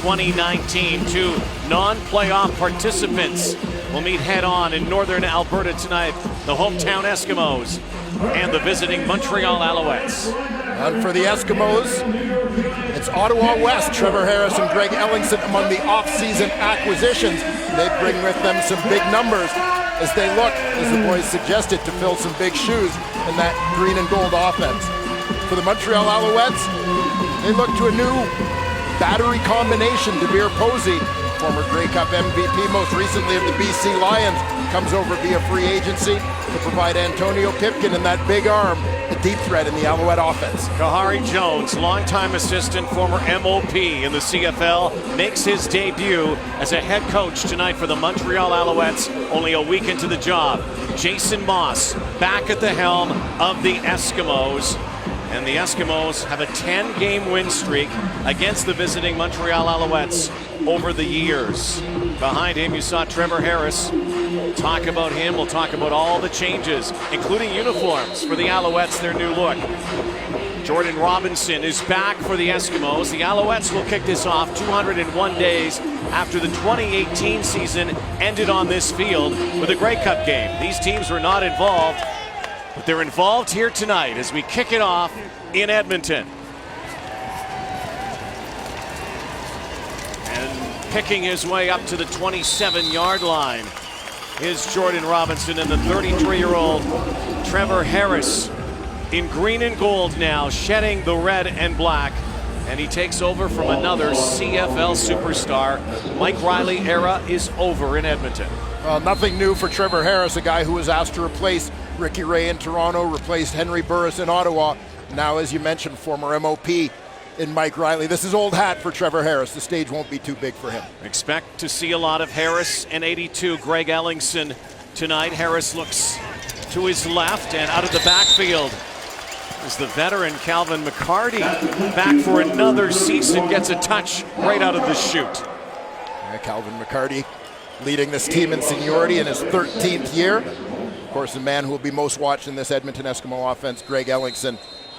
2019. Two non-playoff participants will meet head-on in northern Alberta tonight. The hometown Eskimos and the visiting Montreal Alouettes. And for the Eskimos, it's Ottawa West. Trevor Harris and Greg Ellingson among the off-season acquisitions. They bring with them some big numbers as they look, as the boys suggested, to fill some big shoes in that green and gold offense. For the Montreal Alouettes, they look to a new battery combination. Devere Posey, former Grey Cup MVP, most recently of the BC Lions, comes over via free agency to provide Antonio Pipkin and that big arm, a deep threat in the Alouette offense. Kahari Jones, longtime assistant, former MOP in the CFL, makes his debut as a head coach tonight for the Montreal Alouettes, only a week into the job. Jason Moss back at the helm of the Eskimos. And the Eskimos have a 10-game win streak against the visiting Montreal Alouettes over the years. Behind him, you saw Trevor Harris. We'll talk about him. We'll talk about all the changes, including uniforms for the Alouettes, their new look. Jordan Robinson is back for the Eskimos. The Alouettes will kick this off 201 days after the 2018 season ended on this field with a Grey Cup game. These teams were not involved, but they're involved here tonight as we kick it off in Edmonton. And picking his way up to the 27-yard line is Jordan Robinson and the 33-year-old Trevor Harris in green and gold now, shedding the red and black. And he takes over from another CFL superstar. Mike Riley era is over in Edmonton. Well, nothing new for Trevor Harris, a guy who was asked to replace Ricky Ray in Toronto, replaced Henry Burris in Ottawa. Now, as you mentioned, former MOP in Mike Riley. This is old hat for Trevor Harris. The stage won't be too big for him. Expect to see a lot of Harris and 82 Greg Ellingson tonight. Harris looks to his left, and out of the backfield is the veteran Calvin McCarty, back for another season, gets a touch right out of the chute. Yeah, Calvin McCarty leading this team in seniority in his 13th year. Of course, the man who will be most watched in this Edmonton Eskimo offense, Greg Ellingson,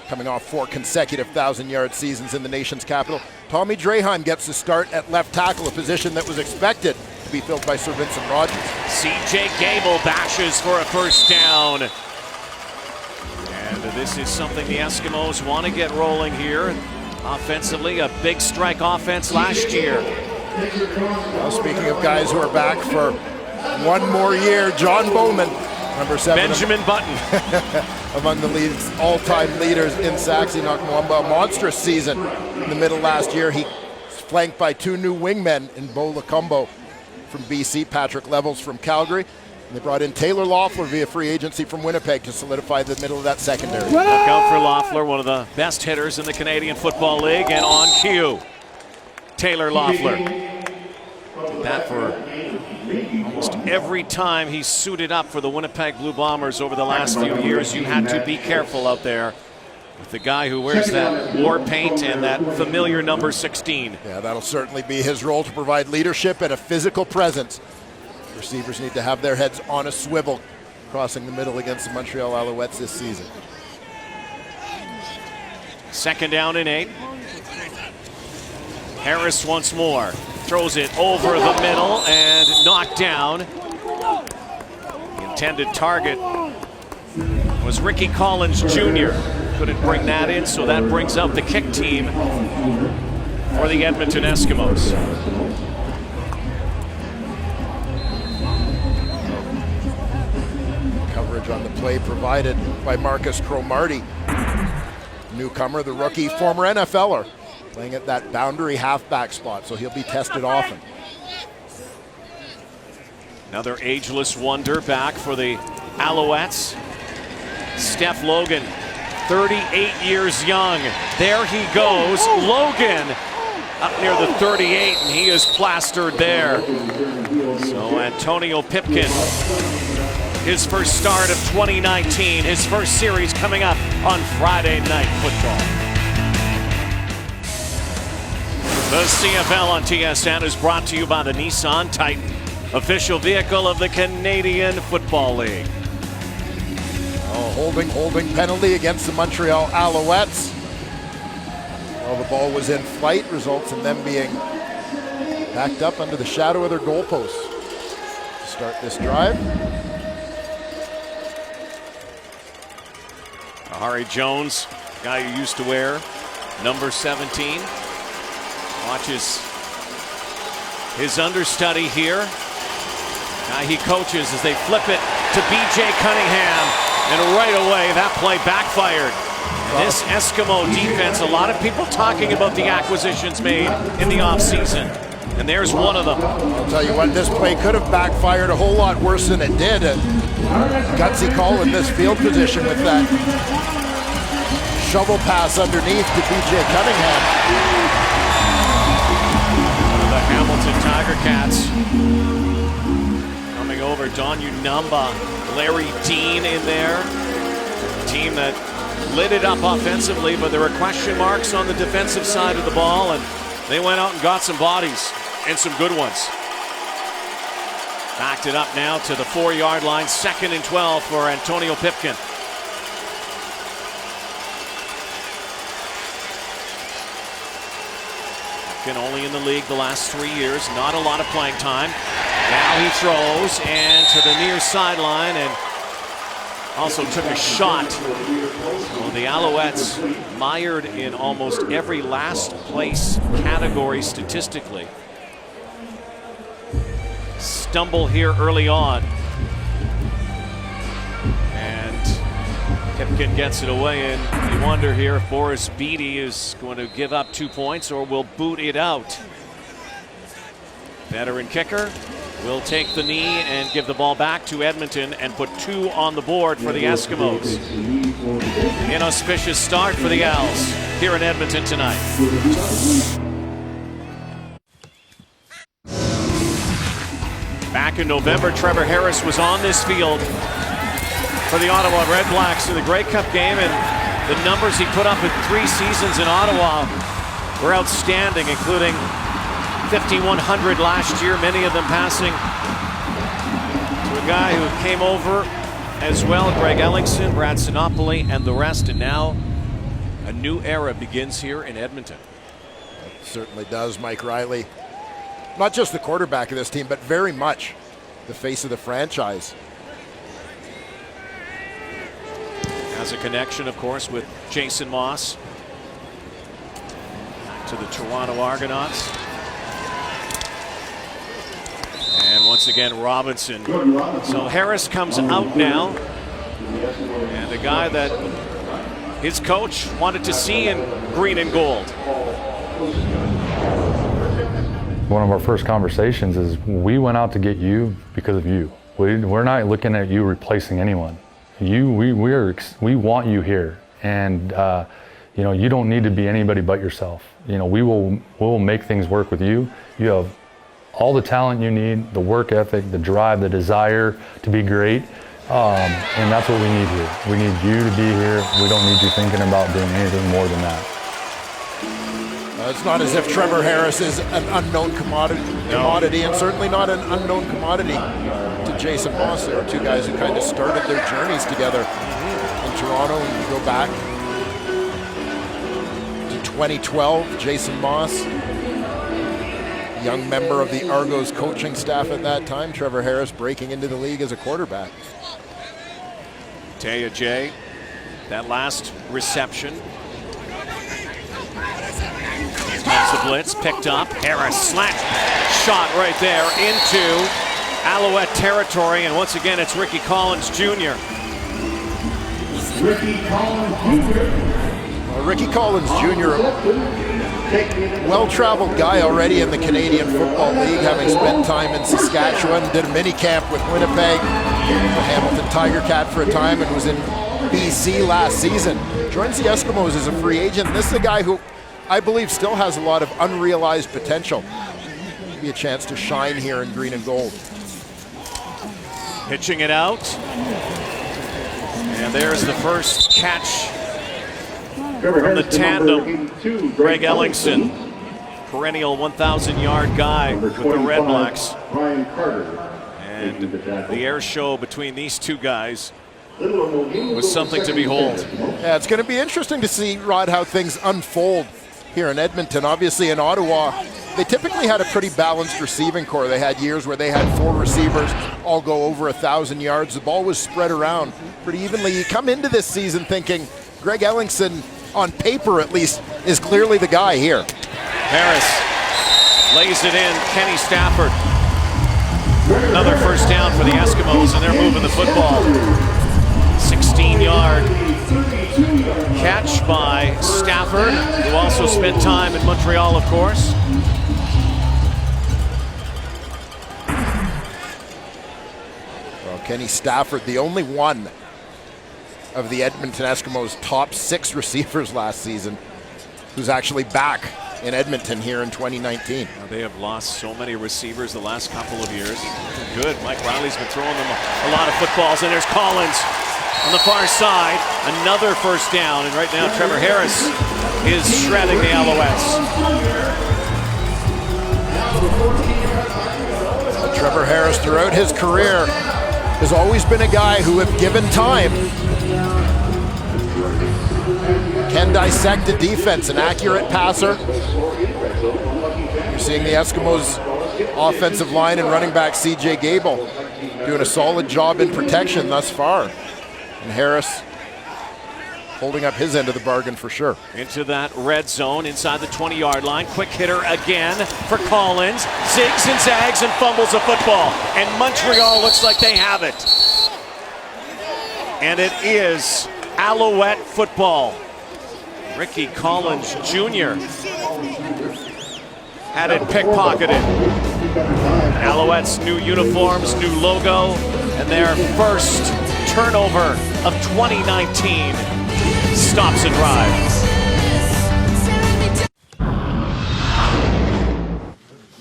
coming off 4 consecutive 1,000-yard seasons in the nation's capital. Tommy Draheim gets the start at left tackle, a position that was expected to be filled by Sir Vincent Rogers. C.J. Gable bashes for a first down. And this is something the Eskimos want to get rolling here. Offensively, a big strike offense last year. Well, speaking of guys who are back for one more year, John Bowman, number 7. Benjamin Button. Among the league's all-time leaders in sacks. He knocked Mwamba a monstrous season in the middle last year. He's flanked by 2 new wingmen in Bo Lacombo from BC, Patrick Levels from Calgary. And they brought in Taylor Loeffler via free agency from Winnipeg to solidify the middle of that secondary. Look out for Loeffler, one of the best hitters in the Canadian Football League, and on cue, Taylor Loeffler. Did that for almost every time he suited up for the Winnipeg Blue Bombers over the last few years. You had to be careful out there with the guy who wears that war paint and that familiar number 16. Yeah, that'll certainly be his role, to provide leadership and a physical presence. Receivers need to have their heads on a swivel crossing the middle against the Montreal Alouettes this season. 2nd down and 8. Harris once more. Throws it over the middle and knocked down. The intended target was Ricky Collins Jr. Couldn't bring that in, so that brings out the kick team for the Edmonton Eskimos. Coverage on the play provided by Marcus Cromartie. Newcomer, the rookie, former NFLer, playing at that boundary halfback spot, so he'll be tested often. Another ageless wonder back for the Alouettes. Steph Logan, 38 years young. There he goes. Logan up near the 38, and he is plastered there. So Antonio Pipkin, his first start of 2019, his first series coming up on Friday Night Football. The CFL on TSN is brought to you by the Nissan Titan, official vehicle of the Canadian Football League. Holding penalty against the Montreal Alouettes. Well, the ball was in flight, results in them being backed up under the shadow of their goalposts to start this drive. Harry Jones, guy who used to wear number 17, watches his understudy here. Guy he coaches as they flip it to B.J. Cunningham, and right away that play backfired. This Eskimo defense, a lot of people talking about the acquisitions made in the offseason, and there's one of them. I'll tell you what, this play could have backfired a whole lot worse than it did. A gutsy call in this field position with that shovel pass underneath to B.J. Cunningham. The Hamilton Tiger Cats coming over. Don Unumba, Larry Dean in there. A team that lit it up offensively, but there were question marks on the defensive side of the ball, and they went out and got some bodies, and some good ones. Backed it up now to the 4-yard line, 2nd and 12 for Antonio Pipkin. Pipkin only in the league the last 3 years, not a lot of playing time. Now he throws, and to the near sideline, and also took a shot. Well, the Alouettes mired in almost every last place category statistically. Stumble here early on. And Pipkin gets it away, and you wonder here if Boris Beatty is going to give up 2 points or will boot it out. Veteran kicker will take the knee and give the ball back to Edmonton and put 2 on the board for the Eskimos. Inauspicious start for the Owls here in Edmonton tonight. Back in November, Trevor Harris was on this field for the Ottawa Red Blacks in the Grey Cup game, and the numbers he put up in 3 seasons in Ottawa were outstanding, including 5,100 last year, many of them passing to a guy who came over as well, Greg Ellingson, Brad Sinopoli, and the rest. And now a new era begins here in Edmonton. It certainly does, Mike Riley. Not just the quarterback of this team, but very much the face of the franchise. Has a connection, of course, with Jason Moss to the Toronto Argonauts. And once again, Robinson. So Harris comes out now. And the guy that his coach wanted to see in green and gold. One of our first conversations is we went out to get you because of you. We're not looking at you replacing anyone. We want you here. And you don't need to be anybody but yourself. We will make things work with you. You have all the talent you need, the work ethic, the drive, the desire to be great. And that's what we need here. We need you to be here. We don't need you thinking about doing anything more than that. It's not as if Trevor Harris is an unknown commodity, and certainly not an unknown commodity to Jason Moss. There are 2 guys who kind of started their journeys together in Toronto. And you go back to 2012, Jason Moss, young member of the Argos coaching staff at that time. Trevor Harris breaking into the league as a quarterback. Taya J, that last reception. Comes the blitz, picked up. Harris slant shot right there into Alouette territory, and once again it's Ricky Collins Jr. Ricky Collins Jr., well-traveled guy already in the Canadian Football League, having spent time in Saskatchewan, did a mini camp with Winnipeg, the Hamilton Tiger Cat for a time, and was in BC last season. Joins the Eskimos as a free agent. This is a guy who I believe still has a lot of unrealized potential. Be a chance to shine here in green and gold. Pitching it out. And there's the first catch from the tandem. Greg Ellingson, perennial 1,000-yard guy with the Red Blacks. And the air show between these 2 guys was something to behold. Yeah, it's going to be interesting to see, Rod, how things unfold here in Edmonton. Obviously in Ottawa, they typically had a pretty balanced receiving core. They had years where they had 4 receivers all go over 1,000 yards. The ball was spread around pretty evenly. You come into this season thinking Greg Ellingson, on paper at least, is clearly the guy here. Harris lays it in. Kenny Stafford. Another first down for the Eskimos, and they're moving the football. 16-yard catch by Stafford, who also spent time in Montreal, of course. Well, Kenny Stafford, the only one of the Edmonton Eskimos' top 6 receivers last season who's actually back in Edmonton here in 2019. Now, they have lost so many receivers the last couple of years. Good. Mike Riley's been throwing them a lot of footballs, and there's Collins on the far side. Another first down, and right now Trevor Harris is shredding the Alouettes. Trevor Harris, throughout his career, has always been a guy who, if given time, can dissect a defense, an accurate passer. You're seeing the Eskimos' offensive line and running back C.J. Gable doing a solid job in protection thus far. And Harris holding up his end of the bargain for sure. Into that red zone inside the 20-yard line. Quick hitter again for Collins. Zigs and zags and fumbles the football. And Montreal looks like they have it. And it is Alouette football. Ricky Collins Jr. had it pickpocketed. Alouettes' new uniforms, new logo, and their first turnover of 2019 stops a drive.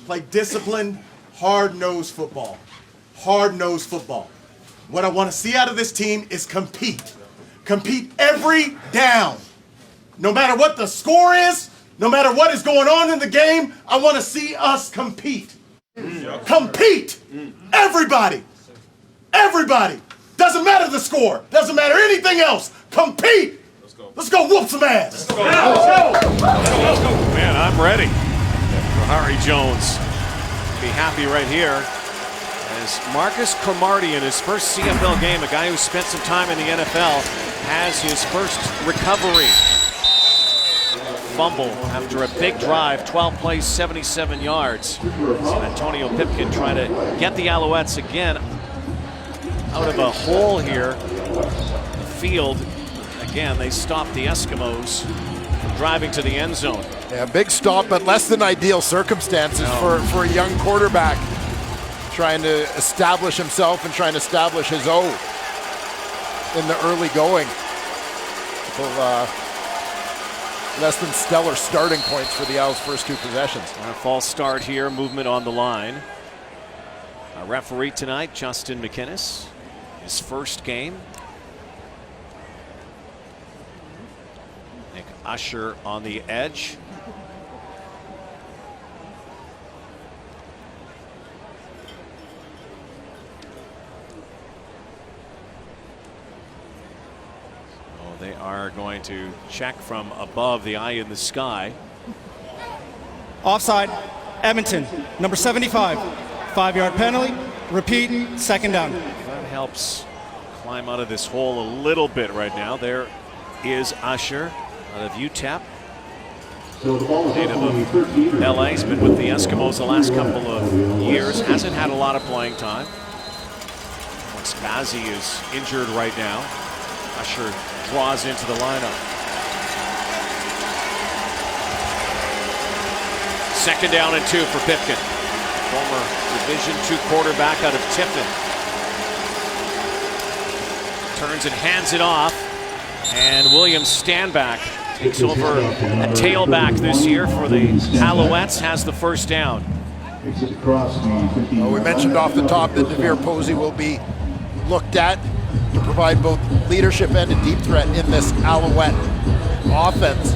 Play disciplined, hard-nosed football. Hard-nosed football. What I want to see out of this team is compete. Compete every down. No matter what the score is, no matter what is going on in the game, I want to see us compete. Compete! Everybody! Everybody! Doesn't matter the score. Doesn't matter anything else. Compete! Let's go whoop some ass. Man, I'm ready. Harry Jones. Be happy right here. As Marcus Cromartie in his first CFL game, a guy who spent some time in the NFL, has his first recovery. Fumble after a big drive, 12 plays, 77 yards. So Antonio Pipkin trying to get the Alouettes again out of a hole here. The field, again, they stopped the Eskimos from driving to the end zone. Yeah, big stop, but less than ideal circumstances for a young quarterback trying to establish himself and trying to establish his O in the early going. Less than stellar starting points for the Owls' first 2 possessions. A false start here, movement on the line. Our referee tonight, Justin McInnes, his first game. Nick Usher on the edge. They are going to check from above the eye in the sky. Offside, Edmonton, number 75. 5-yard penalty, repeat, second down. That helps climb out of this hole a little bit right now. There is Usher out of UTEP. Native of LA, he's been with the Eskimos the last couple of years. Hasn't had a lot of playing time. Spazzy is injured right now. Usher draws into the lineup. Second down and 2 for Pipkin. Former Division II quarterback out of Tiffin. Turns and hands it off. And William Stanback takes over a tailback this year for the Alouettes, has the first down. Well, we mentioned off the top that Devere Posey will be looked at to provide both leadership and a deep threat in this Alouette offense.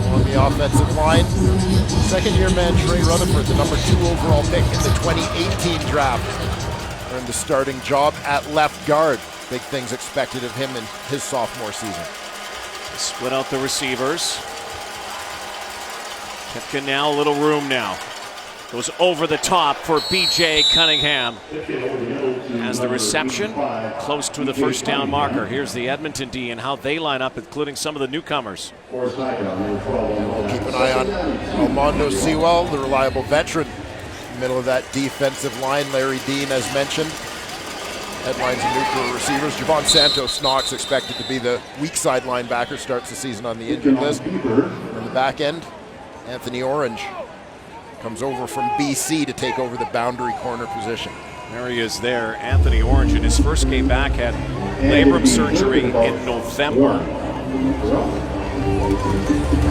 On the offensive line, second-year man Trey Rutherford, the number 2 overall pick in the 2018 draft, earned the starting job at left guard. Big things expected of him in his sophomore season. Split out the receivers. Pipkin now, a little room now. Goes over the top for B.J. Cunningham. Has the reception, close to the first down marker. Here's the Edmonton D and how they line up, including some of the newcomers. We'll keep an eye on Armando Sewell, the reliable veteran. Middle of that defensive line, Larry Dean, as mentioned. Headlines and neutral receivers. Javon Santos Knox expected to be the weak side linebacker, starts the season on the injured list. On the back end, Anthony Orange comes over from BC to take over the boundary corner position. There he is there. Anthony Orange in his first game back had labrum surgery in November.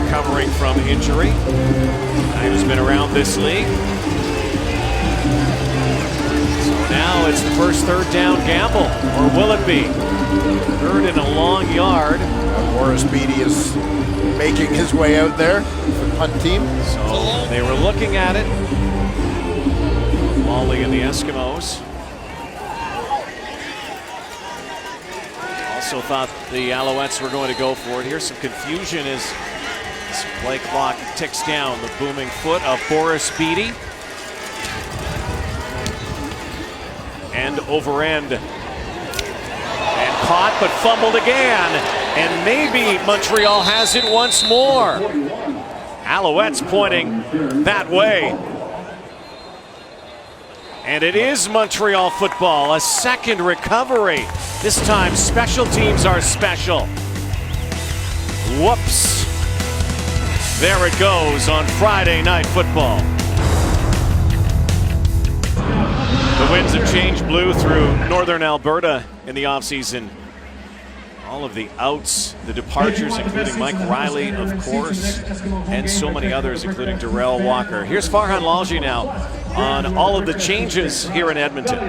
Recovering from injury. Guy who's been around this league. So now it's the first third down gamble, or will it be? Third and a long yard. Morris Beatty is making his way out there for the punt team. So they were looking at it. Wally and the Eskimos. Also thought the Alouettes were going to go for it. Here's some confusion as this play clock ticks down. The booming foot of Boris Beatty. End over end. And caught, but fumbled again. And maybe Montreal has it once more. Alouettes pointing that way. And it is Montreal football, a second recovery. This time special teams are special. Whoops. There it goes on Friday Night Football. The winds have changed blue through northern Alberta in the offseason. All of the outs, the departures, including Mike Riley, of course, and so many others, including Darrell Walker. Here's Farhan Lalji now on all of the changes here in Edmonton.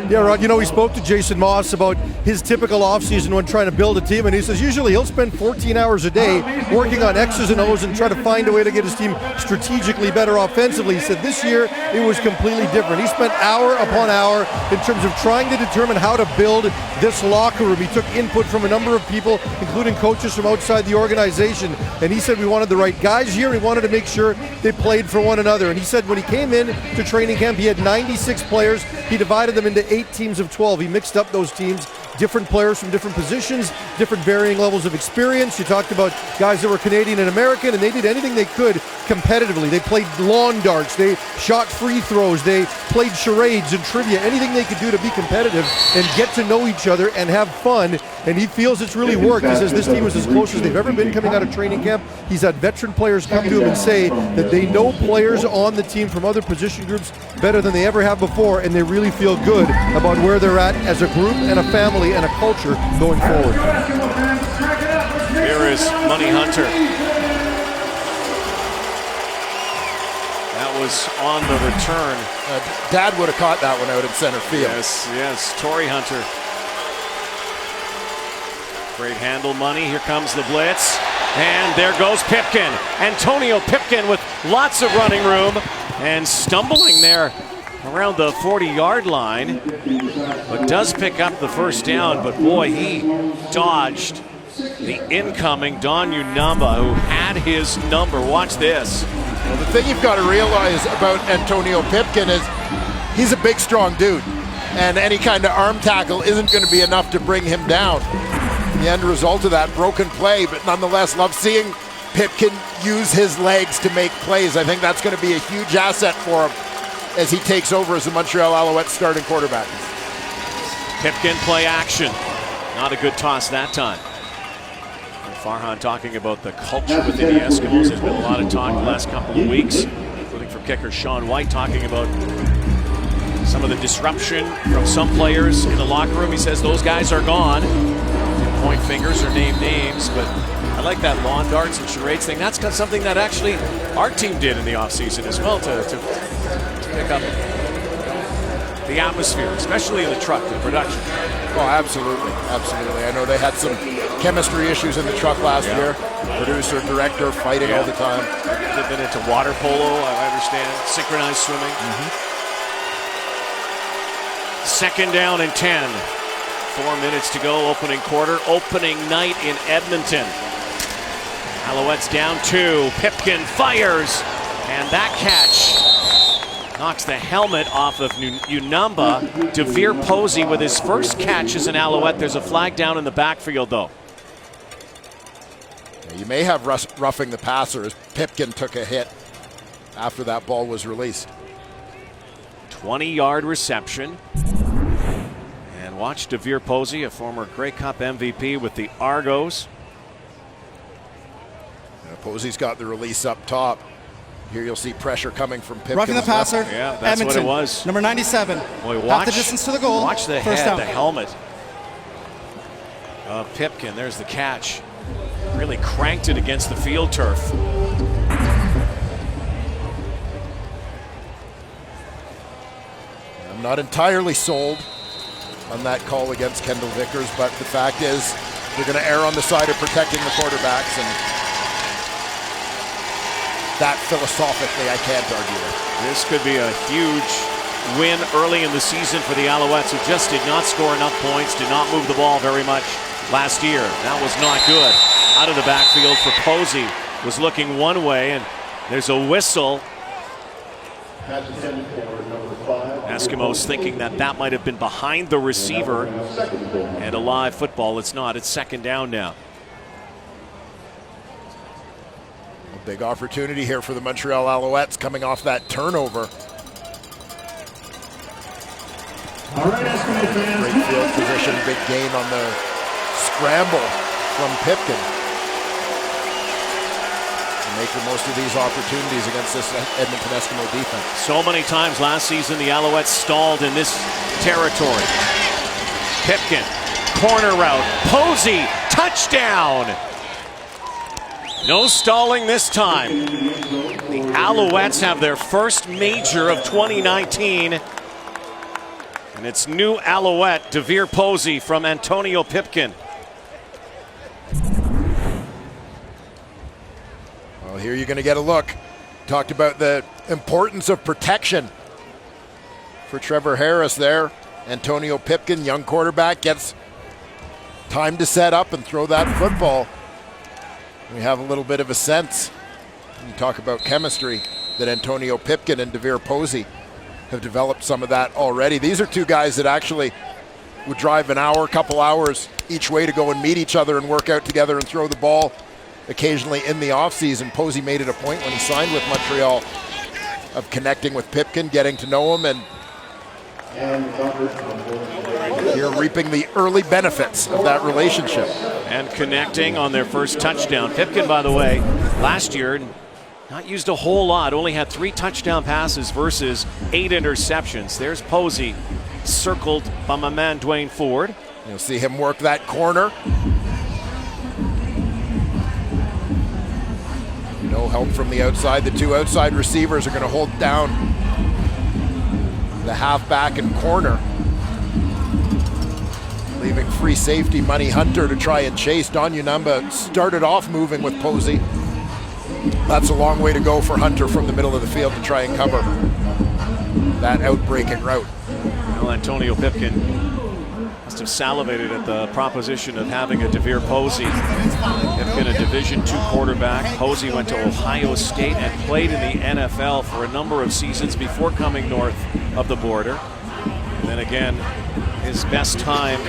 Yeah, Rod, you know, we spoke to Jason Moss about his typical offseason when trying to build a team, and he says usually he'll spend 14 hours a day working on X's and O's and try to find a way to get his team strategically better offensively. He said this year it was completely different. He spent hour upon hour in terms of trying to determine how to build this locker room. He took input from a number of people, including coaches from outside the organization, and he said we wanted the right guys here. We wanted to make sure they played for one another, and he said when he came in to training camp, he had 96 players. He divided them into 8 teams of 12. He mixed up those teams, different players from different positions, different varying levels of experience. You talked about guys that were Canadian and American, and they did anything they could competitively. They played lawn darts, they shot free throws, they played charades and trivia, anything they could do to be competitive and get to know each other and have fun. And he feels it's really worked. He says this team is as close as they've ever been coming out of training camp. He's had veteran players come to him and say that they know players on the team from other position groups better than they ever have before, and they really feel good about where they're at as a group and a family and a culture going forward. Here is Money Hunter. That was on the return. Dad would have caught that one out in center field. Yes, Torrey Hunter. Great handle, Money. Here comes the blitz. And there goes Pipkin. Antonio Pipkin with lots of running room and stumbling there around the 40-yard line. But does pick up the first down. But boy, he dodged the incoming Don Unamba, who had his number. Watch this. Well, the thing you've got to realize about Antonio Pipkin is he's a big, strong dude. And any kind of arm tackle isn't going to be enough to bring him down. The end result of that broken play, but nonetheless love seeing Pipkin use his legs to make plays. I think that's going to be a huge asset for him as he takes over as the Montreal Alouettes starting quarterback. Pipkin play action. Not a good toss that time. And Farhan talking about the culture within the Eskimos. There's been a lot of talk the last couple of weeks, including from kicker Sean White, talking about some of the disruption from some players in the locker room. He says those guys are gone. Point fingers or name names, but I like that lawn darts and charades thing. That's something that actually our team did in the offseason as well to pick up the atmosphere, especially in the truck, the production. Oh, absolutely. I know they had some chemistry issues in the truck last year. Producer, director fighting all the time. They've been into water polo, I understand, synchronized swimming. Second down and 10. 4 minutes to go, opening quarter, opening night in Edmonton. Alouettes down 2. Pipkin fires And that catch knocks the helmet off of Unumba. DeVere Posey with his first catch as an Alouette. There's a flag down in the backfield, though. You may have roughing the passer as Pipkin took a hit after that ball was released. 20-yard reception. And watch DeVere Posey, a former Grey Cup MVP with the Argos. Posey's got the release up top. Here you'll see pressure coming from Pipkin. Roughing the passer. Yeah, that's Edmonton, what it was. Number 97. Boy, half the distance to the goal. Watch the First head, down. the helmet of Pipkin. There's the catch. Really cranked it against the field turf. I'm not entirely sold on that call against Kendall Vickers, but the fact is they're going to err on the side of protecting the quarterbacks, and that philosophically I can't argue with. This could be a huge win early in the season for the Alouettes, who just did not score enough points, did not move the ball very much last year. That was not good. Out of the backfield for Posey. Was looking one way, and there's a whistle. Eskimos thinking that that might have been behind the receiver, and a live football. It's not. It's second down now. A big opportunity here for the Montreal Alouettes coming off that turnover. Great field position, big gain on the scramble from Pipkin. Make the most of these opportunities against this Edmonton Eskimo defense. So many times last season the Alouettes stalled in this territory. Pipkin, corner route, Posey, touchdown! No stalling this time. The Alouettes have their first major of 2019. And it's new Alouette, DeVere Posey from Antonio Pipkin. Well, here you're going to get a look. Talked about the importance of protection for Trevor Harris there. Antonio Pipkin, young quarterback, gets time to set up and throw that football. We have a little bit of a sense, when you talk about chemistry, that Antonio Pipkin and DeVere Posey have developed some of that already. These are two guys that actually would drive an hour, couple hours each way to go and meet each other and work out together and throw the ball occasionally in the offseason. Posey made it a point when he signed with Montreal of connecting with Pipkin, getting to know him, and here reaping the early benefits of that relationship. And connecting on their first touchdown. Pipkin, by the way, last year, not used a whole lot, only had 3 touchdown passes versus 8 interceptions. There's Posey, circled by my man Dwayne Ford. You'll see him work that corner. No help from the outside. The 2 outside receivers are going to hold down the halfback and corner, leaving free safety Money Hunter to try and chase. Don Unumba started off moving with Posey. That's a long way to go for Hunter from the middle of the field to try and cover that outbreaking route. Well, Antonio Pipkin must have salivated at the proposition of having a DeVere Posey. Pipkin, a Division II quarterback. Posey went to Ohio State and played in the NFL for a number of seasons before coming north of the border. And then again, his best time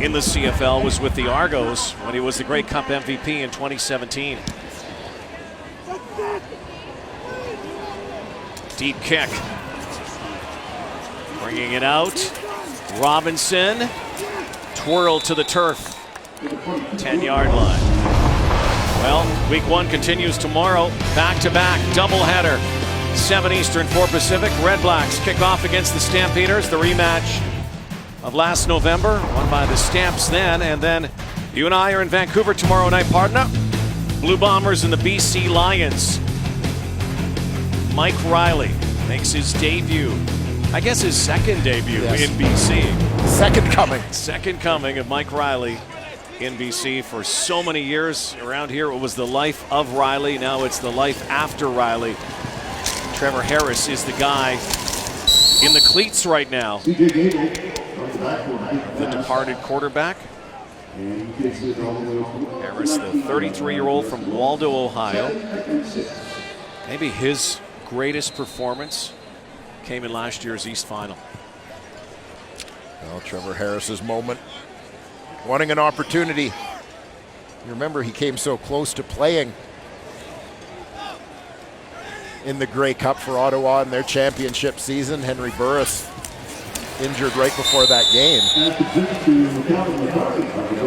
in the CFL was with the Argos when he was the Grey Cup MVP in 2017. Deep kick. Bringing it out. Robinson. Twirl to the turf. 10-yard line. Well, week 1 continues tomorrow. Back-to-back doubleheader. 7 Eastern, 4 Pacific. Red Blacks kick off against the Stampeders. The rematch of last November. Won by the Stamps then. And then you and I are in Vancouver tomorrow night, partner. Blue Bombers and the BC Lions. Mike Riley makes his debut. I guess his second debut in BC. Second coming of Mike Riley in BC for so many years. Around here it was the life of Riley. Now it's the life after Riley. Trevor Harris is the guy in the cleats right now. The departed quarterback. Harris, the 33-year-old from Waldo, Ohio. Maybe his greatest performance came in last year's East Final. Well, Trevor Harris's moment, wanting an opportunity. You remember he came so close to playing in the Grey Cup for Ottawa in their championship season. Henry Burris injured right before that game.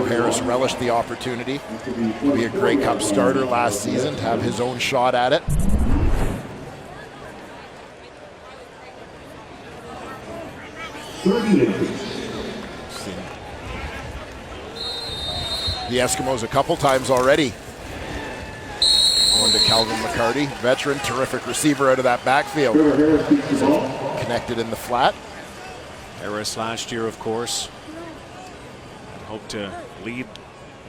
Harris relished the opportunity to be a Grey Cup starter last season, to have his own shot at it. The Eskimos a couple times already. Going to Calvin McCarty, veteran, terrific receiver out of that backfield. Connected in the flat. Harris last year, of course, hoped to lead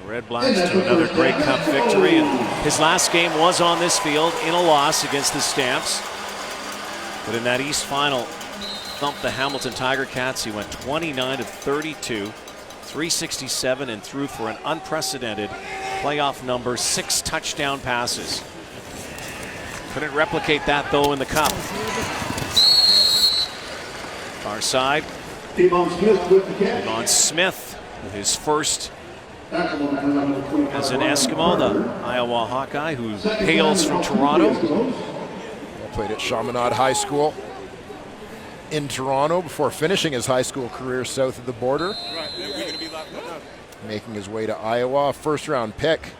the Red Blacks to another Grey Cup victory. And his last game was on this field in a loss against the Stamps. But in that East Final, thumped the Hamilton Tiger Cats. He went 29 of 32, 367, and threw for an unprecedented playoff number, 6 touchdown passes. Couldn't replicate that, though, in the Cup. Far side, Devon Smith with his first as an Eskimo, the Iowa Hawkeye who hails from Toronto. Played at Chaminade High School in Toronto before finishing his high school career south of the border. Making his way to Iowa. First-round pick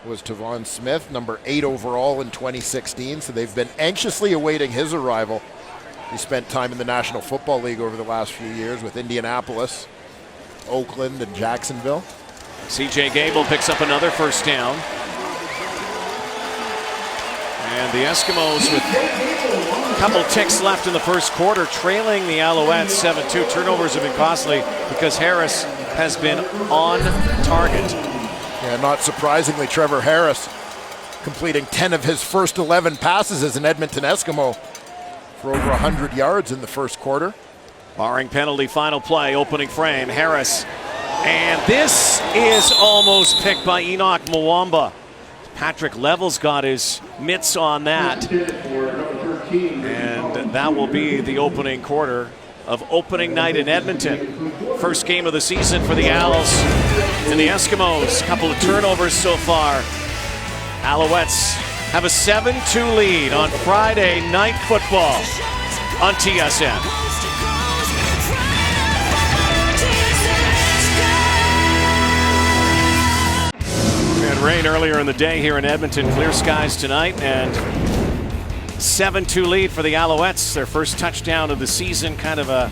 was Devon Smith, number 8 overall in 2016. So they've been anxiously awaiting his arrival. He spent time in the National Football League over the last few years with Indianapolis, Oakland, and Jacksonville. C.J. Gable picks up another first down. And the Eskimos with a couple ticks left in the first quarter, trailing the Alouettes 7-2. Turnovers have been costly because Harris has been on target. Yeah, not surprisingly, Trevor Harris completing 10 of his first 11 passes as an Edmonton Eskimo for over 100 yards in the first quarter. Barring penalty, final play, opening frame, Harris. And this is almost picked by Enoch Mwamba. Patrick Levels got his mitts on that. And that will be the opening quarter of opening night in Edmonton. First game of the season for the Owls and the Eskimos. Couple of turnovers so far. Alouettes have a 7-2 lead on Friday Night Football on TSN. Rain earlier in the day here in Edmonton. Clear skies tonight, and 7-2 lead for the Alouettes. Their first touchdown of the season. Kind of a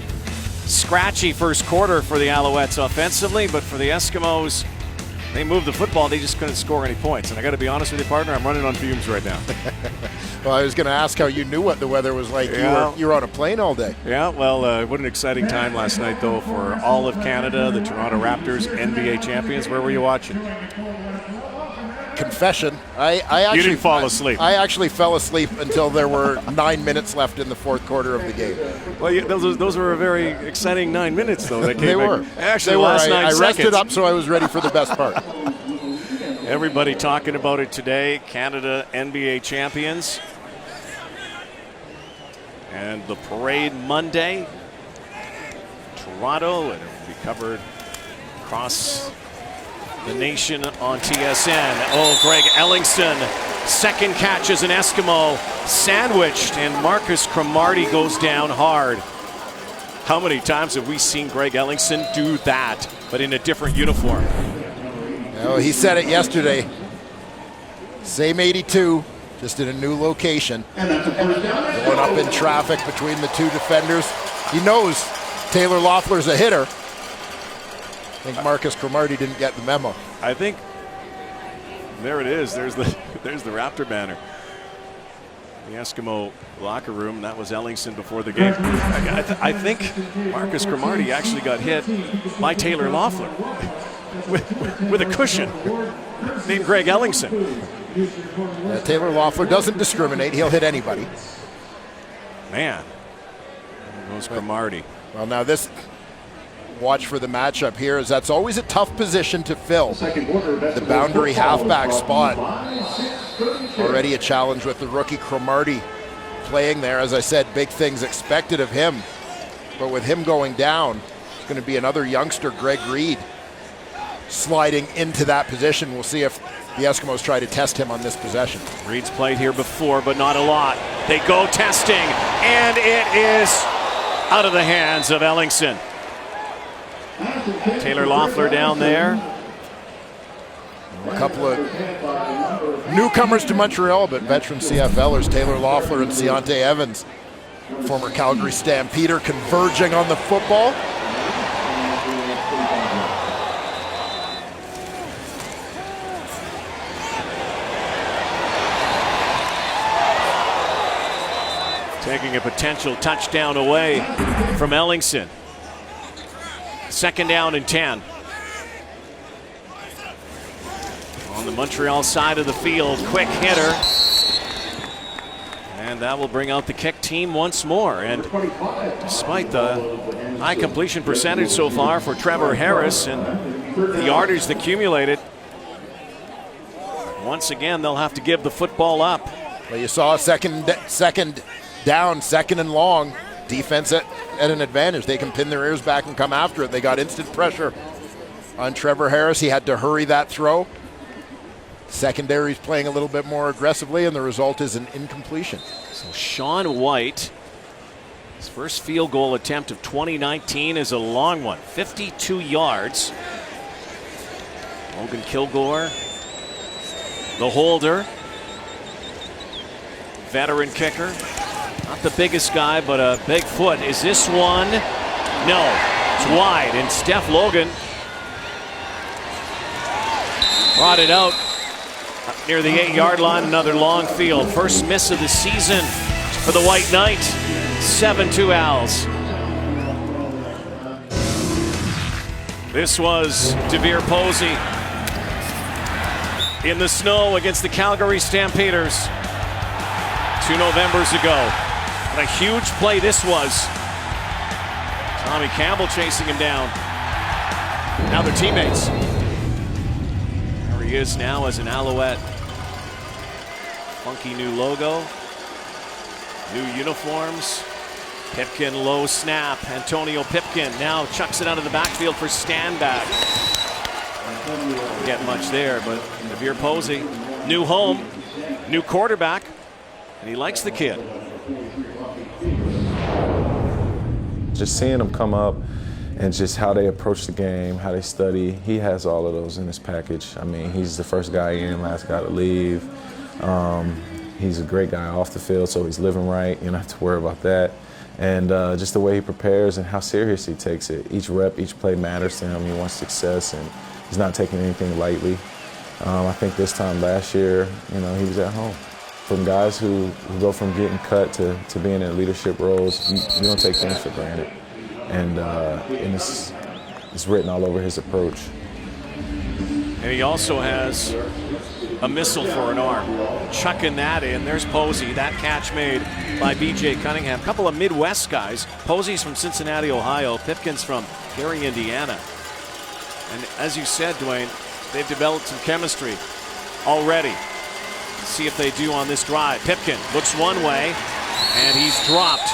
scratchy first quarter for the Alouettes offensively, but for the Eskimos, they moved the football. They just couldn't score any points. And I got to be honest with you, partner, I'm running on fumes right now. Well, I was going to ask how you knew what the weather was like. Yeah. You were on a plane all day. Yeah, well, what an exciting time last night, though, for all of Canada, the Toronto Raptors, NBA champions. Where were you watching? Confession, I actually you didn't fall asleep. I actually fell asleep until there were 9 minutes left in the fourth quarter of the game. Well, those were a very exciting 9 minutes, though. That came they were. Actually, they were. last 9 seconds. I rested up, so I was ready for the best part. Everybody talking about it today. Canada NBA champions. And the parade Monday. Toronto, and it will be covered across the nation on TSN. Oh, Greg Ellingson, second catch as an Eskimo, sandwiched, and Marcus Cromartie goes down hard. How many times have we seen Greg Ellingson do that, but in a different uniform? Oh, he said it yesterday. Same 82, just in a new location. Going up in traffic between the two defenders. He knows Taylor Loeffler's a hitter. I think Marcus Cromartie didn't get the memo. I think there it is. There's the Raptor banner. The Eskimo locker room. That was Ellingson before the game. I think Marcus Cromartie actually got hit by Taylor Loeffler with a cushion named Greg Ellingson. Taylor Loeffler doesn't discriminate. He'll hit anybody. Man, there goes Cromartie. Well, now this watch for the matchup here, as that's always a tough position to fill. The boundary halfback spot. Already a challenge with the rookie Cromartie playing there. As I said, big things expected of him. But with him going down, it's going to be another youngster, Greg Reed, sliding into that position. We'll see if the Eskimos try to test him on this possession. Reed's played here before, but not a lot. They go testing, and it is out of the hands of Ellingson. Taylor Loeffler down there. A couple of newcomers to Montreal, but veteran CFLers, Taylor Loeffler and Deontay Evans, former Calgary Stampeder, converging on the football. Taking a potential touchdown away from Ellingson. 2nd down and 10. On the Montreal side of the field, quick hitter. And that will bring out the kick team once more. And despite the high completion percentage so far for Trevor Harris and the yardage accumulated, once again they'll have to give the football up. Well, you saw second down, 2nd and long. Defense at an advantage. They can pin their ears back and come after it. They got instant pressure on Trevor Harris. He had to hurry that throw. Secondary's playing a little bit more aggressively, and the result is an incompletion. So Sean White, his first field goal attempt of 2019 is a long one, 52 yards. Logan Kilgore, the holder, veteran kicker. Not the biggest guy, but a big foot. Is this one? No, it's wide, and Steph Logan brought it out near the 8-yard line. Another long field. First miss of the season for the White Knight. 7-2 Als. This was DeVere Posey in the snow against the Calgary Stampeders 2 Novembers ago. What a huge play this was. Tommy Campbell chasing him down. Now they're teammates. There he is now as an Alouette. Funky new logo. New uniforms. Pipkin low snap. Antonio Pipkin now chucks it out of the backfield for Stanback. Don't get much there, but DeVere Posey, new home, new quarterback, and he likes the kid. Just seeing them come up and just how they approach the game, how they study, he has all of those in his package. I mean, he's the first guy in, last guy to leave. He's a great guy off the field, so he's living right. You don't have to worry about that. And just the way he prepares and how serious he takes it. Each rep, each play matters to him. He wants success, and he's not taking anything lightly. I think this time last year, you know, he was at home. From guys who go from getting cut to being in leadership roles, you don't take things for granted. And it's written all over his approach. And he also has a missile for an arm. Chucking that in. There's Posey. That catch made by B.J. Cunningham. A couple of Midwest guys. Posey's from Cincinnati, Ohio. Pipkin's from Gary, Indiana. And as you said, Dwayne, they've developed some chemistry already. See if they do on this drive. Pipkin looks one way, and he's dropped.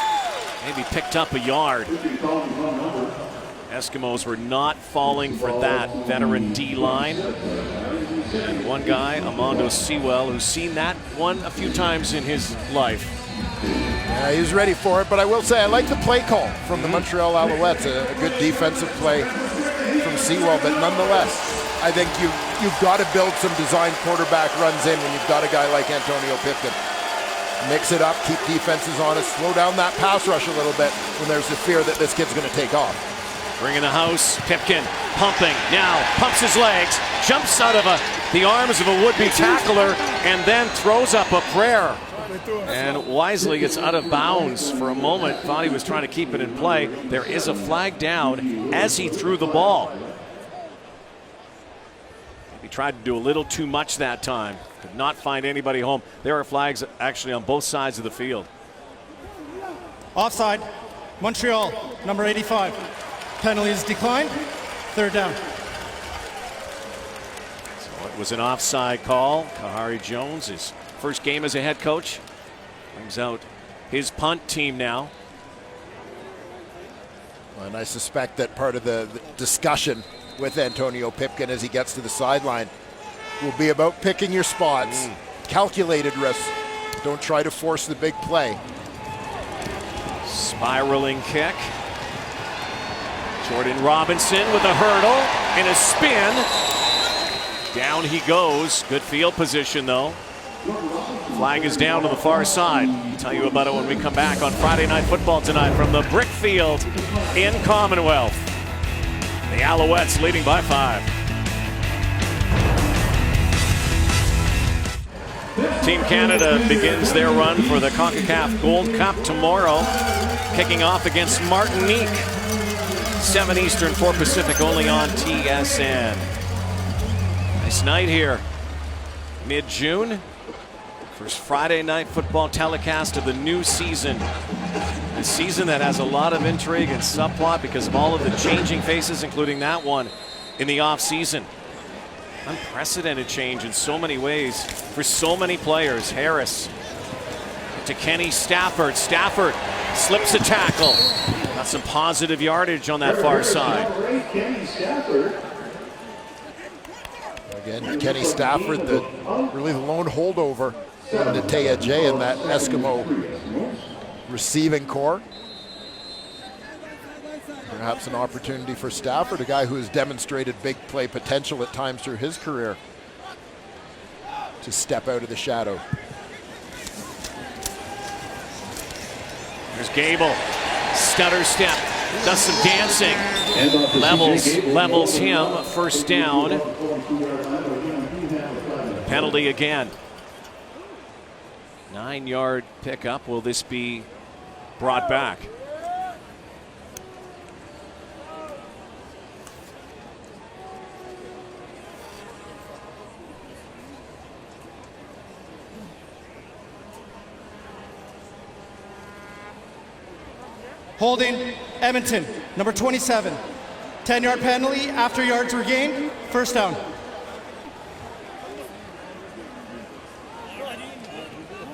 Maybe picked up a yard. Eskimos were not falling for that veteran D-line. And one guy, Amando Sewell, who's seen that one a few times in his life. Yeah, he was ready for it, but I will say I like the play call from the Montreal Alouettes. A good defensive play from Sewell, but nonetheless, I think you've got to build some design quarterback runs in when you've got a guy like Antonio Pipkin. Mix it up, keep defenses honest, slow down that pass rush a little bit when there's the fear that this kid's going to take off. Bringing the house, Pipkin pumping, now pumps his legs, jumps out of the arms of a would-be tackler, and then throws up a prayer. And wisely gets out of bounds for a moment, thought he was trying to keep it in play. There is a flag down as he threw the ball. He tried to do a little too much that time. Could not find anybody home. There are flags actually on both sides of the field. Offside. Montreal, number 85. Penalty is declined. Third down. So it was an offside call. Kahari Jones, his first game as a head coach, brings out his punt team now. And I suspect that part of the discussion with Antonio Pipkin as he gets to the sideline will be about picking your spots. Calculated risks. Don't try to force the big play. Spiraling kick. Jordan Robinson with a hurdle and a spin. Down he goes. Good field position though. Flag is down to the far side. I'll tell you about it when we come back on Friday Night Football tonight from the Brick Field in Commonwealth. The Alouettes leading by 5. Team Canada begins their run for the CONCACAF Gold Cup tomorrow, kicking off against Martinique. 7 Eastern, 4 Pacific, only on TSN. Nice night here. Mid-June. First Friday Night Football telecast of the new season. A season that has a lot of intrigue and subplot because of all of the changing faces, including that one in the off-season. Unprecedented change in so many ways for so many players. Harris to Kenny Stafford. Stafford slips a tackle. Got some positive yardage on that far side. Again, Kenny Stafford, really the lone holdover in Teya J in that Eskimo receiving core. Perhaps an opportunity for Stafford, a guy who has demonstrated big play potential at times through his career, to step out of the shadow. There's Gable. Stutter step. Does some dancing. Levels him. First down. Penalty again. 9-yard pickup. Will this be brought back? Holding Edmonton, number 27. 10-yard penalty after yards regained. First down.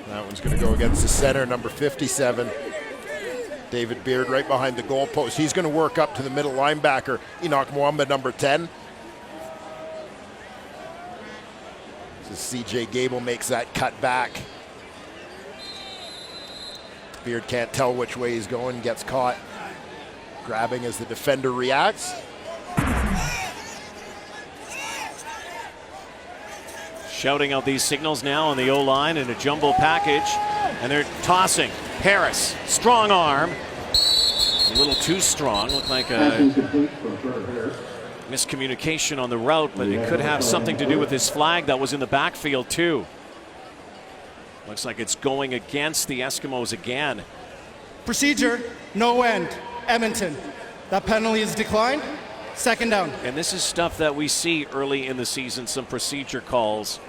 That one's going to go against the center, number 57. David Beard right behind the goalpost. He's going to work up to the middle linebacker, Enoch Mwamba, number 10. As CJ Gable makes that cut back. Beard can't tell which way he's going, gets caught. Grabbing as the defender reacts. Shouting out these signals now on the O-line in a jumbo package. And they're tossing. Harris, strong arm. A little too strong. Looked like a miscommunication on the route, but it could have something to do with his flag that was in the backfield too. Looks like it's going against the Eskimos again. Procedure, no end. Edmonton. That penalty is declined. Second down. And this is stuff that we see early in the season, some procedure calls.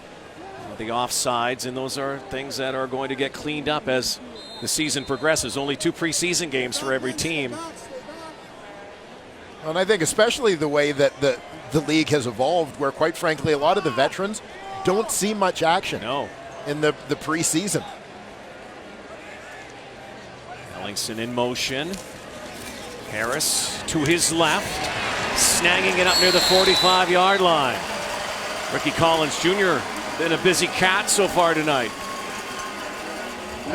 The offsides, and those are things that are going to get cleaned up as the season progresses. Only 2 preseason games for every team. And I think especially the way that the league has evolved, where quite frankly a lot of the veterans don't see much action. No. In the preseason. Ellingson in motion. Harris to his left, snagging it up near the 45-yard line. Ricky Collins Jr. been a busy cat so far tonight. You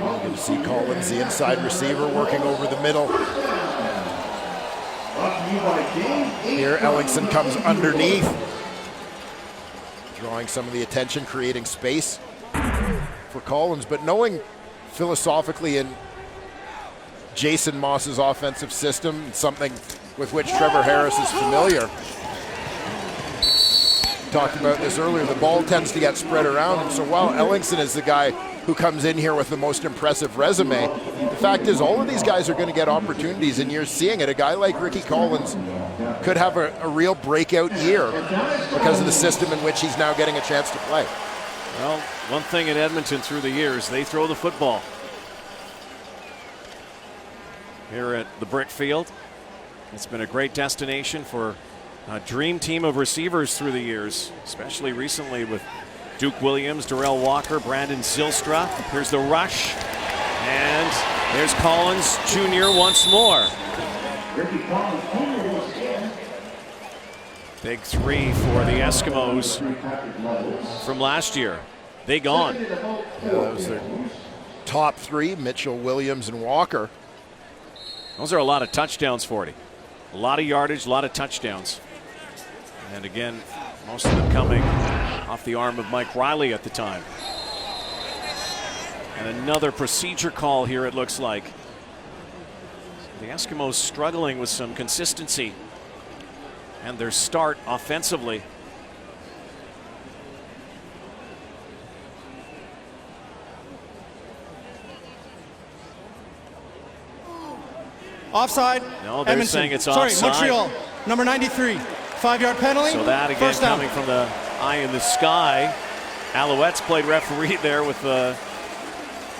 can see Collins, the inside receiver, working over the middle. Here Ellingson comes underneath, drawing some of the attention, creating space for Collins, but knowing philosophically in Jason Moss's offensive system, something with which Trevor Harris is familiar. Talked about this earlier, the ball tends to get spread around, and so while Ellingson is the guy who comes in here with the most impressive resume, the fact is all of these guys are going to get opportunities, and you're seeing it. A guy like Ricky Collins could have a real breakout year because of the system in which he's now getting a chance to play. Well, one thing in Edmonton through the years, they throw the football. here at the Brick Field. It's been a great destination for a dream team of receivers through the years, especially recently with Duke Williams, Darrell Walker, Brandon Zylstra. Here's the rush, and there's Collins Jr. once more. Big three for the Eskimos from last year. They gone. Yeah, that was their top three, Mitchell, Williams, and Walker. Those are a lot of touchdowns for you. A lot of yardage, a lot of touchdowns. And again, most of them coming off the arm of Mike Riley at the time. And another procedure call here, it looks like. The Eskimos struggling with some consistency and their start offensively. Offside. No, they're Edmonton. saying it's offside. Sorry, Montreal, number 93. 5-yard penalty. So that again First down. coming from the eye in the sky. Alouettes played referee there with the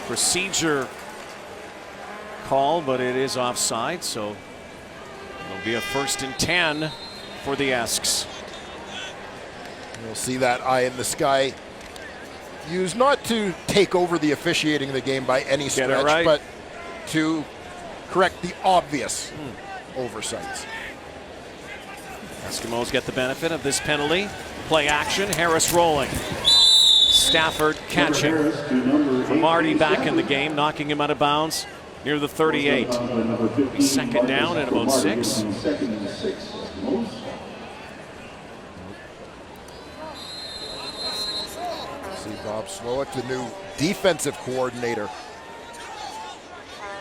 procedure call, but it is offside, so it'll be a 1st and 10 for the Esks. You'll see that eye in the sky used not to take over the officiating of the game by any Get it stretch, right. but to correct the obvious oversights. Eskimos get the benefit of this penalty. Play action, Harris rolling. Stafford catching. Marty back in the game, knocking him out of bounds near the 38. Second down at about 6. See Bob Slowick, the new defensive coordinator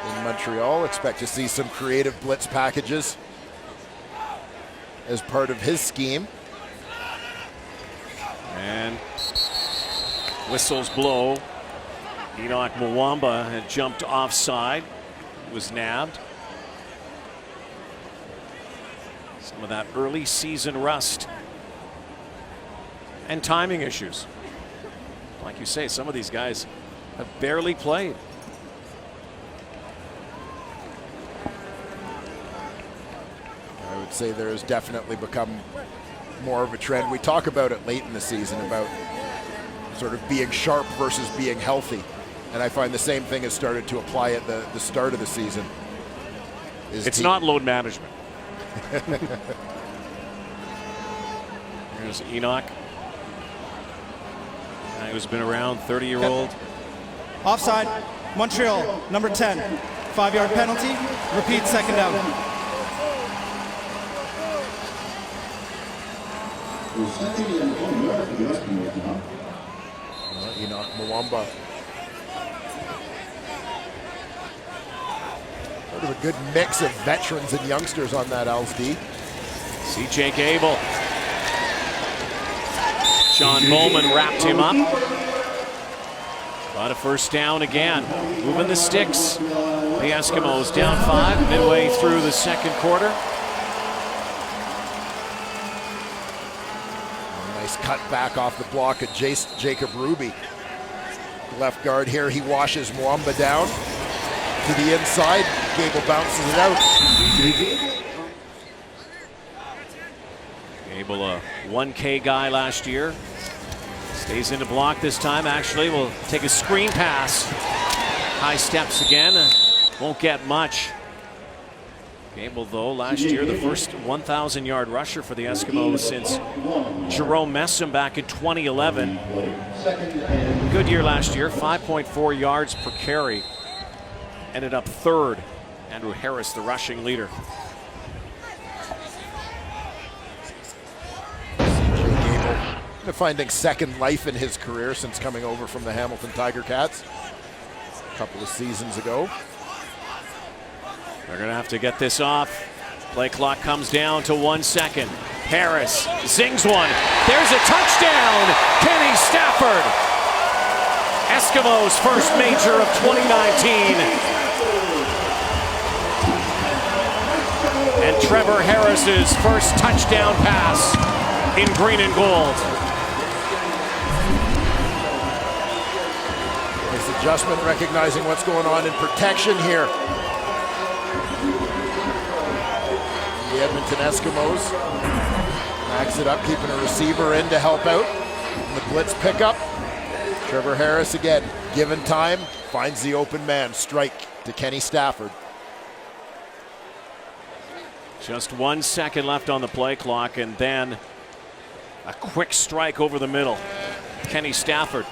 in Montreal. Expect to see some creative blitz packages as part of his scheme. And whistles blow. Enoch Mwamba had jumped offside, was nabbed. Some of that early season rust and timing issues. Like you say, some of these guys have barely played. I would say there has definitely become more of a trend. We talk about it late in the season about sort of being sharp versus being healthy. And I find the same thing has started to apply at the start of the season. It's not load management. Here's Enoch. Guy who's been around, 30-year-old. Offside. Montreal, number 10. 5-yard penalty. Repeat, second down. Enoch Mwamba. Sort of a good mix of veterans and youngsters on that Als D. See Jake Abel. Sean Bowman wrapped him up. Got a first down again. Moving the sticks. The Eskimos down 5 midway through the second quarter. Nice cut back off the block of Jacob Ruby. Left guard here, he washes Mwamba down to the inside. Gable bounces it out. Gable, a 1K guy last year. Stays in the block this time. Actually, will take a screen pass. High steps again. Won't get much. Gable, though, last year, the first 1,000-yard rusher for the Eskimos since Jerome Messam back in 2011. Good year last year, 5.4 yards per carry. Ended up 3rd. Andrew Harris, the rushing leader. Finding second life in his career since coming over from the Hamilton Tiger Cats a couple of seasons ago. They're going to have to get this off. Play clock comes down to 1 second. Harris zings one. There's a touchdown. Kenny Stafford. Eskimos' first major of 2019. And Trevor Harris's first touchdown pass in green and gold. Nice adjustment, recognizing what's going on in protection here. the Edmonton Eskimos. Backs it up, keeping a receiver in to help out. And the blitz pickup. Trevor Harris again, given time, finds the open man. Strike to Kenny Stafford. Just 1 second left on the play clock, and then a quick strike over the middle. Kenny Stafford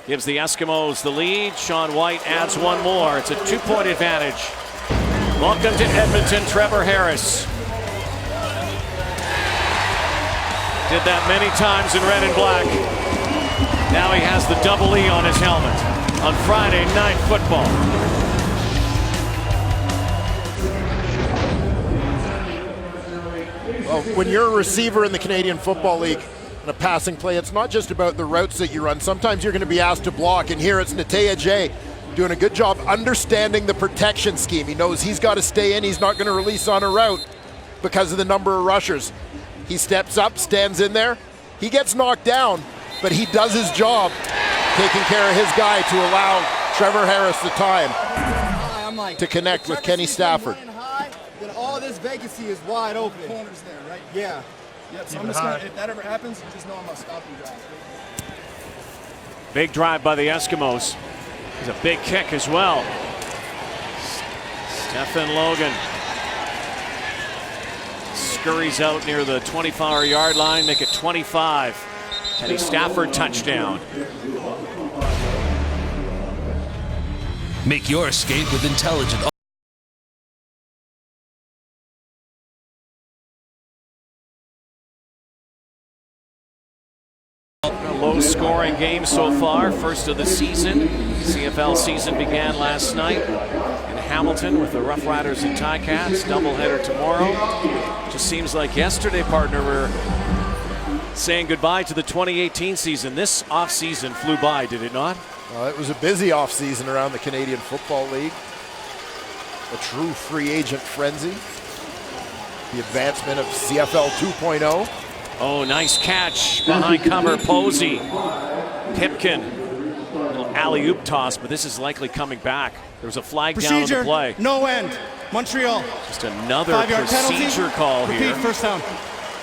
gives the Eskimos the lead. Sean White adds one more. It's a 2-point advantage. Welcome to Edmonton, Trevor Harris. Did that many times in red and black. Now he has the double E on his helmet on Friday Night Football. Well, when you're a receiver in the Canadian Football League in a passing play, it's not just about the routes that you run. Sometimes you're going to be asked to block, and here it's Nataya Jay doing a good job understanding the protection scheme. He knows he's got to stay in. He's not going to release on a route because of the number of rushers. He steps up, stands in there. He gets knocked down, but he does his job taking care of his guy to allow Trevor Harris the time to connect with Kenny Stafford. Then all this vacancy is wide open. Corners there, right? Yeah. Yep. So I'm just gonna, if that ever happens, just know I'm gonna stop and drive. Big drive by the Eskimos. There's a big kick as well. Stephen Logan scurries out near the 24-yard line, make it 25. Kenny Stafford touchdown. Make your escape with intelligent. Low-scoring game so far, first of the season. CFL season began last night in Hamilton with the Rough Riders and Ticats. Doubleheader tomorrow. Just seems like yesterday, partner, we're saying goodbye to the 2018 season. This off-season flew by, did it not? Well, it was a busy off-season around the Canadian Football League. A true free agent frenzy. The advancement of CFL 2.0. Oh, nice catch behind cover, Posey. Pipkin, little alley-oop toss, but this is likely coming back. There was a flag down on the play. No end. Montreal. Just another 5-yard procedure penalty. call Repeat, here. first down.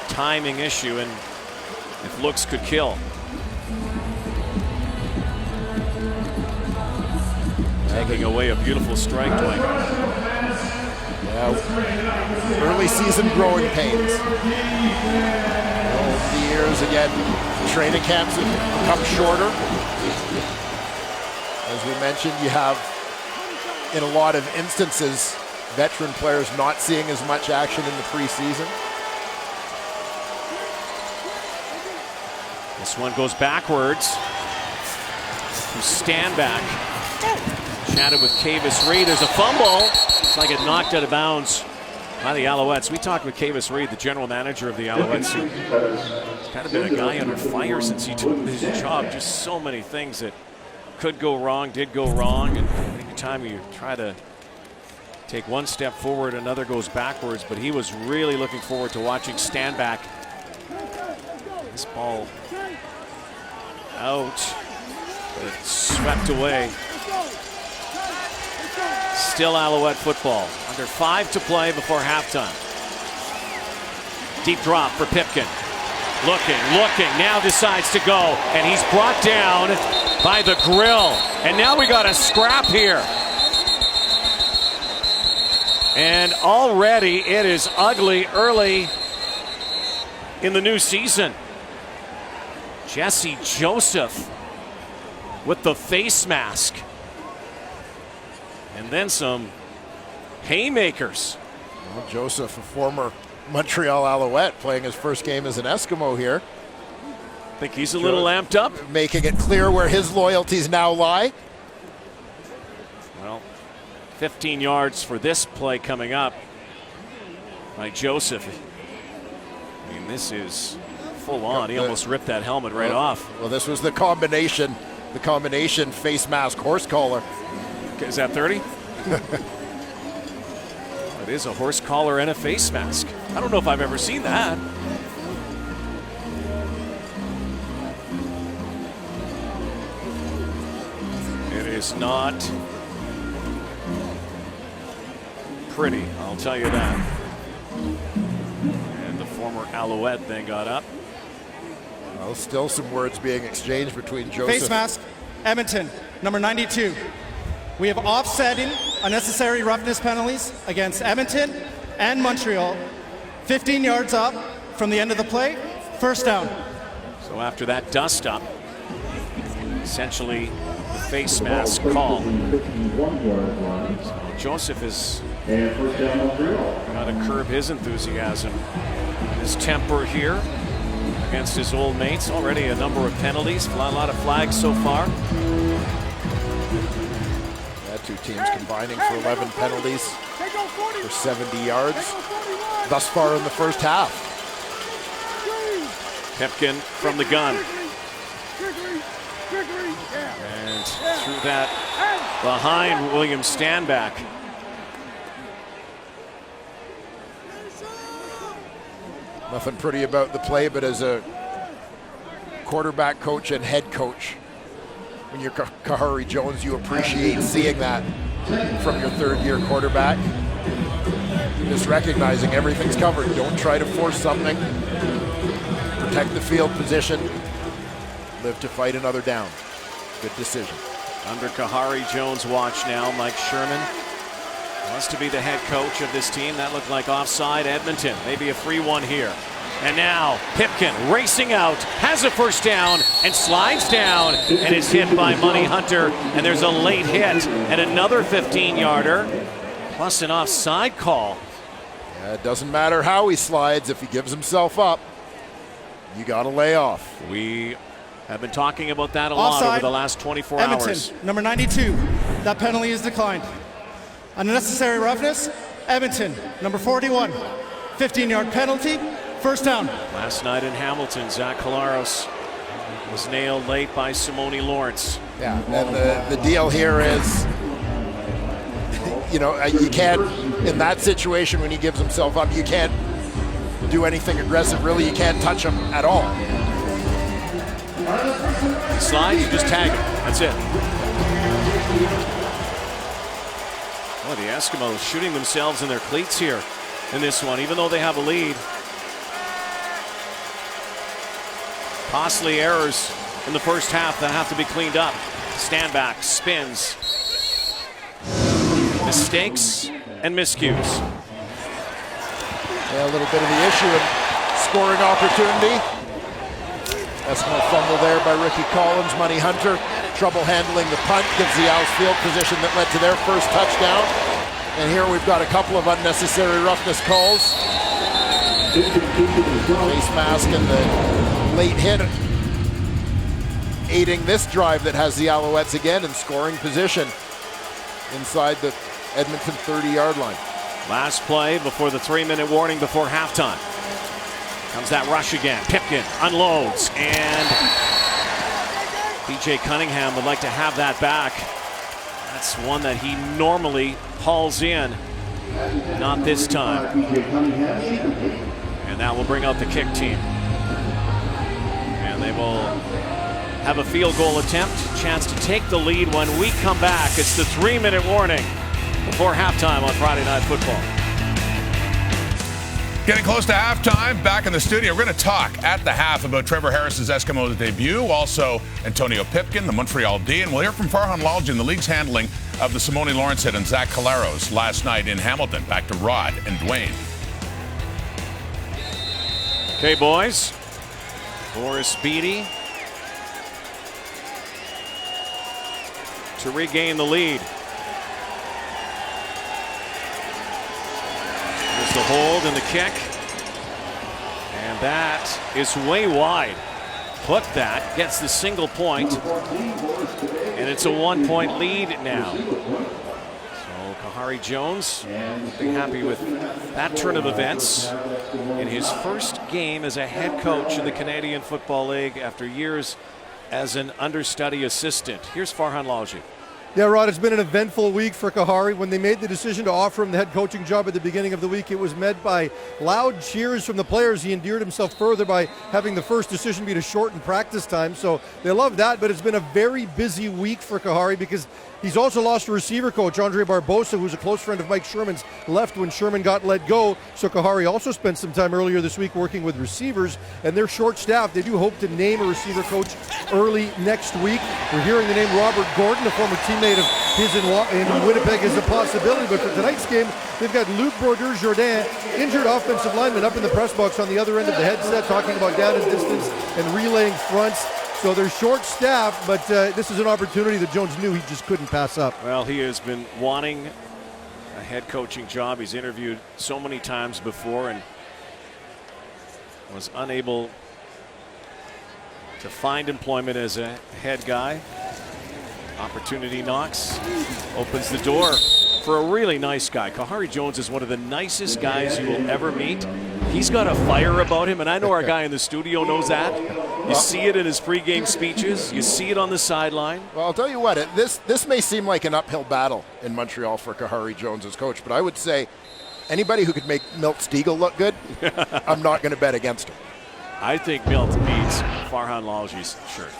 Timing issue, and if looks could kill. Taking away a beautiful strike, Dwayne. Yeah, early season growing pains. Over the years, again, training camps have become shorter. As we mentioned, you have, in a lot of instances, veteran players not seeing as much action in the preseason. This one goes backwards. Stand back. Chatted with Kavis Reed. There's a fumble. It's like it knocked out of bounds by the Alouettes. We talked with Kavis Reed, the general manager of the Alouettes. He's kind of been a guy under fire since he took his job. Just so many things that could go wrong, did go wrong. And every time you try to take one step forward, another goes backwards. But he was really looking forward to watching stand back. This ball out, but it's swept away. Still Alouette football. Under 5 to play before halftime. Deep drop for Pipkin. Looking, now decides to go. And he's brought down by the grill. And now we got a scrap here. And already it is ugly early in the new season. Jesse Joseph with the face mask. And then some haymakers. Well, Joseph, a former Montreal Alouette, playing his first game as an Eskimo here. I think he's a little amped up. Making it clear where his loyalties now lie. Well, 15 yards for this play coming up by Joseph. I mean, this is full on. He almost ripped that helmet right off. Well, this was the combination face mask horse collar. Is that 30? It is a horse collar and a face mask. I don't know if I've ever seen that. It is not pretty, I'll tell you that. former Alouette, then got up. Well, still some words being exchanged between Joseph. Face mask, Edmonton, number 92. We have offsetting unnecessary roughness penalties against Edmonton and Montreal. 15 yards up from the end of the play, first down. So after that dust up, essentially the face mask call. So Joseph is got to curb his enthusiasm, his temper here against his old mates. Already a number of penalties, a lot of flags so far. Two teams combining for 11 penalties for 70 yards thus far in the first half. Pipkin from the gun. And through that behind William Stanback. Nothing pretty about the play, but as a quarterback coach and head coach, when you're Kahari Jones, you appreciate seeing that from your third-year quarterback. Just recognizing everything's covered. Don't try to force something. Protect the field position. Live to fight another down. Good decision. Under Kahari Jones' watch now, Mike Sherman wants to be the head coach of this team. That looked like offside. Edmonton, maybe a free one here. And now Pipkin racing out, has a first down and slides down and is hit by Money Hunter. And there's a late hit and another 15-yarder plus an offside call. Yeah, it doesn't matter how he slides. If he gives himself up, you got to lay off. We have been talking about that a lot over the last 24 Edmonton, hours. Number 92. That penalty is declined. Unnecessary roughness, Edmonton, number 41. 15-yard penalty. First down. Last night in Hamilton, Zach Collaros was nailed late by Simone Lawrence. Yeah, and the deal here is, you know, you can't, in that situation when he gives himself up, you can't do anything aggressive, really. You can't touch him at all. He slides, you just tag him. That's it. Well, the Eskimos shooting themselves in their cleats here in this one, even though they have a lead. Costly errors in the first half that have to be cleaned up. Stanback spins. Mistakes and miscues. Yeah, a little bit of the issue of scoring opportunity. Eskimo fumble there by Ricky Collins. Money Hunter, trouble handling the punt, gives the Owls field position that led to their first touchdown. And here we've got a couple of unnecessary roughness calls. Face mask and the late hit aiding this drive that has the Alouettes again in scoring position inside the Edmonton 30-yard line. Last play before the 3-minute warning before halftime. Comes that rush again. Pipkin unloads, and BJ Cunningham would like to have that back. That's one that he normally hauls in. Not this time. And that will bring out the kick team. And they will have a field goal attempt, chance to take the lead when we come back. It's the 3-minute warning before halftime on Friday Night Football. Getting close to halftime, back in the studio. We're going to talk at the half about Trevor Harris's Eskimos debut, also Antonio Pipkin, the Montreal D, and we'll hear from Farhan Lalji, the league's handling of the Simone Lawrence hit and Zach Collaros last night in Hamilton. Back to Rod and Dwayne. Okay, boys. Boris Beatty to regain the lead. There's the hold and the kick. And that is way wide. Hook that, gets the single point. And it's a 1-point lead now. So Kahari Jones being happy with that turn of events in his first game as a head coach in the Canadian Football League after years as an understudy assistant. Here's Farhan Lalji. Yeah, Rod, it's been an eventful week for Kahari. When they made the decision to offer him the head coaching job at the beginning of the week, it was met by loud cheers from the players. He endeared himself further by having the first decision be to shorten practice time, so they love that, but it's been a very busy week for Kahari because he's also lost a receiver coach, Andre Barbosa, who's a close friend of Mike Sherman's, left when Sherman got let go. So Kahari also spent some time earlier this week working with receivers, and they're short-staffed. They do hope to name a receiver coach early next week. We're hearing the name Robert Gordon, a former teammate of his in Winnipeg, is a possibility, but for tonight's game, they've got Luc Brodeur-Jourdain, injured offensive lineman, up in the press box on the other end of the headset, talking about down and distance and relaying fronts. So they're short-staffed, but this is an opportunity that Jones knew he just couldn't pass up. Well, he has been wanting a head coaching job. He's interviewed so many times before and was unable to find employment as a head guy. Opportunity knocks, opens the door for a really nice guy. Kahari Jones is one of the nicest guys you will ever meet. He's got a fire about him, and I know our guy in the studio knows that. You see it in his pregame speeches. You see it on the sideline. Well, I'll tell you what, this may seem like an uphill battle in Montreal for Kahari Jones as coach, but I would say anybody who could make Milt Stegall look good, I'm not going to bet against him. I think Milt needs Farhan Lalji's shirt.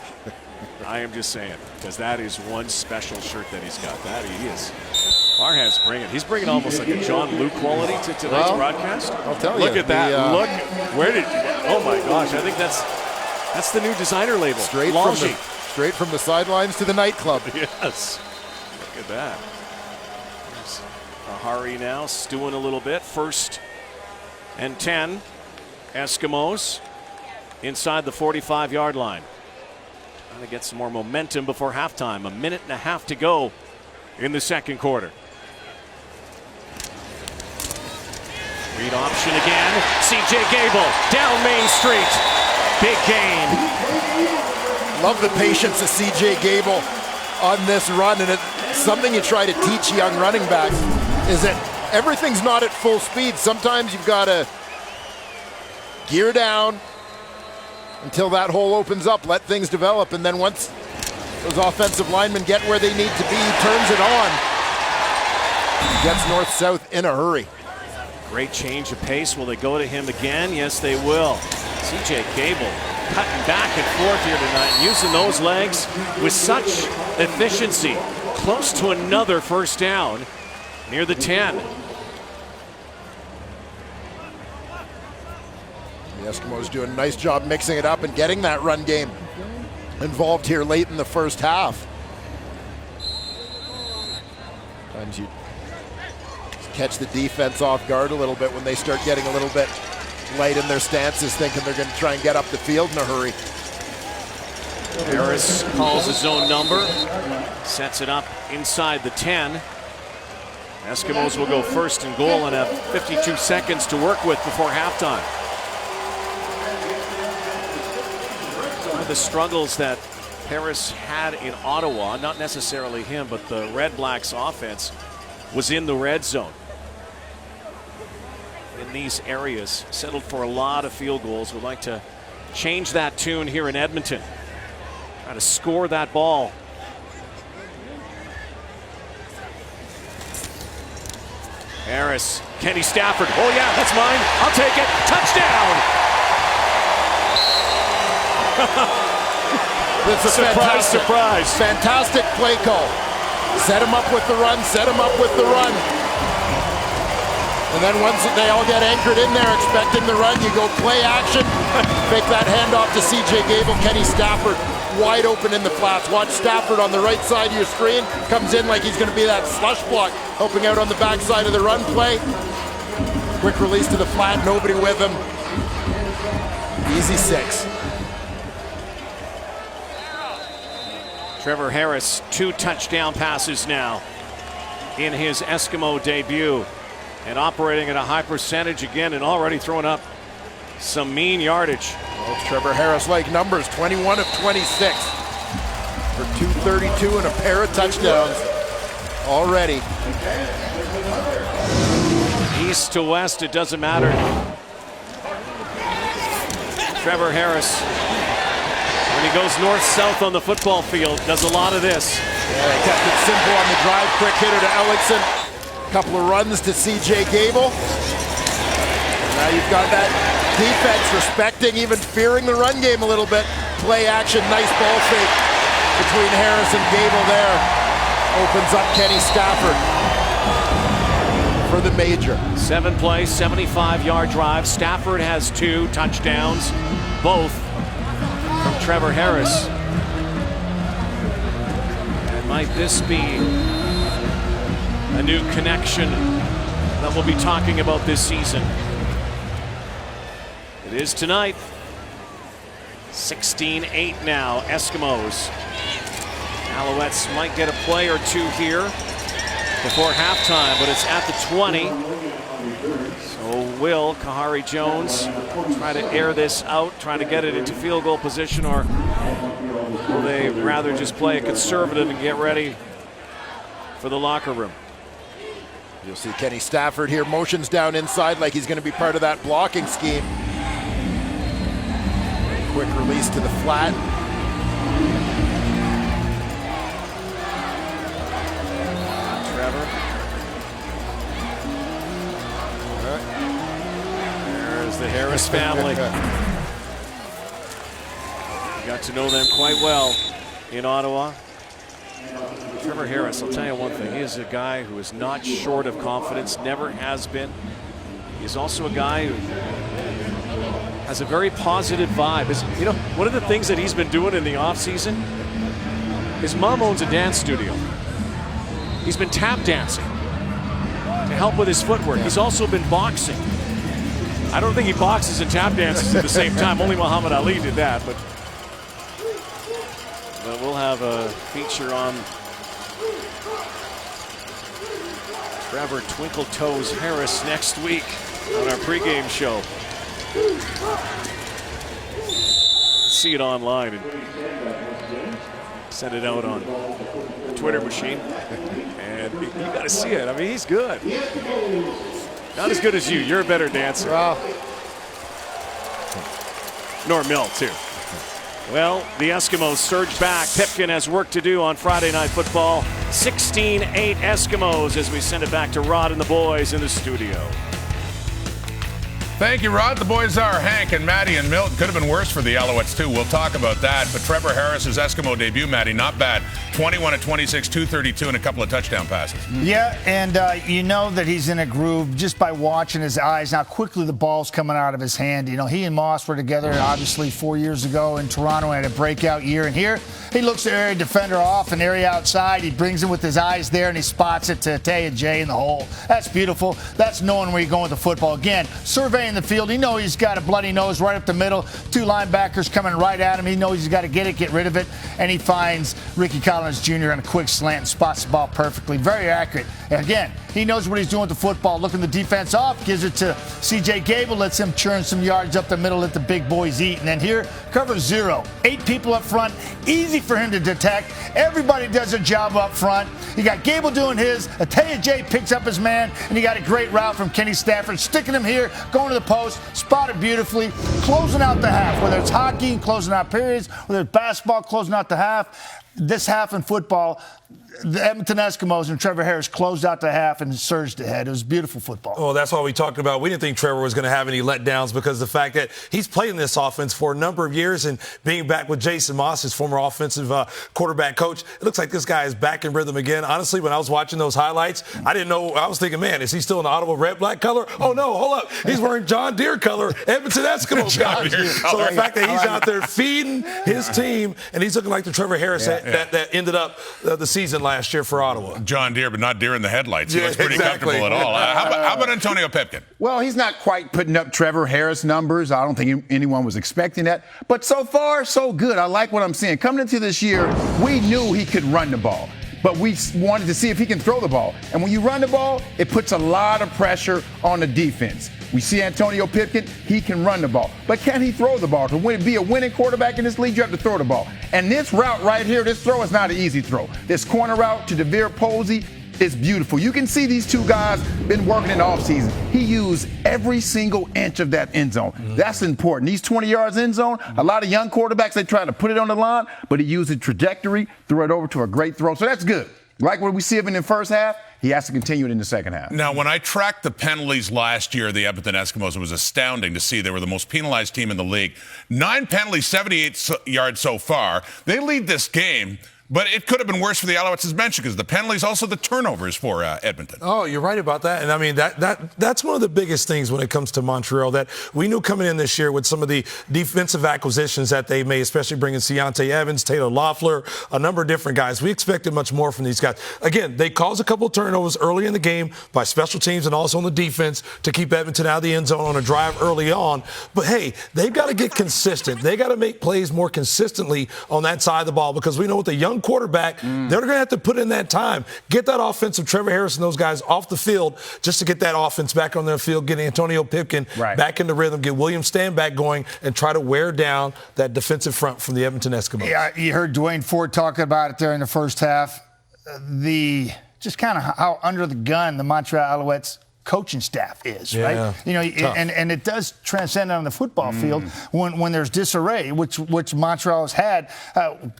I am just saying, because that is one special shirt that he's got. That he is. Farhan's bringing. He's bringing almost like a John Luke quality to tonight's broadcast. I'll tell you. Look at that. Look, where did? Oh my gosh! I think that's the new designer label. Straight from the sidelines to the nightclub. Yes. Look at that. There's Kahari now stewing a little bit. 1st and 10. Eskimos inside the 45-yard line. Trying to get some more momentum before halftime. A minute and a half to go in the second quarter. Read option again. C.J. Gable down Main Street. Big gain. Love the patience of C.J. Gable on this run, and it's something you try to teach young running backs is that everything's not at full speed. Sometimes you've got to gear down until that hole opens up, let things develop, and then once those offensive linemen get where they need to be, he turns it on. He gets north-south in a hurry. Great change of pace. Will they go to him again? Yes, they will. C.J. Gable cutting back and forth here tonight, using those legs with such efficiency. Close to another first down near the 10. The Eskimos doing a nice job mixing it up and getting that run game involved here late in the first half. Sometimes you catch the defense off guard a little bit when they start getting a little bit light in their stances, thinking they're going to try and get up the field in a hurry. Harris calls his own number, sets it up inside the 10. Eskimos will go 1st and goal and have 52 seconds to work with before halftime. One of the struggles that Harris had in Ottawa, not necessarily him, but the Red Blacks offense, was in the red zone. In these areas, settled for a lot of field goals. Would like to change that tune here in Edmonton. Try to score that ball. Harris, Kenny Stafford. Oh yeah, that's mine. I'll take it. Touchdown! It's a surprise. Fantastic play call. Set him up with the run, set him up with the run. And then once they all get anchored in there, expecting the run, you go play action, make that handoff to C.J. Gable, Kenny Stafford wide open in the flats. Watch Stafford on the right side of your screen, comes in like he's going to be that slush block, helping out on the backside of the run play. Quick release to the flat, nobody with him. Easy 6. Trevor Harris, 2 touchdown passes now in his Eskimo debut, and operating at a high percentage again, and already throwing up some mean yardage. Well, Trevor Harris-like numbers, 21 of 26 for 232 and a pair of touchdowns already. East to west, it doesn't matter. Trevor Harris, when he goes north-south on the football field, does a lot of this. They kept it simple on the drive. Quick hitter to Ellingson. Couple of runs to C.J. Gable. Now you've got that defense respecting, even fearing the run game a little bit. Play action, nice ball fake between Harris and Gable there. Opens up Kenny Stafford for the major. 7-play, 75-yard drive. Stafford has 2 touchdowns, both from Trevor Harris. And might this be a new connection that we'll be talking about this season? It is tonight. 16-8 now, Eskimos. Alouettes might get a play or 2 here before halftime, but it's at the 20. So will Kahari Jones try to air this out, try to get it into field goal position, or will they rather just play it conservative and get ready for the locker room? You'll see Kenny Stafford here, motions down inside like he's going to be part of that blocking scheme. Quick release to the flat. Trevor. There's the Harris family. You got to know them quite well in Ottawa. Trevor Harris, I'll tell you one thing, he is a guy who is not short of confidence, never has been. He's also a guy who has a very positive vibe. You know, one of the things that he's been doing in the offseason, his mom owns a dance studio. He's been tap dancing to help with his footwork. He's also been boxing. I don't think he boxes and tap dances at the same time. Only Muhammad Ali did that. But we'll have a feature on Trevor Twinkle Toes Harris next week on our pregame show. See it online and send it out on the Twitter machine. And you got to see it. I mean, he's good. Not as good as you. You're a better dancer. Nor Mill, too. Well, the Eskimos surge back. Pipkin has work to do on Friday Night Football. 16-8 Eskimos as we send it back to Rod and the boys in the studio. Thank you, Rod. The boys are Hank and Maddie and Milt. Could have been worse for the Alouettes, too. We'll talk about that. But Trevor Harris's Eskimo debut, Maddie, not bad. 21 of 26, 232, and a couple of touchdown passes. Yeah, and you know that he's in a groove just by watching his eyes, how quickly the ball's coming out of his hand. You know, he and Moss were together, obviously, 4 years ago in Toronto and had a breakout year. And here, he looks the area defender off and area outside. He brings him with his eyes there, and he spots it to Tay and Jay in the hole. That's beautiful. That's knowing where you're going with the football. Again, surveying the field. He knows he's got a bloody nose right up the middle. 2 linebackers coming right at him. He knows he's got to get rid of it. And he finds Ricky Collins Jr. on a quick slant and spots the ball perfectly. Very accurate. And again, he knows what he's doing with the football. Looking the defense off, gives it to C.J. Gable, lets him churn some yards up the middle, let the big boys eat. And then here, cover 0. 8 people up front. Easy for him to detect. Everybody does their job up front. You got Gable doing his. Ataya Jay picks up his man. And you got a great route from Kenny Stafford, sticking him here, going to the post, spotted beautifully, closing out the half. Whether it's hockey, closing out periods, whether it's basketball, closing out the half. This half in football, the Edmonton Eskimos and Trevor Harris closed out the half and surged ahead. It was beautiful football. Oh, that's what we talked about. We didn't think Trevor was going to have any letdowns because of the fact that he's played in this offense for a number of years, and being back with Jason Moss, his former offensive quarterback coach, it looks like this guy is back in rhythm again. Honestly, when I was watching those highlights, I didn't know. I was thinking, man, is he still in the Ottawa red-black color? Oh, no, hold up. He's wearing John Deere color, Edmonton Eskimos guys. So the fact that he's out there feeding his team, and he's looking like the Trevor Harris that ended up the season last year for Ottawa. John Deere, but not deer in the headlights. He looks pretty comfortable at all. How about Antonio Pipkin? Well, he's not quite putting up Trevor Harris numbers. I don't think anyone was expecting that. But so far, so good. I like what I'm seeing. Coming into this year, we knew he could run the ball. But we wanted to see if he can throw the ball. And when you run the ball, it puts a lot of pressure on the defense. We see Antonio Pipkin, he can run the ball. But can he throw the ball? To be a winning quarterback in this league, you have to throw the ball. And this route right here, this throw is not an easy throw. This corner route to DeVere Posey, is beautiful. You can see these two guys been working in the offseason. He used every single inch of that end zone. That's important. These 20 yards end zone, a lot of young quarterbacks, they try to put it on the line, but he used the trajectory, threw it over to a great throw. So that's good. Like what we see of him in the first half, he has to continue it in the second half. Now, when I tracked the penalties last year, the Edmonton Eskimos, it was astounding to see they were the most penalized team in the league. 9 penalties, 78 yards so far. They lead this game, but it could have been worse for the Alouettes, as mentioned, because the penalties, also the turnovers for Edmonton. Oh, you're right about that. And I mean, that's one of the biggest things when it comes to Montreal that we knew coming in this year with some of the defensive acquisitions that they made, especially bringing Ciante Evans, Taylor Loeffler, a number of different guys. We expected much more from these guys. Again, they caused a couple of turnovers early in the game by special teams and also on the defense to keep Edmonton out of the end zone on a drive early on. But, hey, they've got to get consistent. They got to make plays more consistently on that side of the ball because we know with the young quarterback, they're going to have to put in that time. Get that offensive Trevor Harris and those guys off the field just to get that offense back on their field, get Antonio Pipkin back into rhythm, get William Stanback going, and try to wear down that defensive front from the Edmonton Eskimos. Yeah, you heard Dwayne Ford talking about it there in the first half. Just kind of how under the gun the Montreal Alouettes coaching staff is, right? You know, and it does transcend on the football field when there's disarray, which Montreal has had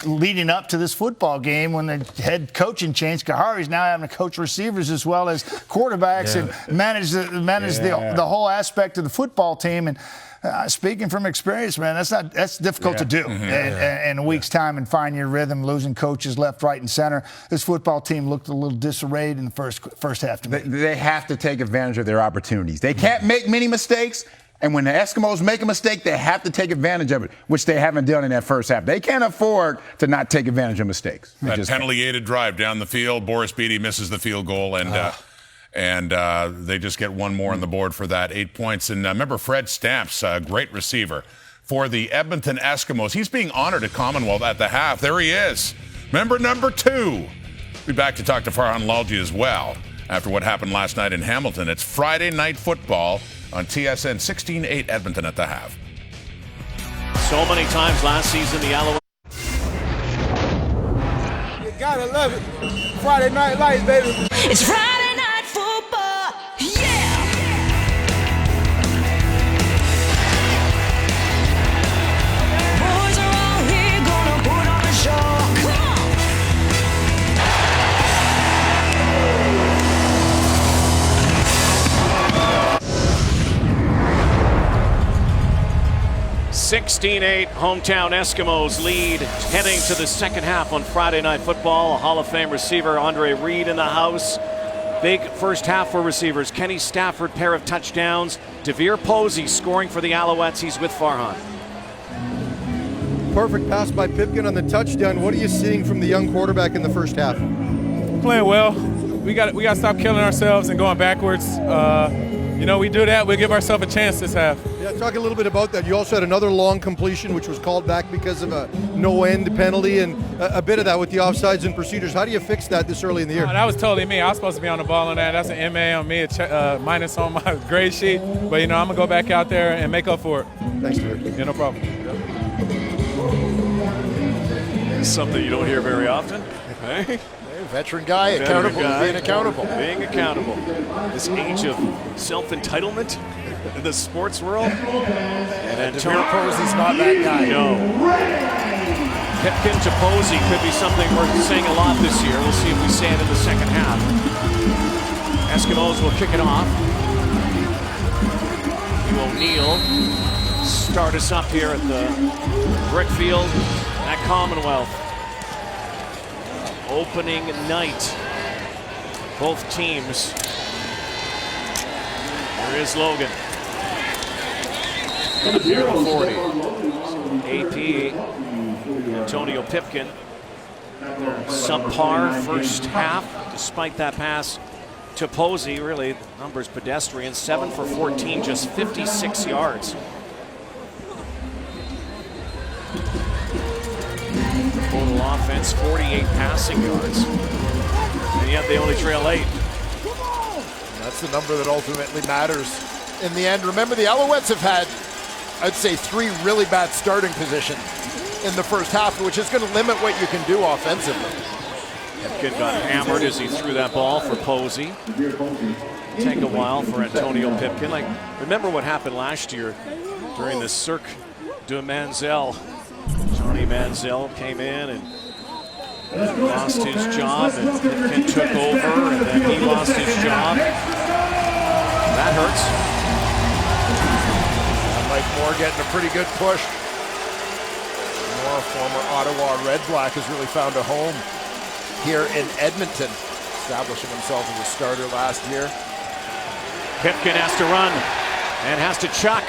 leading up to this football game when the head coaching changed. Kahari's now having to coach receivers as well as quarterbacks and manage the whole aspect of the football team. And speaking from experience, man, that's difficult to do in a week's time and find your rhythm, losing coaches left, right, and center. This football team looked a little disarrayed in the first half to me. They have to take advantage of their opportunities. They can't make many mistakes, and when the Eskimos make a mistake, they have to take advantage of it, which they haven't done in that first half. They can't afford to not take advantage of mistakes. That penalty-aided drive down the field, Boris Beatty misses the field goal, and they just get one more on the board for that, 8 points. And remember Fred Stamps, a great receiver for the Edmonton Eskimos. He's being honored at Commonwealth at the half. There he is, member number 2. Be back to talk to Farhan Lalji as well after what happened last night in Hamilton. It's Friday Night Football on TSN 16-8 Edmonton at the half. So many times last season, the Alouettes. You gotta love it. Friday Night Lights, baby. It's Friday Night Football, yeah! Boys are all here, gonna put on a show. Come on! 16-8, hometown Eskimos lead heading to the second half on Friday Night Football. A Hall of Fame receiver, Andre Reed, in the house. Big first half for receivers. Kenny Stafford, pair of touchdowns. DeVere Posey scoring for the Alouettes. He's with Farhan. Perfect pass by Pipkin on the touchdown. What are you seeing from the young quarterback in the first half? Playing well. We got to stop killing ourselves and going backwards. We do that, we'll give ourselves a chance this half. Yeah, talk a little bit about that. You also had another long completion, which was called back because of a no-end penalty, and a bit of that with the offsides and procedures. How do you fix that this early in the year? That was totally me. I was supposed to be on the ball on that. That's an MA on me, a minus on my grade sheet. But, I'm going to go back out there and make up for it. Thanks, Derek. Yeah, no problem. Something you don't hear very often, right? Veteran guy, being accountable. Being accountable. This age of self-entitlement in the sports world. And DeVere Posey's not that guy. No. Pipkin to Posey could be something we're saying a lot this year. We'll see if we say it in the second half. Eskimos will kick it off. O'Neill start us up here at the Brickfield at Commonwealth. Opening night, both teams. There is Logan. Here at 40. AP, Antonio Pipkin. Subpar first half, despite that pass to Posey. Really, the numbers pedestrian. 7 for 14, just 56 yards. Total offense, 48 passing yards. And yet they only trail 8. That's the number that ultimately matters in the end. Remember, the Alouettes have had, I'd say, 3 really bad starting positions in the first half, which is going to limit what you can do offensively. Pipkin got hammered as he threw that ball for Posey. Take a while for Antonio Pipkin. Like, remember what happened last year during the Cirque de Manziel. Johnny Manziel came in and lost his job, and Pipkin took over, and then he lost his job. That hurts. Mike Moore getting a pretty good push. Moore, former Ottawa Red Black, has really found a home here in Edmonton, establishing himself as a starter last year. Pipkin has to run and has to chuck.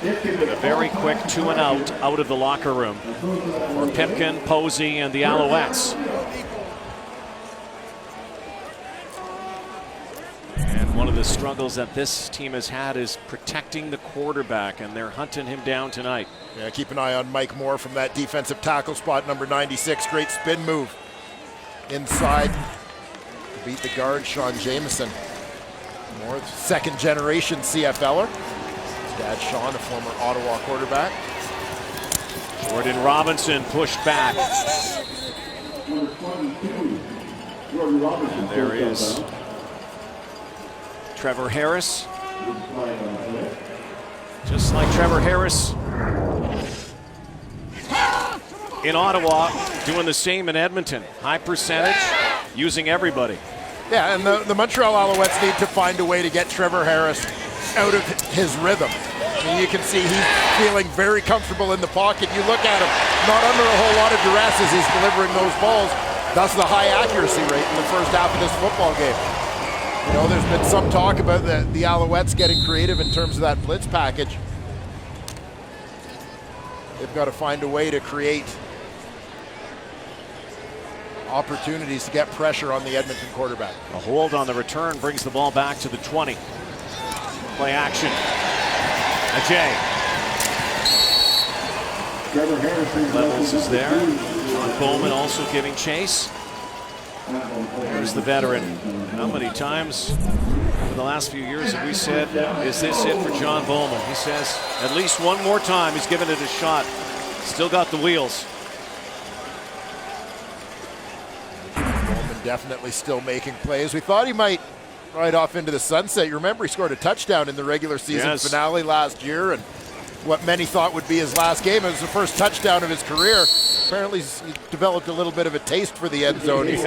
And a very quick 2 and out of the locker room for Pipkin, Posey, and the Alouettes. And one of the struggles that this team has had is protecting the quarterback, and they're hunting him down tonight. Yeah, keep an eye on Mike Moore from that defensive tackle spot, number 96. Great spin move inside to beat the guard, Sean Jameson. Moore, second generation CFLer. His dad, Sean, a former Ottawa quarterback. Jordan Robinson pushed back. And there is Trevor Harris. Just like Trevor Harris in Ottawa, doing the same in Edmonton. High percentage, using everybody. Yeah, and the Montreal Alouettes need to find a way to get Trevor Harris out of his rhythm. I mean, you can see he's feeling very comfortable in the pocket. You look at him, not under a whole lot of duress as he's delivering those balls. That's the high accuracy rate in the first half of this football game. You know, there's been some talk about the Alouettes getting creative in terms of that blitz package. They've got to find a way to create opportunities to get pressure on the Edmonton quarterback. A hold on the return brings the ball back to the 20. Play action. Ajay. Levels is there. John Bowman also giving chase. There's the veteran. How many times in the last few years have we said, is this it for John Bowman? He says, at least one more time, he's given it a shot. Still got the wheels. Bowman definitely still making plays. We thought he might ride off into the sunset. You remember he scored a touchdown in the regular season finale last year, and what many thought would be his last game. It was the first touchdown of his career. Apparently he developed a little bit of a taste for the end zone. He's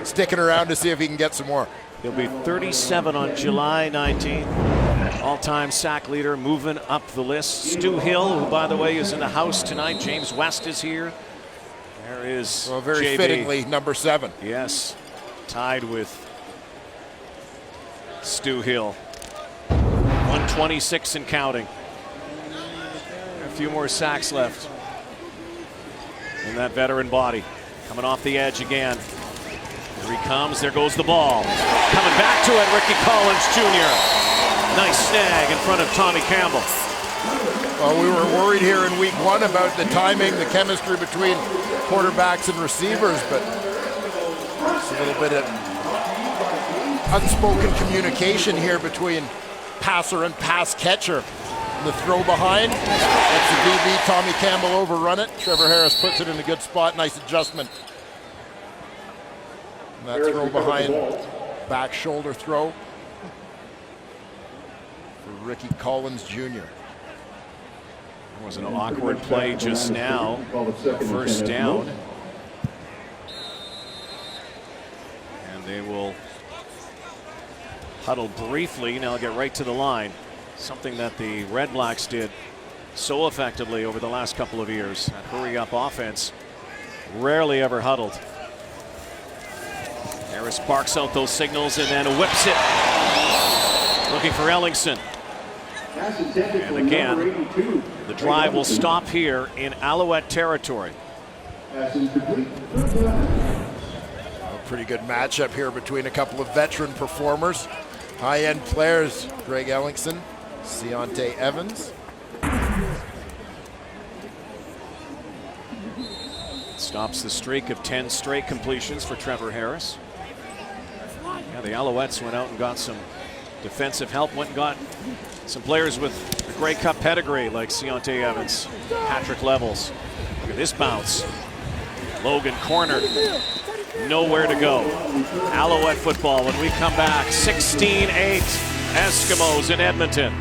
sticking around to see if he can get some more. He'll be 37 on July 19th. All-time sack leader, moving up the list. Stu Hill, who, by the way, is in the house tonight. James West is here. There is very JB. fittingly, number 7. Yes, tied with Stu Hill. 126 and counting. A few more sacks left in that veteran body. Coming off the edge again. Here he comes. There goes the ball. Coming back to it, Ricky Collins Jr. Nice snag in front of Tommy Campbell. Well, we were worried here in week 1 about the timing, the chemistry between quarterbacks and receivers, but it's a little bit of unspoken communication here between passer and pass catcher. The throw behind, that's the DB, Tommy Campbell overrun it. Trevor Harris puts it in a good spot, nice adjustment. And that throw behind, back shoulder throw for Ricky Collins Jr. There was an awkward play just now, first down. And they will huddle briefly, now get right to the line. Something that the Red Blacks did so effectively over the last couple of years. That hurry-up offense, rarely ever huddled. Harris barks out those signals and then whips it. Looking for Ellingson. And again, the drive will stop here in Alouette territory. A pretty good matchup here between a couple of veteran performers. High-end players, Greg Ellingson, Deontay Evans. Stops the streak of 10 straight completions for Trevor Harris. Yeah, the Alouettes went out and got some defensive help, went and got some players with a Grey Cup pedigree like Deontay Evans, Patrick Levels. Look at this bounce. Logan cornered. Nowhere to go. Alouette football when we come back. 16-8 Eskimos in Edmonton.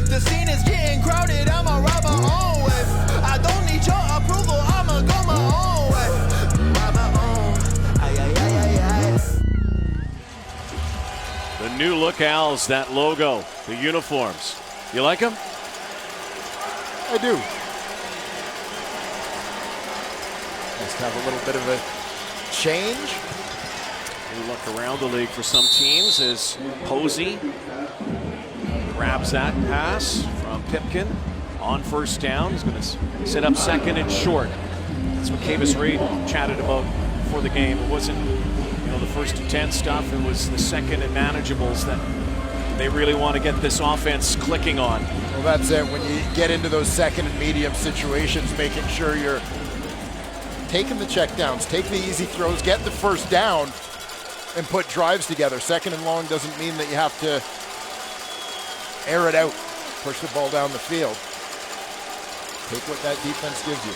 The scene is getting crowded, I'ma ride my own way. I don't need your approval, I'ma go my own way. Ride my own, ay, ay, ay, ay, ay. The new look Owls, that logo, the uniforms. You like them? I do. Just have a little bit of a change. We look around the league for some teams as Posey grabs that pass from Pipkin on first down. He's going to set up second and short. That's what Cavis Reed chatted about before the game. It wasn't, the first and 10 stuff. It was the second and manageables that they really want to get this offense clicking on. Well, that's it. When you get into those second and medium situations, making sure you're taking the checkdowns, take the easy throws, get the first down, and put drives together. Second and long doesn't mean that you have to air it out, push the ball down the field. Take what that defense gives you.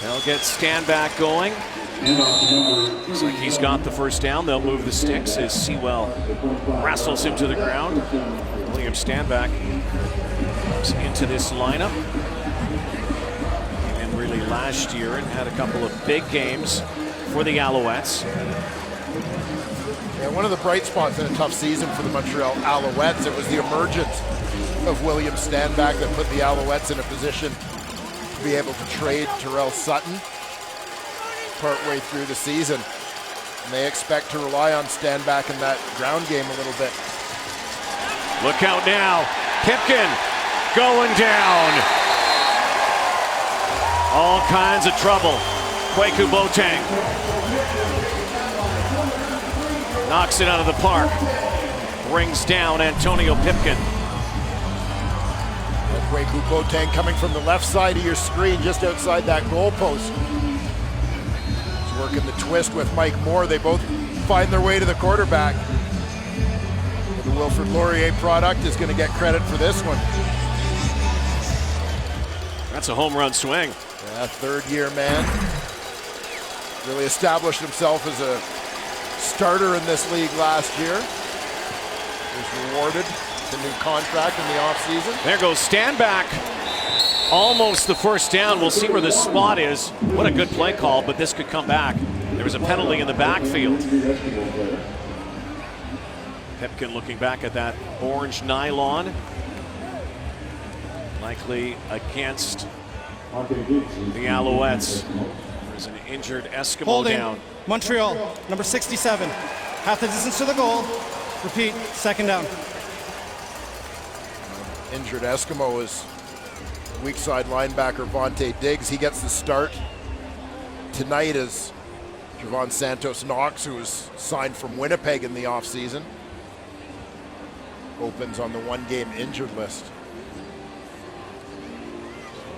They'll get Standback going. Looks like he's got the first down. They'll move the sticks as Sewell wrestles him to the ground. William Standback comes into this lineup. Came in really last year and had a couple of big games for the Alouettes. Yeah, one of the bright spots in a tough season for the Montreal Alouettes, it was the emergence of William Standback that put the Alouettes in a position to be able to trade Terrell Sutton partway through the season. And they expect to rely on Standback in that ground game a little bit. Look out now. Pipkin going down. All kinds of trouble. Kwaku Boateng knocks it out of the park. Brings down Antonio Pipkin. Kwaku Boateng coming from the left side of your screen, just outside that goalpost. He's working the twist with Mike Moore. They both find their way to the quarterback. The Wilfrid Laurier product is going to get credit for this one. That's a home run swing. Yeah, third-year man. Really established himself as a starter in this league last year. Was rewarded with a new contract in the offseason. There goes Standback. Almost the first down. We'll see where the spot is. What a good play call, but this could come back. There was a penalty in the backfield. Pipkin looking back at that orange nylon. Likely against the Alouettes. There's an injured Eskimo Holding. down. Montreal, number 67. Half the distance to the goal. Repeat, second down. Injured Eskimo is weak side linebacker Vontae Diggs. He gets the start. Tonight is Javon Santos Knox, who was signed from Winnipeg in the offseason. Opens on the one-game injured list.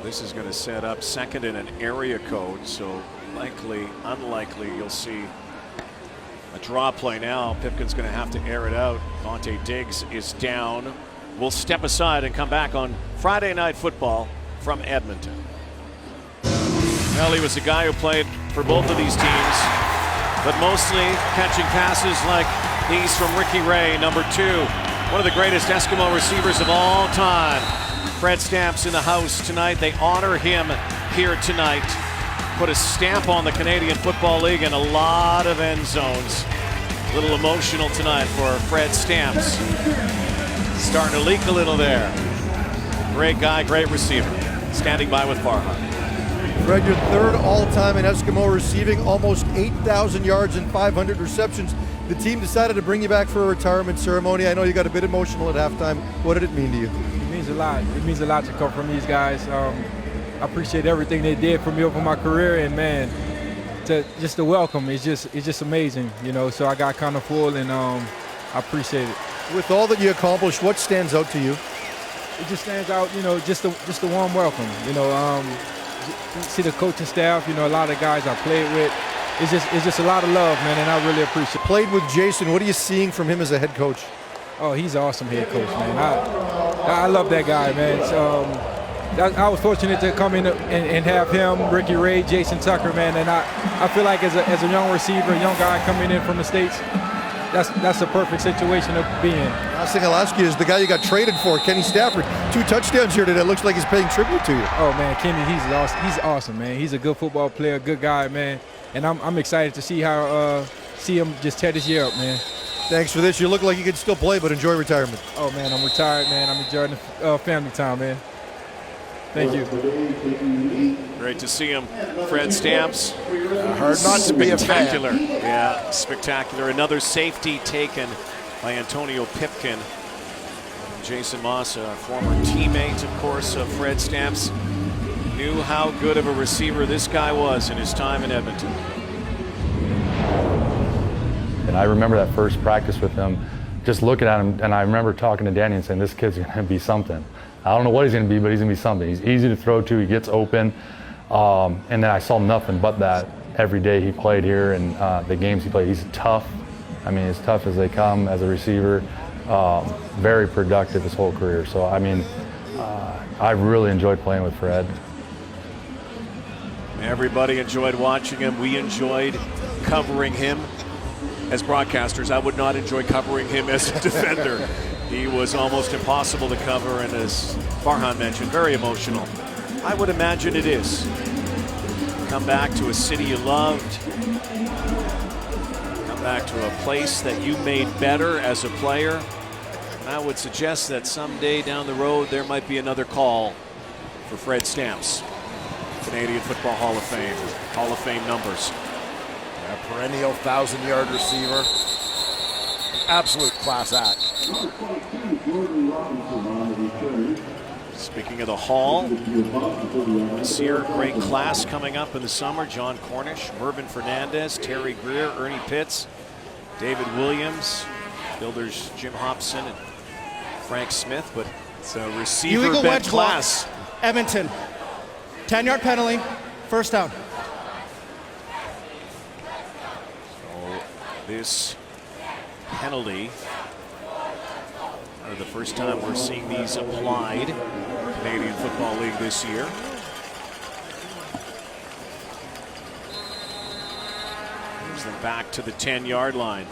This is going to set up second in an area code, so likely, unlikely, you'll see a draw play now. Pipkin's going to have to air it out. Vontae Diggs is down. We'll step aside and come back on Friday Night Football from Edmonton. Well, he was a guy who played for both of these teams, but mostly catching passes like these from Ricky Ray, number 2. One of the greatest Eskimo receivers of all time. Fred Stamp's in the house tonight. They honor him here tonight. Put a stamp on the Canadian Football League in a lot of end zones. A little emotional tonight for Fred Stamps. Starting to leak a little there. Great guy, great receiver. Standing by with Farhan. Fred, you're third all-time in Eskimo receiving, almost 8,000 yards and 500 receptions. The team decided to bring you back for a retirement ceremony. I know you got a bit emotional at halftime. What did it mean to you? It means a lot. It means a lot to come from these guys. I appreciate everything they did for me over my career, and man, just the welcome is just amazing, So I got kind of full, and I appreciate it. With all that you accomplished, what stands out to you? It just stands out, just the warm welcome. See the coaching staff, a lot of guys I played with. It's just a lot of love, man, and I really appreciate it. Played with Jason. What are you seeing from him as a head coach? Oh, he's an awesome head coach, man. I love that guy, man. I was fortunate to come in and have him, Ricky Ray, Jason Tucker, man. And I feel like as a young receiver, a young guy coming in from the States, that's a perfect situation to be in. Last thing I'll ask you is the guy you got traded for, Kenny Stafford. 2 touchdowns here today. It looks like he's paying tribute to you. Oh, man, Kenny, he's awesome, man. He's a good football player, good guy, man. And I'm excited to see him just tear this year up, man. Thanks for this. You look like you can still play, but enjoy retirement. Oh, man, I'm retired, man. I'm enjoying the family time, man. Thank you. Great to see him. Fred Stamps. Hard not to be a fan. Spectacular. Yeah, spectacular. Another safety taken by Antonio Pipkin. Jason Moss, a former teammate, of course, of Fred Stamps, knew how good of a receiver this guy was in his time in Edmonton. And I remember that first practice with him, just looking at him, and I remember talking to Danny and saying, this kid's going to be something. I don't know what he's going to be, but he's going to be something. He's easy to throw to. He gets open. And then I saw nothing but that every day he played here and the games he played. He's tough. I mean, as tough as they come as a receiver. Very productive his whole career. So, I mean, I really enjoyed playing with Fred. Everybody enjoyed watching him. We enjoyed covering him as broadcasters. I would not enjoy covering him as a defender. He was almost impossible to cover, and as Farhan mentioned, very emotional. I would imagine it is. Come back to a city you loved. Come back to a place that you made better as a player. And I would suggest that someday down the road there might be another call for Fred Stamps. Canadian Football Hall of Fame. Hall of Fame numbers. A perennial 1,000-yard receiver. Absolute class act. Speaking of the Hall, this year, great class coming up in the summer. John Cornish, Mervyn Fernandez, Terry Greer, Ernie Pitts, David Williams, builders Jim Hobson and Frank Smith, but it's a receiver Illegal bent wedge class. block. Edmonton, 10-yard penalty, first down. So this penalty, the first time we're seeing these applied Canadian Football League this year. Moves them back to the 10-yard line.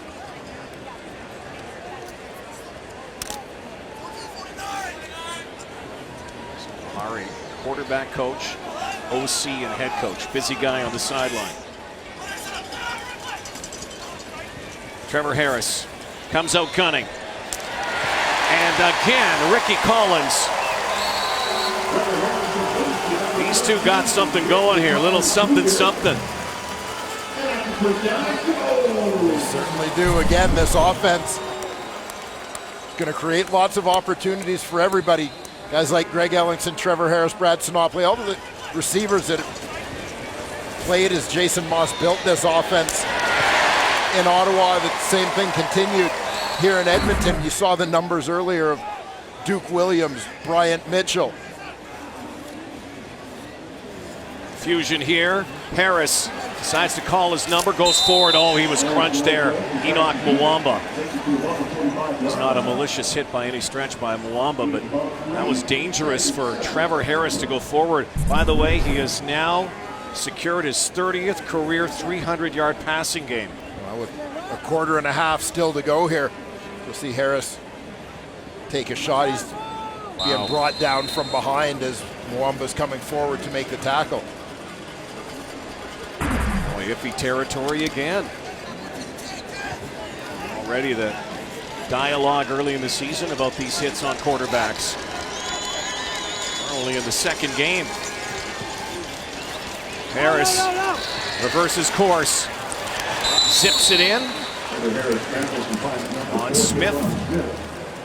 So Murray, quarterback coach, OC and head coach, busy guy on the sideline. Trevor Harris comes out gunning. And again, Ricky Collins. These two got something going here, a little something, something. They certainly do. Again, this offense is going to create lots of opportunities for everybody. Guys like Greg Ellingson, Trevor Harris, Brad Sinopoli, all of the receivers that played as Jason Moss built this offense in Ottawa. The same thing continued here in Edmonton. You saw the numbers earlier of Duke Williams, Bryant Mitchell. Fusion here. Harris decides to call his number, goes forward. Oh, he was crunched there. Enoch Mwamba. It's not a malicious hit by any stretch by Mwamba, but that was dangerous for Trevor Harris to go forward. By the way, he has now secured his 30th career 300-yard passing game. Well, with a quarter and a half still to go here, you'll see Harris take a shot. He's being brought down from behind as Mwamba's coming forward to make the tackle. Boy, iffy territory again. Already the dialogue early in the season about these hits on quarterbacks. Only in the second game. Harris reverses course. Zips it in. On Smith.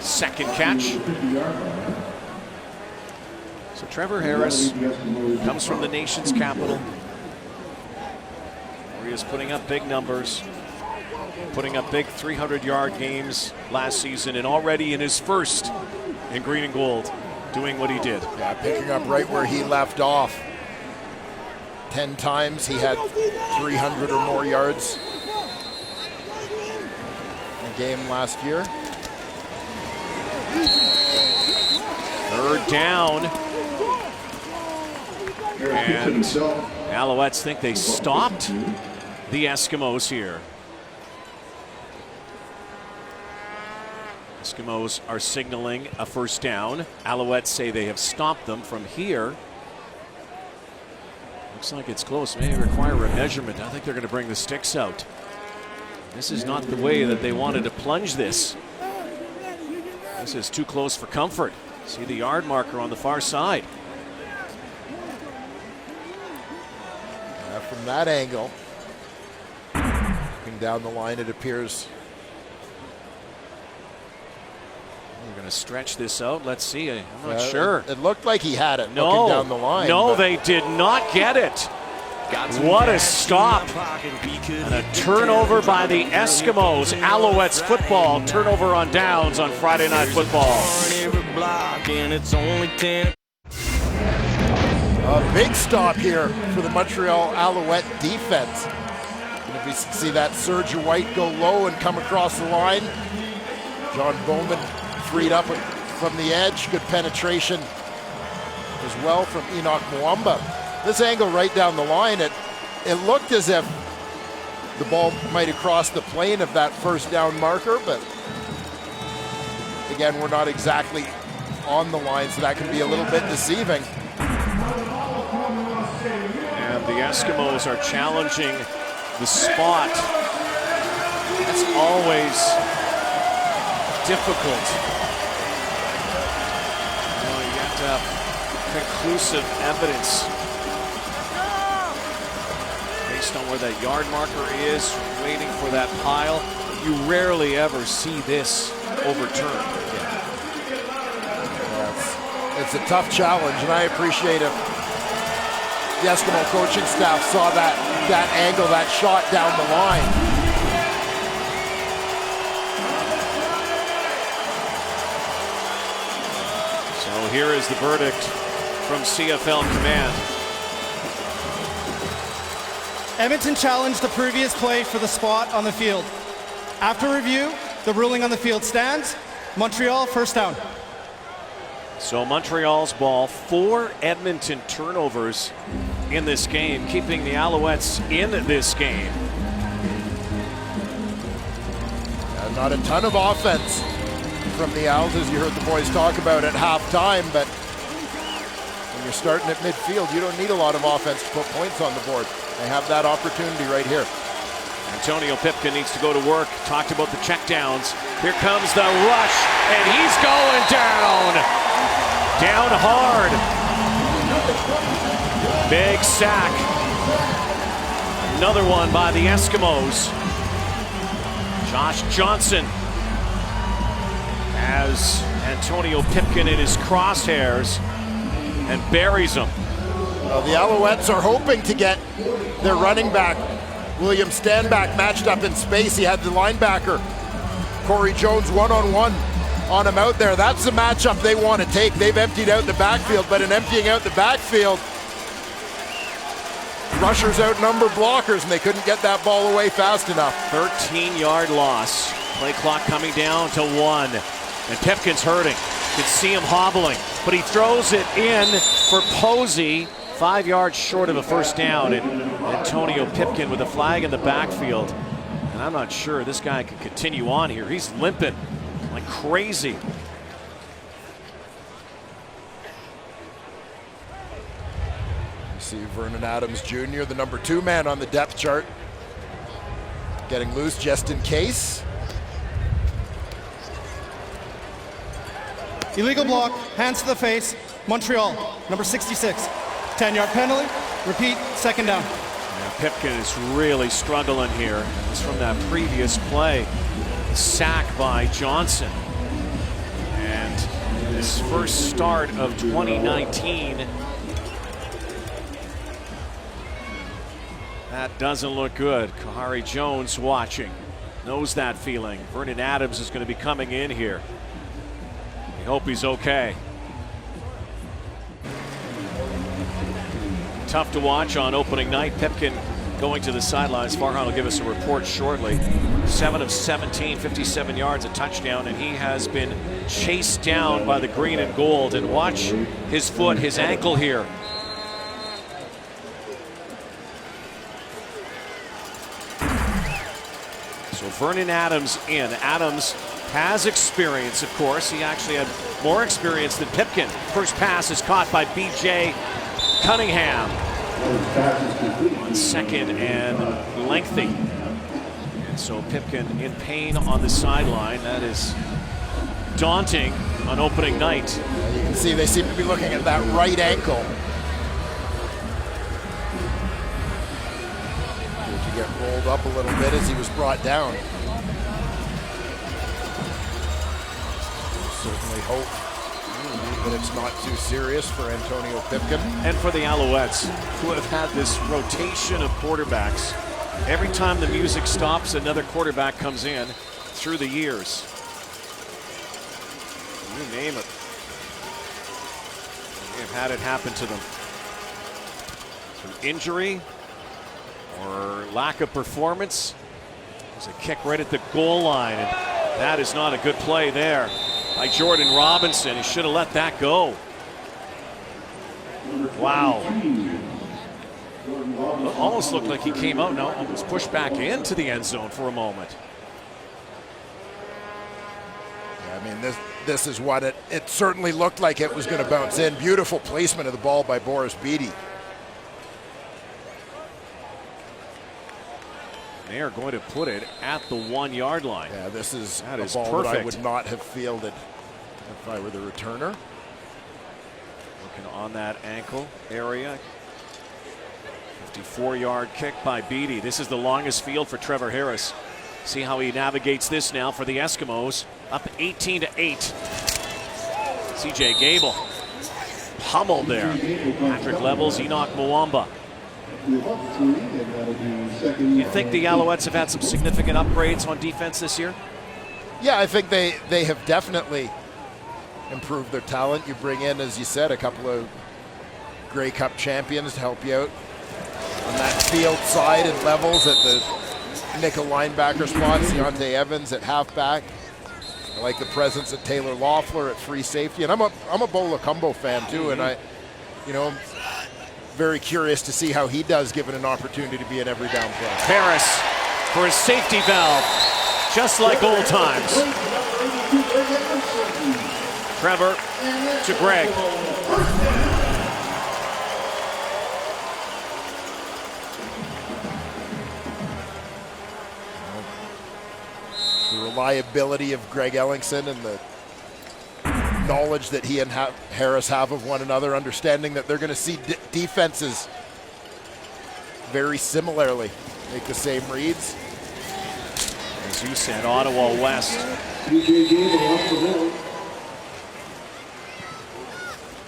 Second catch. So Trevor Harris comes from the nation's capital, where he is putting up big numbers, putting up big 300-yard games last season, and already in his first in green and gold, doing what he did. Yeah, picking up right where he left off. 10 times he had 300 or more yards in a game last year. Third down. And Alouettes think they stopped the Eskimos here. Eskimos are signaling a first down. Alouettes say they have stopped them from here. Looks like it's close. May require a measurement. I think they're going to bring the sticks out. This is not the way that they wanted to plunge this. This is too close for comfort. See the yard marker on the far side. From that angle, looking down the line, it appears. We're going to stretch this out. Let's see. I'm not sure. It looked like he had it looking down the line. No, they did not get it. What a stop. And a turnover by the Eskimos. Alouettes football. Turnover on downs on Friday Night Football. A big stop here for the Montreal Alouette defense. And if we see that Serge White go low and come across the line, John Bowman freed up from the edge. Good penetration as well from Enoch Mwamba. This angle right down the line, it looked as if the ball might have crossed the plane of that first down marker, but again, we're not exactly on the line, so that can be a little bit deceiving. And the Eskimos are challenging the spot. That's always difficult. You have to have conclusive evidence based on where that yard marker is, waiting for that pile. You rarely ever see this overturned. It's a tough challenge, and I appreciate it. The Eskimo coaching staff saw that angle, that shot down the line. So here is the verdict from CFL Command. Edmonton challenged the previous play for the spot on the field. After review, the ruling on the field stands. Montreal, first down. So Montreal's ball, 4 Edmonton turnovers in this game, keeping the Alouettes in this game. Not a ton of offense from the Owls, as you heard the boys talk about at halftime, but when you're starting at midfield, you don't need a lot of offense to put points on the board. They have that opportunity right here. Antonio Pipkin needs to go to work. Talked about the checkdowns. Here comes the rush, and he's going down. Down hard. Big sack. Another one by the Eskimos. Josh Johnson has Antonio Pipkin in his crosshairs and buries him. Well, the Alouettes are hoping to get their running back, William Stanback, matched up in space. He had the linebacker, Corey Jones, one-on-one on him out there. That's the matchup they want to take. They've emptied out the backfield, but in emptying out the backfield, rushers outnumber blockers, and they couldn't get that ball away fast enough. 13-yard loss. Play clock coming down to 1. And Pipkin's hurting. You can see him hobbling, but he throws it in for Posey. 5 yards short of a first down, and Antonio Pipkin with a flag in the backfield. And I'm not sure this guy can continue on here. He's limping like crazy. You see Vernon Adams Jr., the number 2 man on the depth chart, getting loose just in case. Illegal block, hands to the face, Montreal, number 66. 10-yard penalty, repeat, second down. Yeah, Pipkin is really struggling here. It's from that previous play. Sack by Johnson. And his first start of 2019. That doesn't look good. Kahari Jones watching. Knows that feeling. Vernon Adams is going to be coming in here. We hope he's okay. Tough to watch on opening night. Pipkin going to the sidelines. Farhan will give us a report shortly. 7 of 17, 57 yards, a touchdown, and he has been chased down by the green and gold. And watch his foot, his ankle here. So Vernon Adams in. Adams has experience, of course. He actually had more experience than Pipkin. First pass is caught by B.J. Cunningham. On second and lengthy. And so Pipkin in pain on the sideline. That is daunting on opening night. You can see they seem to be looking at that right ankle. To get rolled up a little bit as he was brought down. Certainly hope that it's not too serious for Antonio Pipkin. And for the Alouettes, who have had this rotation of quarterbacks. Every time the music stops, another quarterback comes in through the years. You name it. They've had it happen to them. Through injury or lack of performance. There's a kick right at the goal line, and that is not a good play there by Jordan Robinson. He should have let that go. Wow. It almost looked like he came out, no, almost pushed back into the end zone for a moment. Yeah, I mean, this is what it certainly looked like it was going to bounce in. Beautiful placement of the ball by Boris Beatty. They are going to put it at the 1 yard line. Yeah, this is that a is ball perfect. that I would not have fielded if I were the returner. Looking on that ankle area. 54-yard kick by Beatty. This is the longest field for Trevor Harris. See how he navigates this now for the Eskimos. Up 18-8. CJ Gable pummeled there. Patrick Levels, Enoch Mwamba. You think the Alouettes have had some significant upgrades on defense this year? Yeah, I think they have definitely improved their talent. You bring in, as you said, a couple of Grey Cup champions to help you out on that field side and Levels at the nickel linebacker spot. Deontay Evans at halfback. I like the presence of Taylor Loeffler at free safety, and I'm a Bola Cumbo fan too, and I'm very curious to see how he does given an opportunity to be an every down player. Harris for his safety valve, just like old times. Trevor to Greg. The reliability of Greg Ellingson and the knowledge that he and Harris have of one another, understanding that they're going to see defenses very similarly make the same reads. As you said, Ottawa West.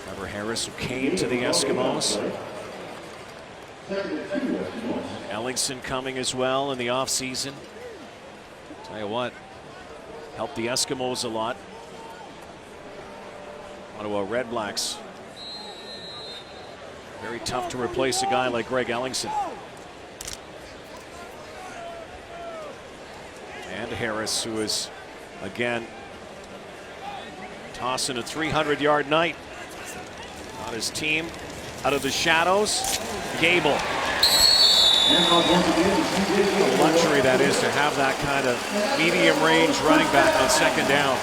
Trevor Harris, who came to the Eskimos. Ellingson coming as well in the offseason. Tell you what, helped the Eskimos a lot. Ottawa Redblacks. Very tough to replace a guy like Greg Ellingson. And Harris, who is, again, tossing a 300-yard night on his team. Out of the shadows, Gable. The luxury that is to have that kind of medium-range running back on second down.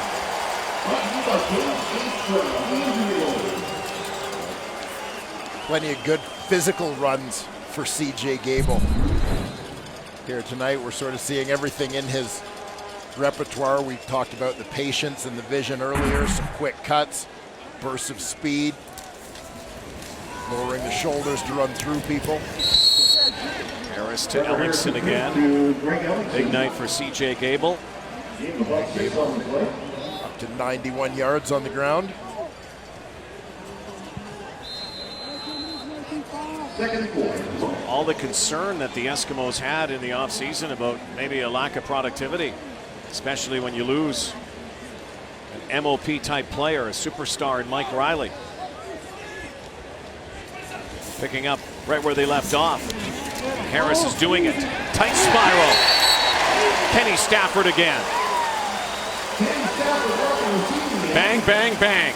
Plenty of good physical runs for CJ Gable. Here tonight, we're sort of seeing everything in his repertoire. We talked about the patience and the vision earlier, some quick cuts, bursts of speed, lowering the shoulders to run through people. Harris to Ellingson again. Big night for CJ Gable. Up to 91 yards on the ground. All the concern that the Eskimos had in the offseason about maybe a lack of productivity, especially when you lose an MOP type player, a superstar in Mike Riley. Picking up right where they left off. Harris is doing it. Tight spiral. Kenny Stafford again. Bang, bang, bang.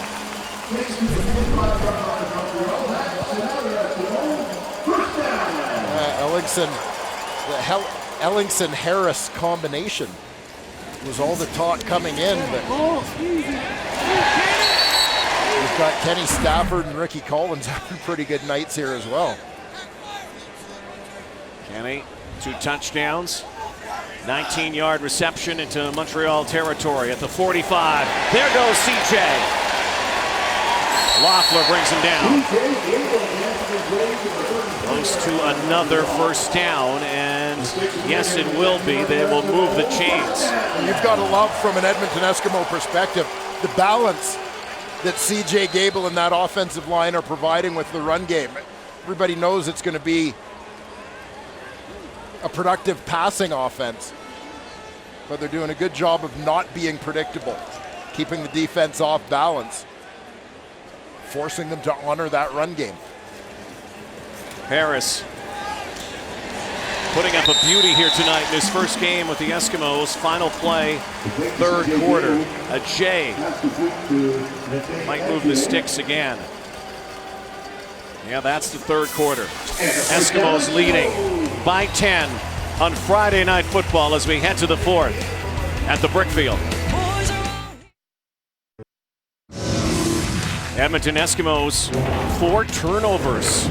Ellingson-Harris combination was all the talk coming in, but we've got Kenny Stafford and Ricky Collins having pretty good nights here as well. Kenny, 2 touchdowns, 19-yard reception into Montreal territory at the 45. There goes CJ. Loeffler brings him down. Close to another first down, and yes, it will be. They will move the chains. You've got to love, from an Edmonton Eskimo perspective, the balance that CJ Gable and that offensive line are providing with the run game. Everybody knows it's going to be a productive passing offense, but they're doing a good job of not being predictable, keeping the defense off balance, forcing them to honor that run game. Harris putting up a beauty here tonight in his first game with the Eskimos. Final play, third quarter. A J might move the sticks again. Yeah, that's the third quarter. Eskimos leading by 10 on Friday Night Football as we head to the fourth at the Brickfield. Edmonton Eskimos, 4 turnovers,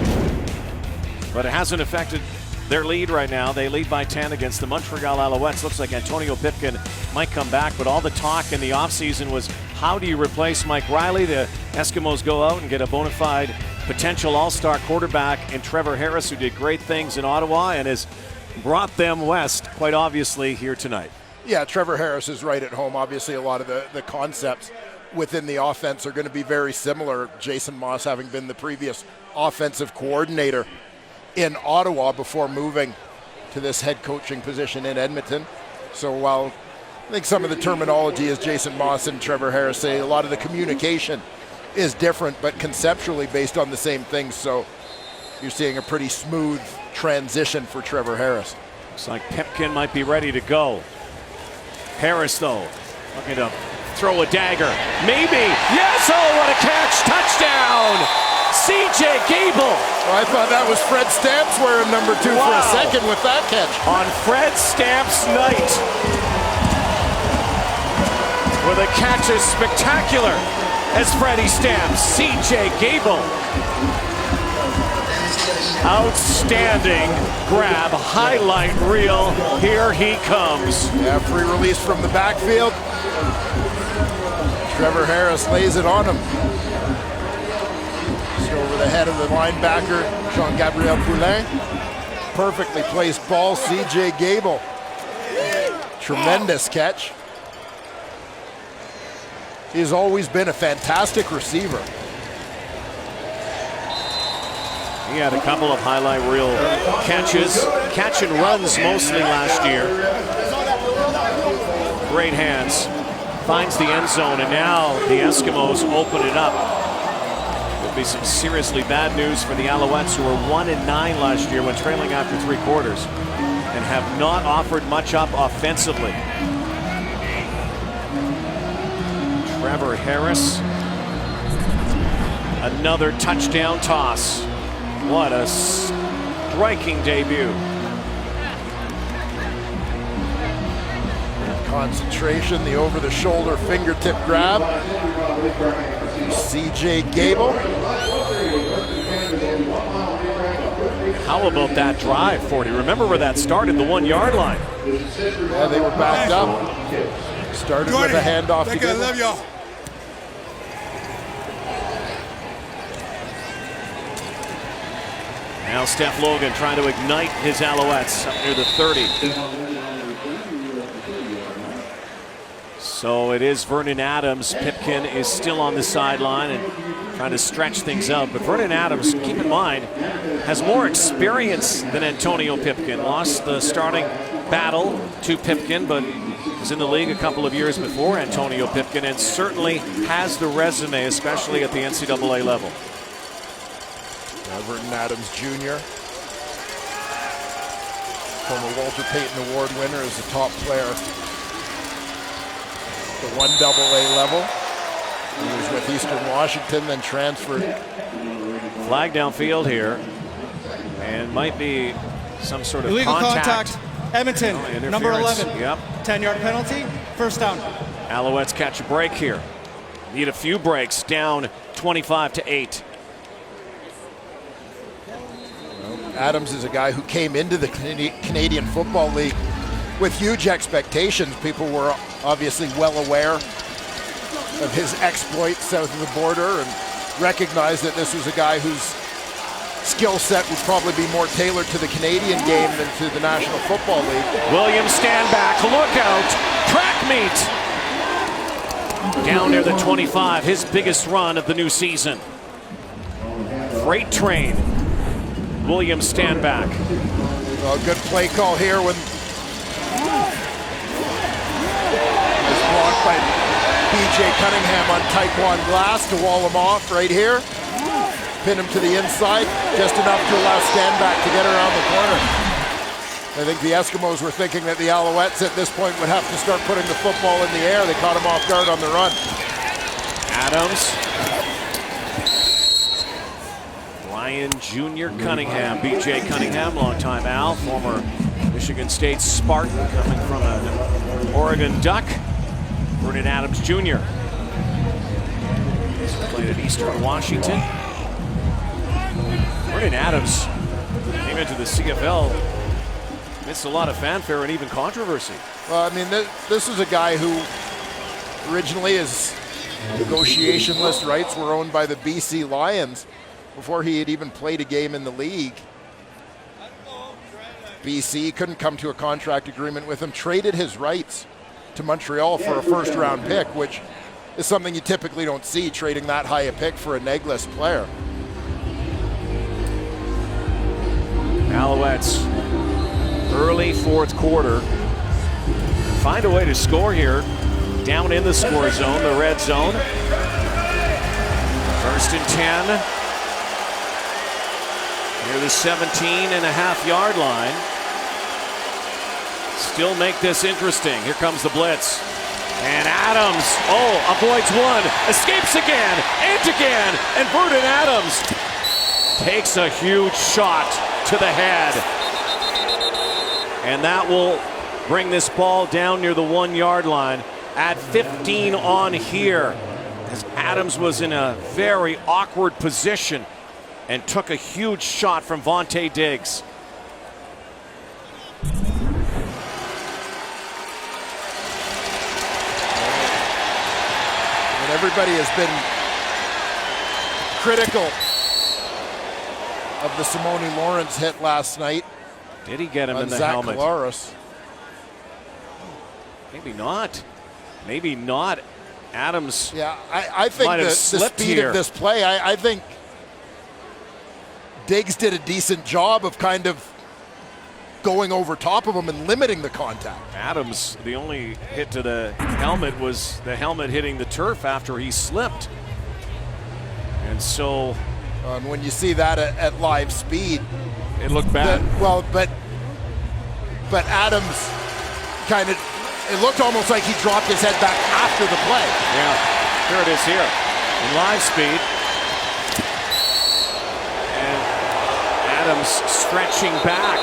but it hasn't affected their lead right now. They lead by 10 against the Montreal Alouettes. Looks like Antonio Pipkin might come back, but all the talk in the offseason was, how do you replace Mike Riley? The Eskimos go out and get a bona fide potential all-star quarterback in Trevor Harris, who did great things in Ottawa and has brought them west, quite obviously, here tonight. Yeah, Trevor Harris is right at home. Obviously, a lot of the concepts within the offense are going to be very similar. Jason Moss having been the previous offensive coordinator in Ottawa before moving to this head coaching position in Edmonton. So while I think some of the terminology, as Jason Moss and Trevor Harris say, a lot of the communication is different, but conceptually based on the same things. So you're seeing a pretty smooth transition for Trevor Harris. Looks like Pipkin might be ready to go. Harris, though, looking to throw a dagger. Maybe. Yes! Oh, what a catch! Touchdown! CJ Gable. Well, I thought that was Fred Stamps wearing number 2 for a second with that catch. On Fred Stamps' night, where the catch is spectacular as Freddie Stamps. CJ Gable. Outstanding grab, highlight reel. Here he comes. Yeah, free release from the backfield. Trevor Harris lays it on him. Just over the head of the linebacker, Jean-Gabriel Poulin. Perfectly placed ball, CJ Gable. Tremendous catch. He's always been a fantastic receiver. He had a couple of highlight reel catches, catch and runs mostly last year. Great hands, finds the end zone, and now the Eskimos open it up. There'll be some seriously bad news for the Alouettes, who were 1-9 last year when trailing after 3 quarters, and have not offered much up offensively. Trevor Harris, another touchdown toss. What a striking debut. Concentration, the over-the-shoulder fingertip grab. CJ Gable. How about that drive, 40? Remember where that started, the 1-yard line. Yeah, they were backed up. Started with a handoff to Gable. I love y'all. Now Steph Logan trying to ignite his Alouettes up near the 30. So it is Vernon Adams. Pipkin is still on the sideline and trying to stretch things out. But Vernon Adams, keep in mind, has more experience than Antonio Pipkin. Lost the starting battle to Pipkin, but was in the league a couple of years before Antonio Pipkin, and certainly has the resume, especially at the NCAA level. Vernon Adams Jr. former Walter Payton Award winner, is the top player at the 1AA level. He was with Eastern Washington, then transferred. Flag downfield here, and might be some sort of illegal contact. Edmonton, number 11. Yep. 10-yard penalty, first down. Alouettes catch a break here. Need a few breaks, down 25-8. Adams is a guy who came into the Canadian Football League with huge expectations. People were obviously well aware of his exploits south of the border and recognized that this was a guy whose skill set would probably be more tailored to the Canadian game than to the National Football League. Williams stand back, look out, track meet. Down near the 25, his biggest run of the new season. Freight train. Williams stand back. Well, good play call here when it's blocked by BJ Cunningham on Taekwon Glass to wall him off right here. Pin him to the inside, just enough to allow Stanback to get around the corner. I think the Eskimos were thinking that the Alouettes at this point would have to start putting the football in the air. They caught him off guard on the run. Adams. Ryan Jr. Cunningham, BJ Cunningham, longtime Al, former Michigan State Spartan, coming from an Oregon Duck. Vernon Adams Jr. He's played at Eastern Washington. Vernon Adams came into the CFL, missed a lot of fanfare and even controversy. Well, I mean, this is a guy who originally his negotiation list rights were owned by the BC Lions before he had even played a game in the league. BC couldn't come to a contract agreement with him, traded his rights to Montreal for a first-round pick, which is something you typically don't see, trading that high a pick for a negless player. Alouettes, early fourth quarter, find a way to score here, down in the score zone, the red zone. First and 10, near the 17.5-yard line. Still make this interesting. Here comes the blitz. And Adams, avoids one, escapes again, and Vernon Adams takes a huge shot to the head. And that will bring this ball down near the 1-yard line at 15 on here, as Adams was in a very awkward position and took a huge shot from Vontae Diggs. And everybody has been critical of the Simone Lawrence hit last night. Did he get him in the Zach helmet? Collaros. Maybe not. Maybe not. Adams. Yeah, I think the speed here of this play, I think Diggs did a decent job of kind of going over top of him and limiting the contact. Adams, the only hit to the helmet was the helmet hitting the turf after he slipped. And so when you see that at live speed, it looked bad. But Adams kind of, it looked almost like he dropped his head back after the play. Yeah, here it is here in live speed. And Adams stretching back.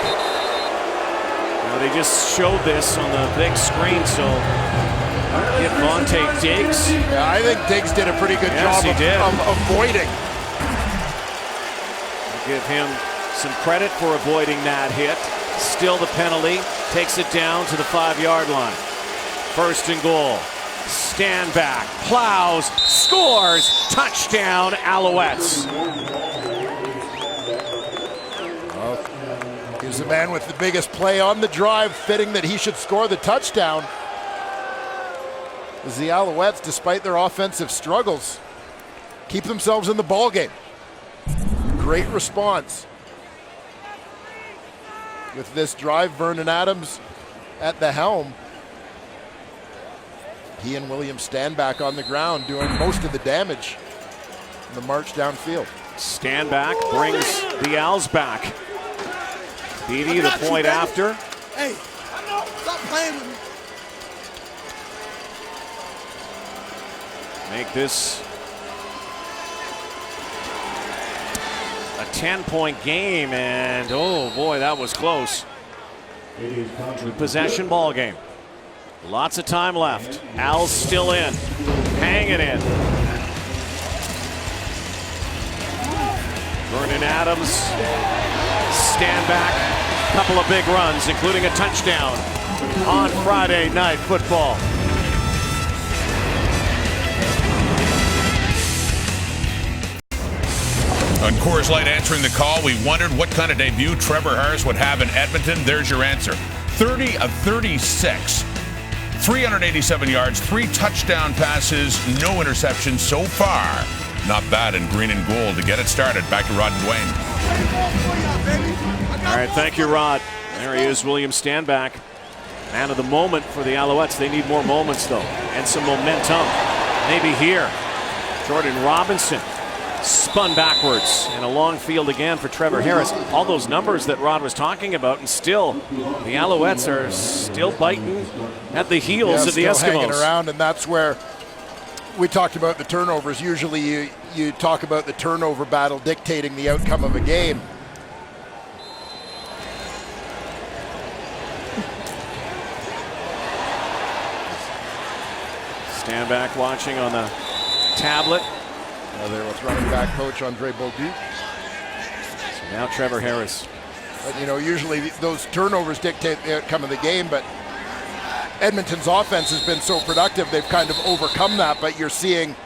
Now they just showed this on the big screen, so get Vontae Diggs. Yeah, I think Diggs did a pretty good job of avoiding. I'll give him some credit for avoiding that hit. Still the penalty, takes it down to the 5-yard line. First and goal. Stand back, plows, scores, touchdown, Alouettes. Well, he's the man with the biggest play on the drive, fitting that he should score the touchdown. As the Alouettes, despite their offensive struggles, keep themselves in the ballgame. Great response. With this drive, Vernon Adams at the helm. He and William Stanback on the ground doing most of the damage in the march downfield. Stanback brings the Owls back. Beatty, the point after. Hey, stop playing with me. Make this a 10-point game, and oh boy, that was close. Two-possession ball game. Lots of time left. Al's still in, hanging in. Vernon Adams, stand back, couple of big runs, including a touchdown on Friday Night Football. On Coors Light answering the call, we wondered what kind of debut Trevor Harris would have in Edmonton. There's your answer. 30 of 36. 387 yards, 3 touchdown passes, no interceptions so far. Not bad in green and gold to get it started. Back to Rod and Dwayne. All right, thank you, Rod. There he is, William Stanback. Man of the moment for the Alouettes. They need more moments, though, and some momentum. Maybe here. Jordan Robinson spun backwards, and a long field again for Trevor Harris. All those numbers that Rod was talking about, and still the Alouettes are still biting at the heels of the Eskimos. Hanging around, and that's where we talked about the turnovers. Usually you talk about the turnover battle dictating the outcome of a game. Stand back watching on the tablet. There with running back coach Andre Beaulieu. So now Trevor Harris. But you know, usually those turnovers dictate the outcome of the game, but Edmonton's offense has been so productive, they've kind of overcome that, but you're seeing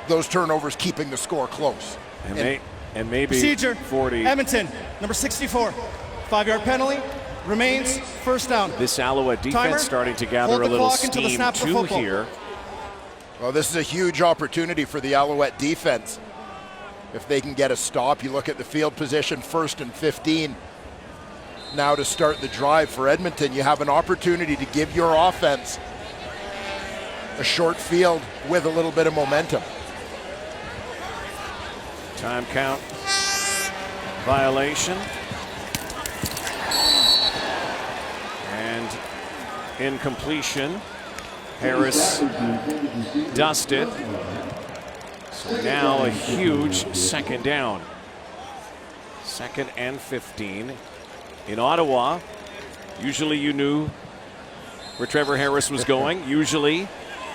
those turnovers keeping the score close. And maybe procedure, 40. Edmonton, number 64, 5-yard penalty, remains first down. This Alouette defense Timer, starting to gather hold a the little clock until the steam snap for too football. here. Well, this is a huge opportunity for the Alouette defense. If they can get a stop, you look at the field position, 1st and 15. Now to start the drive for Edmonton, you have an opportunity to give your offense a short field with a little bit of momentum. Time count violation. And incompletion. Harris dusted. So now a huge second down. 2nd and 15. In Ottawa, usually you knew where Trevor Harris was going. Usually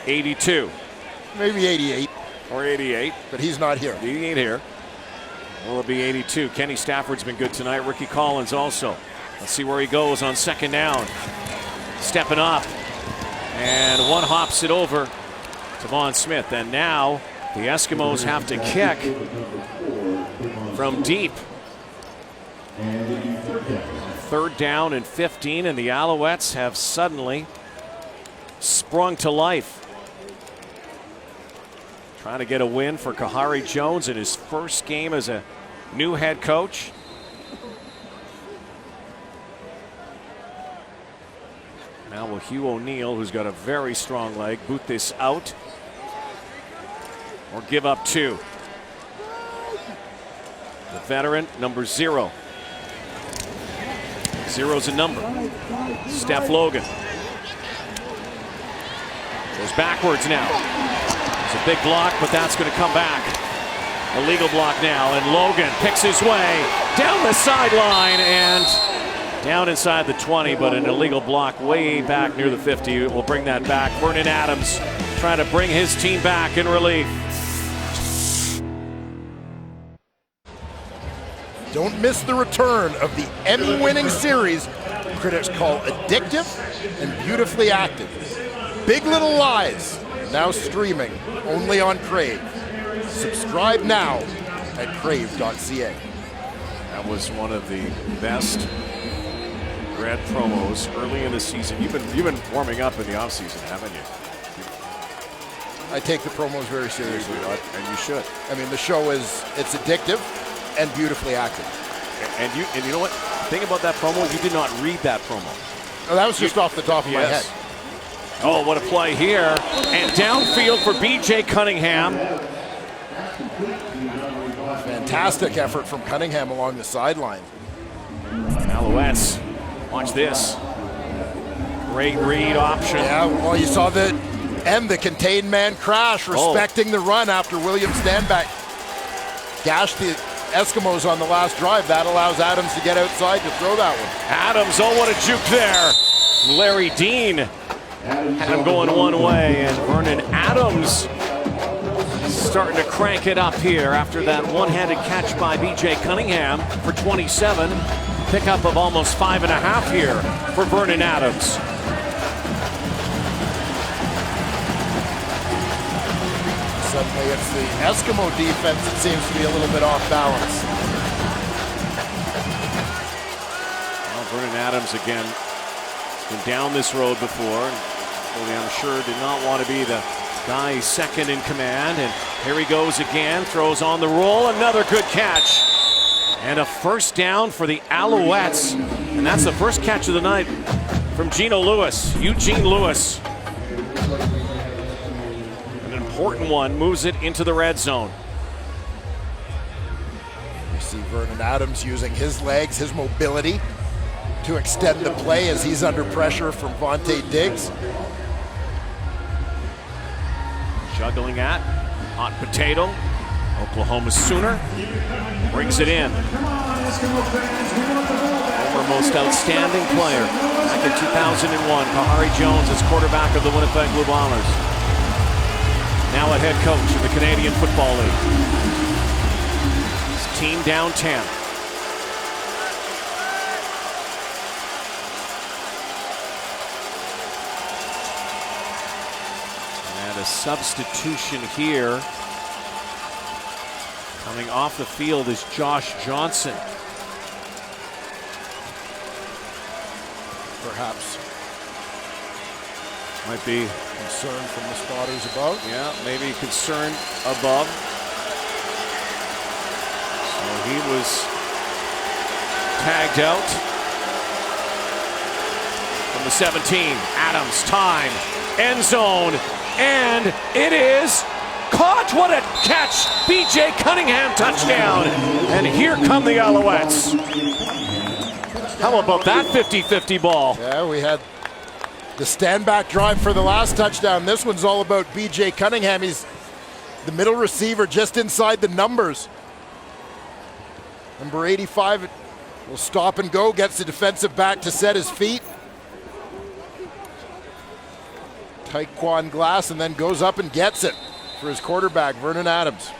82. Maybe 88. Or 88. But he's not here. He ain't here. Well, it'll be 82. Kenny Stafford's been good tonight. Ricky Collins also. Let's see where he goes on 2nd down. Stepping up. And one hops it over to Vaughn Smith. And now the Eskimos have to kick from deep. 3rd down and 15, and the Alouettes have suddenly sprung to life. Trying to get a win for Kahari Jones in his first game as a new head coach. Now will Hugh O'Neill, who's got a very strong leg, boot this out or give up 2. The veteran, number 0. 0's a number. Steph Logan goes backwards now. It's a big block, but that's going to come back. Illegal block now, and Logan picks his way down the sideline and down inside the 20, but an illegal block way back near the 50. We'll bring that back. Vernon Adams trying to bring his team back in relief. Don't miss the return of the Emmy-winning series critics call addictive and beautifully acted. Big Little Lies, now streaming only on Crave. Subscribe now at crave.ca. That was one of the best red promos early in the season. You've been warming up in the offseason, haven't you? I take the promos very seriously, Rod. And you should. I mean, the show it's addictive and beautifully acted. And you know what? The thing about that promo, you did not read that promo. Oh, that was just off the top of my head. Oh, what a play here. And downfield for B.J. Cunningham. Fantastic effort from Cunningham along the sideline. Alouettes, watch this. Great read option. Yeah, well, you saw the contained man crash, respecting the run after William Stanback gashed the Eskimos on the last drive. That allows Adams to get outside to throw that one. Adams, what a juke there. Larry Dean had him going one way, and Vernon Adams starting to crank it up here after that one-handed catch by B.J. Cunningham for 27. Pickup of almost 5.5 here for Vernon Adams. Suddenly it's the Eskimo defense that seems to be a little bit off balance. Well, Vernon Adams again been down this road before. I'm sure did not want to be the guy second in command. And here he goes again, throws on the roll, another good catch. And a first down for the Alouettes. And that's the first catch of the night from Eugene Lewis. An important one, moves it into the red zone. You see Vernon Adams using his legs, his mobility to extend the play as he's under pressure from Vontae Diggs. Juggling at hot potato. Oklahoma Sooner brings it in. Former most outstanding player back in 2001, Kahari Jones as quarterback of the Winnipeg Blue Bombers. Now a head coach in the Canadian Football League. His team down 10. And a substitution here. Coming off the field is Josh Johnson. Perhaps might be concern from the spotters above. Yeah, maybe concern above. So he was tagged out from the 17. Adams, time, end zone, and it is caught. What a catch! B.J. Cunningham, touchdown. And here come the Alouettes. How about that 50-50 ball? Yeah, we had the stand-back drive for the last touchdown. This one's all about B.J. Cunningham. He's the middle receiver just inside the numbers. Number 85 will stop and go, gets the defensive back to set his feet. Taekwon Glass, and then goes up and gets it for his quarterback, Vernon Adams.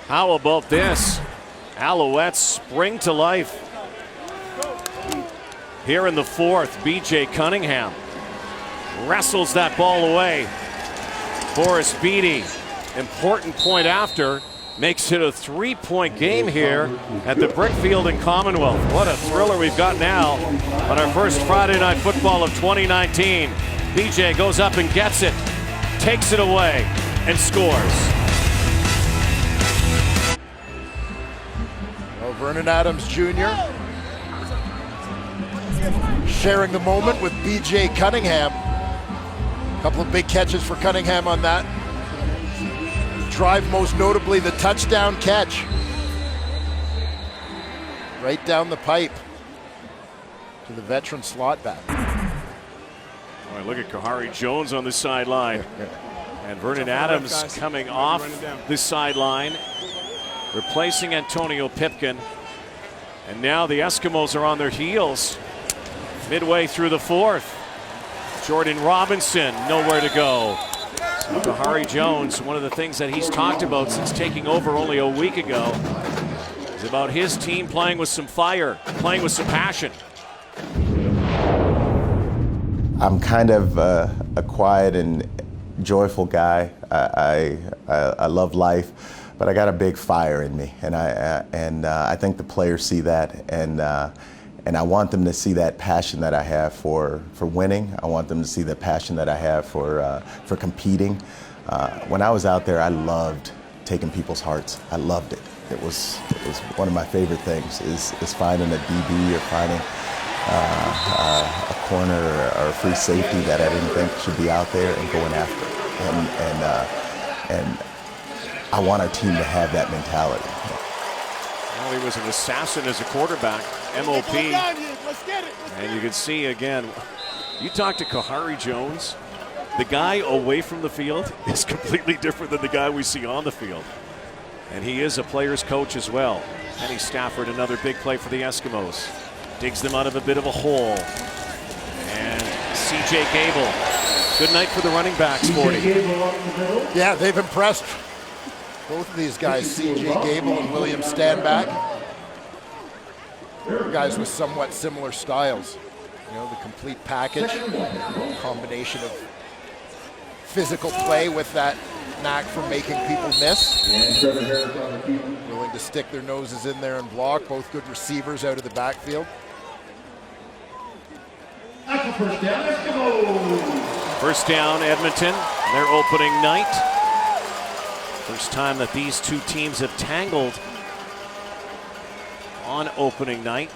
How about this? Alouettes spring to life. Here in the fourth, B.J. Cunningham wrestles that ball away. Boris Beatty, important point after, makes it a 3-point game here at the Brickfield in Commonwealth. What a thriller we've got now on our first Friday Night Football of 2019. B.J. goes up and gets it, takes it away, and scores. Well, Vernon Adams Jr. sharing the moment with B.J. Cunningham. A couple of big catches for Cunningham on that drive, most notably the touchdown catch. Right down the pipe to the veteran slot back. Boy, look at Kahari Jones on the sideline. And Vernon Adams coming off the sideline, replacing Antonio Pipkin. And now the Eskimos are on their heels midway through the fourth. Jordan Robinson nowhere to go. So Kahari Jones, one of the things that he's talked about since taking over only a week ago is about his team playing with some fire, playing with some passion. I'm kind of a quiet and joyful guy. I love life, but I got a big fire in me, and I think the players see that, and I want them to see that passion that I have for winning. I want them to see the passion that I have for competing. When I was out there, I loved taking people's hearts. I loved it. It was one of my favorite things is finding a DB or finding a corner or a free safety that I didn't think should be out there and going after it. And I want our team to have that mentality. Well, he was an assassin as a quarterback, MOP. Let's get it. And you can see again, you talk to Kahari Jones, the guy away from the field is completely different than the guy we see on the field. And he is a player's coach as well. Penny Stafford, another big play for the Eskimos. Digs them out of a bit of a hole. And CJ Gable, good night for the running backs, 40. Yeah, they've impressed both of these guys, CJ Gable and William Stanback. They're guys with somewhat similar styles. You know, the complete package, combination of physical play with that knack for making people miss. Willing to stick their noses in there and block. Both good receivers out of the backfield. First down, Edmonton, their opening night. First time that these two teams have tangled on opening night.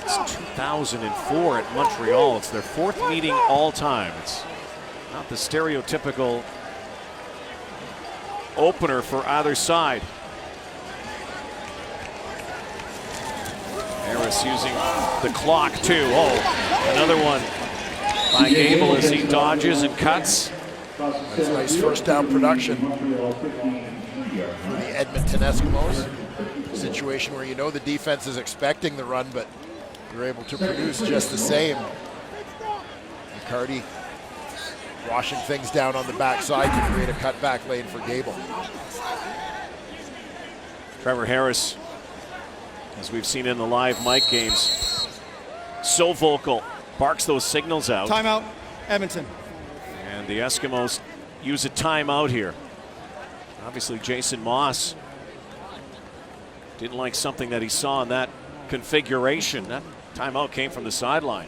It's 2004 at Montreal. It's their fourth meeting all time. It's not the stereotypical opener for either side. Harris using the clock too. Oh, another one by Gable as he dodges and cuts. That's nice first down production for the Edmonton Eskimos. Situation where you know the defense is expecting the run, but you're able to produce just the same. McCarty washing things down on the backside to create a cutback lane for Gable. Trevor Harris, as we've seen in the live mic games, so vocal, barks those signals out. Timeout, Edmonton. And the Eskimos use a timeout here. Obviously, Jason Moss didn't like something that he saw in that configuration. That timeout came from the sideline.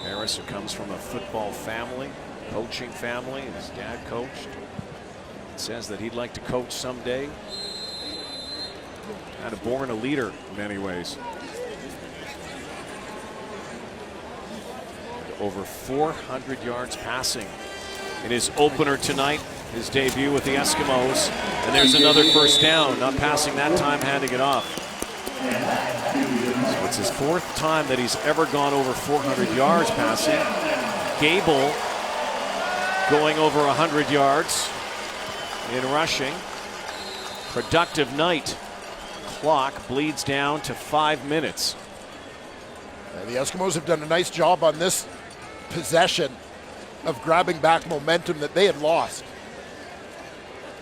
Harris, who comes from a football family, coaching family, his dad coached. Says that he'd like to coach someday. Kind of born a leader in many ways. Over 400 yards passing in his opener tonight, his debut with the Eskimos. And there's another first down, not passing that time, handing it off. So it's his fourth time that he's ever gone over 400 yards passing. Gable going over 100 yards in rushing. Productive night. Clock bleeds down to 5 minutes. The Eskimos have done a nice job on this possession of grabbing back momentum that they had lost.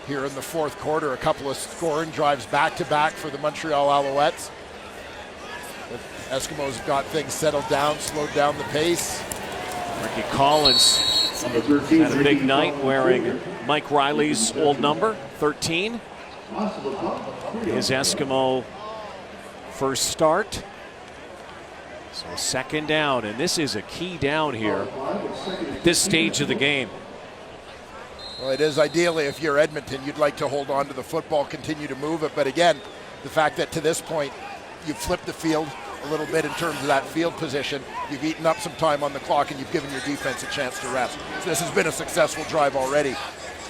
Here in the fourth quarter, a couple of scoring drives back-to-back for the Montreal Alouettes. The Eskimos have got things settled down, slowed down the pace. Ricky Collins had a big night wearing Mike Riley's old number, 13. His Eskimo first start. So second down, and this is a key down here at this stage of the game. Well, it is ideally if you're Edmonton, you'd like to hold on to the football, continue to move it. But again, the fact that to this point, you've flipped the field a little bit in terms of that field position. You've eaten up some time on the clock and you've given your defense a chance to rest. So this has been a successful drive already,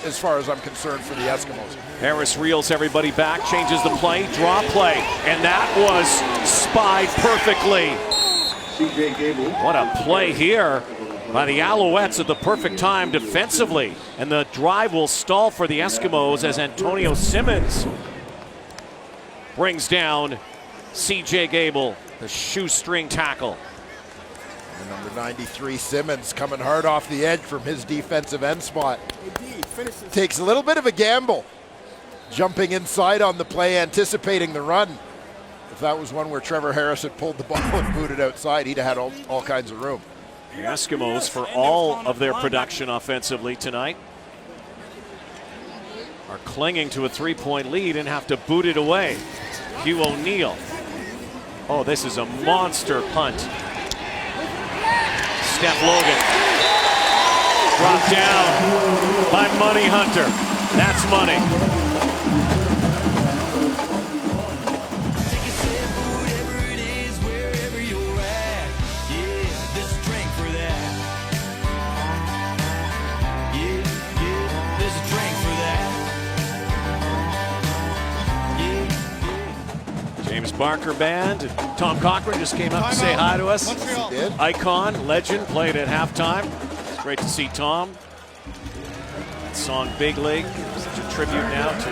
as far as I'm concerned, for the Eskimos. Harris reels everybody back, changes the play, draw play, and that was spied perfectly. What a play here by the Alouettes at the perfect time defensively. And the drive will stall for the Eskimos as Antonio Simmons brings down CJ Gable, the shoestring tackle. And number 93, Simmons, coming hard off the edge from his defensive end spot. Takes a little bit of a gamble, jumping inside on the play, anticipating the run. If that was one where Trevor Harris had pulled the ball and booted outside, he'd have had all kinds of room. The Eskimos, for all of their production offensively tonight, are clinging to a 3-point lead and have to boot it away. Hugh O'Neill. Oh, this is a monster punt. Steph Logan. Dropped down by Money Hunter. That's money. James Barker Band. And Tom Cochran just came up to say hi to us. Montreal. Icon, legend, played at halftime. It's great to see Tom. That song Big League, such a tribute now to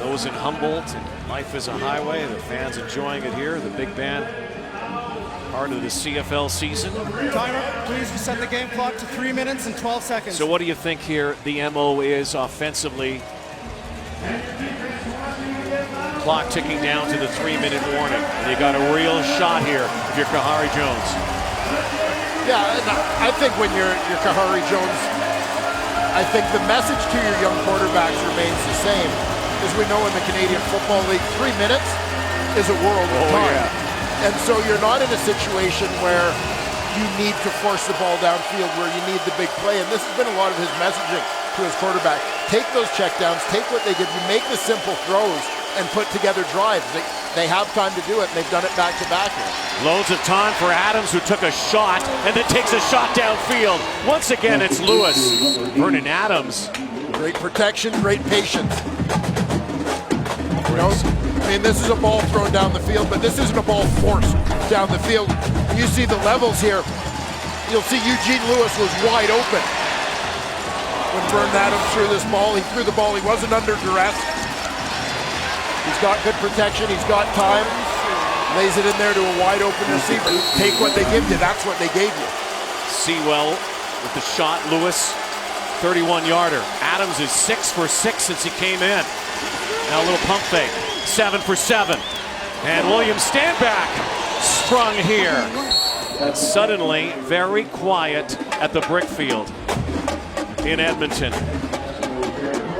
those in Humboldt. And life is a highway. The fans enjoying it here. The big band, part of the CFL season. Timer, please reset the game clock to 3 minutes and 12 seconds. So what do you think here the MO is offensively? Clock ticking down to the 3-minute warning. And you got a real shot here if you're Kahari Jones. Yeah, and I think when you're Kahari Jones, I think the message to your young quarterbacks remains the same. As we know in the Canadian Football League, 3 minutes is a world of time. Yeah. And so you're not in a situation where you need to force the ball downfield, where you need the big play. And this has been a lot of his messaging to his quarterback. Take those checkdowns, take what they give you, make the simple throws, and put together drives. They have time to do it, and they've done it back-to-back here. Loads of time for Adams, who took a shot and then takes a shot downfield. Once again, it's Lewis. Vernon Adams. Great protection, great patience. You know, I mean, this is a ball thrown down the field, but this isn't a ball forced down the field. You see the levels here. You'll see Eugene Lewis was wide open when Vernon Adams threw this ball. He threw the ball. He wasn't under duress. He's got good protection. He's got time. Lays it in there to a wide open receiver. Take what they give you. That's what they gave you. Sewell with the shot. Lewis, 31-yarder. Adams is 6 for 6 since he came in. Now a little pump fake. 7 for 7. And William Standback sprung here. And suddenly very quiet at the Brickfield in Edmonton.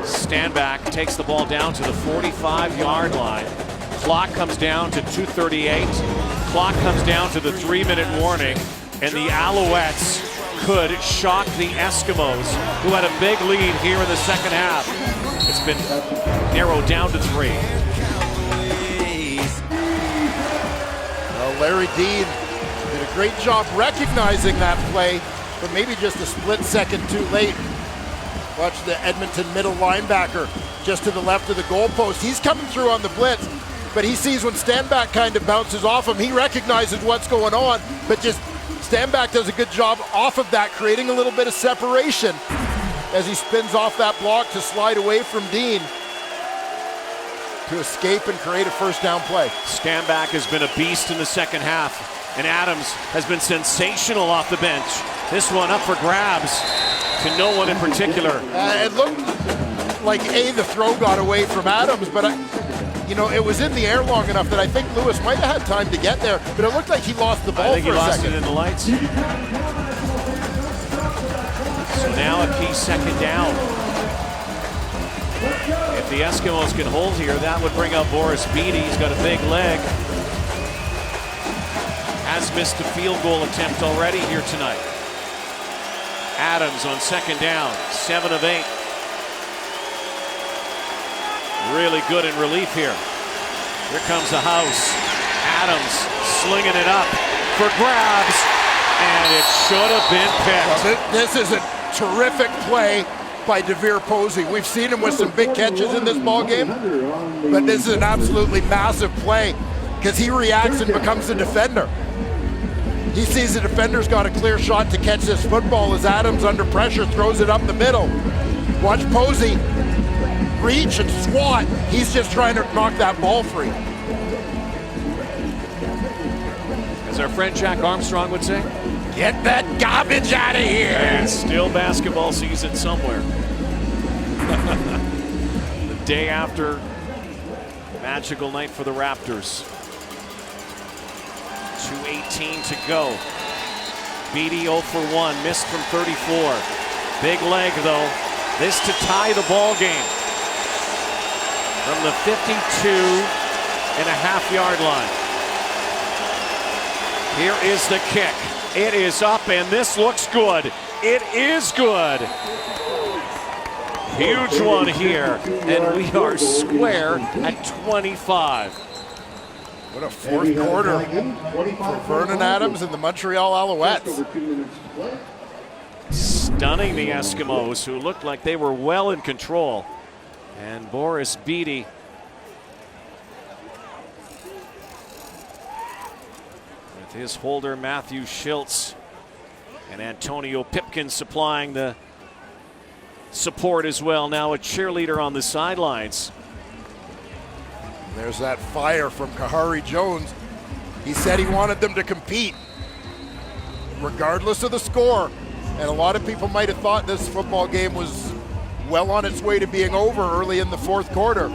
Standback takes the ball down to the 45-yard line. Clock comes down to 2:38. Clock comes down to the 3-minute warning. And the Alouettes could shock the Eskimos, who had a big lead here in the second half. It's been narrowed down to 3. Well, Larry Dean did a great job recognizing that play, but maybe just a split second too late. Watch the Edmonton middle linebacker just to the left of the goalpost. He's coming through on the blitz, but he sees when Standback kind of bounces off him, he recognizes what's going on, but just Standback does a good job off of that, creating a little bit of separation as he spins off that block to slide away from Dean to escape and create a first down play. Standback has been a beast in the second half, and Adams has been sensational off the bench. This one up for grabs to no one in particular. It looked like the throw got away from Adams, but it was in the air long enough that I think Lewis might have had time to get there, but it looked like he lost the ball I think for he a lost second. it in the lights. So now a key second down. If the Eskimos can hold here, that would bring up Boris Beatty. He's got a big leg. Has missed a field goal attempt already here tonight. Adams on second down, 7 of 8. Really good in relief here. Here comes the house. Adams slinging it up for grabs, and it should have been picked. Well, this is a terrific play by DeVere Posey. We've seen him with some big catches in this ball game, but this is an absolutely massive play because he reacts and becomes the defender. He sees the defender's got a clear shot to catch this football as Adams, under pressure, throws it up the middle. Watch Posey reach and swat. He's just trying to knock that ball free. As our friend Jack Armstrong would say, get that garbage out of here. And still basketball season somewhere. The day after, magical night for the Raptors. 2:18 to go. Beatty 0 for 1, missed from 34. Big leg though. This to tie the ball game from the 52.5-yard line. Here is the kick. It is up, and this looks good. It is good. Huge one here, and we are square at 25. What a fourth quarter for Vernon Adams and the Montreal Alouettes. Stunning the Eskimos, who looked like they were well in control. And Boris Beatty with his holder Matthew Schiltz and Antonio Pipkin supplying the support as well. Now a cheerleader on the sidelines. There's that fire from Kahari Jones. He said he wanted them to compete regardless of the score. And a lot of people might have thought this football game was well on its way to being over early in the fourth quarter.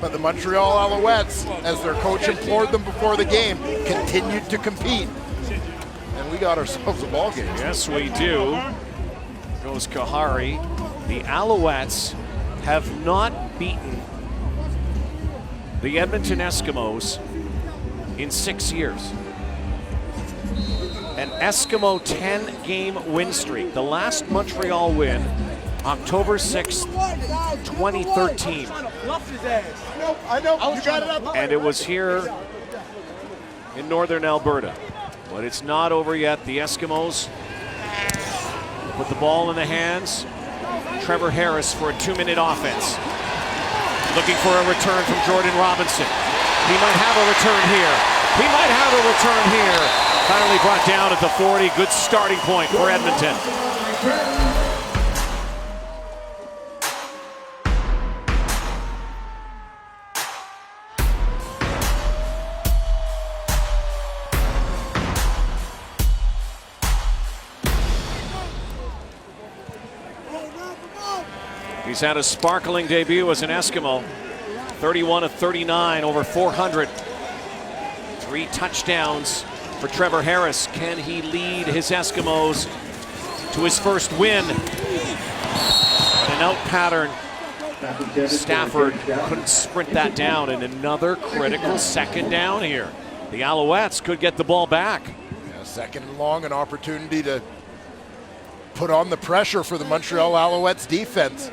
But the Montreal Alouettes, as their coach implored them before the game, continued to compete. And we got ourselves a ball game. Yes, we do. Goes Kahari. The Alouettes have not beaten the Edmonton Eskimos in 6 years. An Eskimo 10-game win streak. The last Montreal win, October 6th, 2013. I know. You got it up. And it was here in northern Alberta. But it's not over yet. The Eskimos put the ball in the hands. Trevor Harris for a 2-minute offense. Looking for a return from Jordan Robinson. He might have a return here. He might have a return here. Finally brought down at the 40. Good starting point for Edmonton. He's had a sparkling debut as an Eskimo. 31 of 39, over 400. 3 touchdowns for Trevor Harris. Can he lead his Eskimos to his first win? An out pattern. Stafford couldn't sprint that down, and another critical second down here. The Alouettes could get the ball back. Yeah, second and long, an opportunity to put on the pressure for the Montreal Alouettes defense.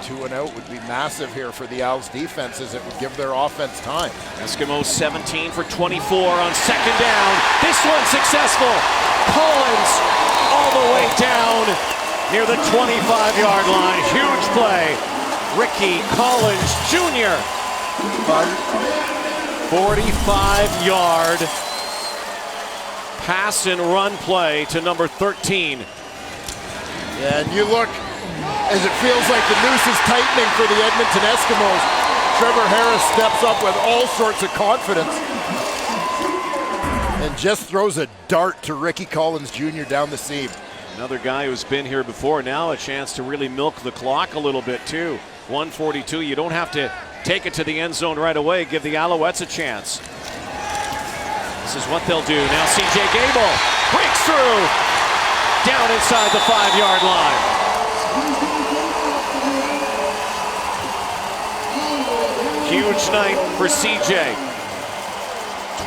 Two and out would be massive here for the Owls defense, as it would give their offense time. Eskimos 17 for 24 on second down. This one successful. Collins all the way down near the 25-yard line. Huge play. Ricky Collins Jr. 45-yard pass and run play to number 13. Yeah, and you look, as it feels like the noose is tightening for the Edmonton Eskimos. Trevor Harris steps up with all sorts of confidence and just throws a dart to Ricky Collins Jr. down the seam. Another guy who's been here before. Now a chance to really milk the clock a little bit too. 142. You don't have to take it to the end zone right away. Give the Alouettes a chance. This is what they'll do. Now C.J. Gable breaks through down inside the 5-yard line. Huge night for CJ.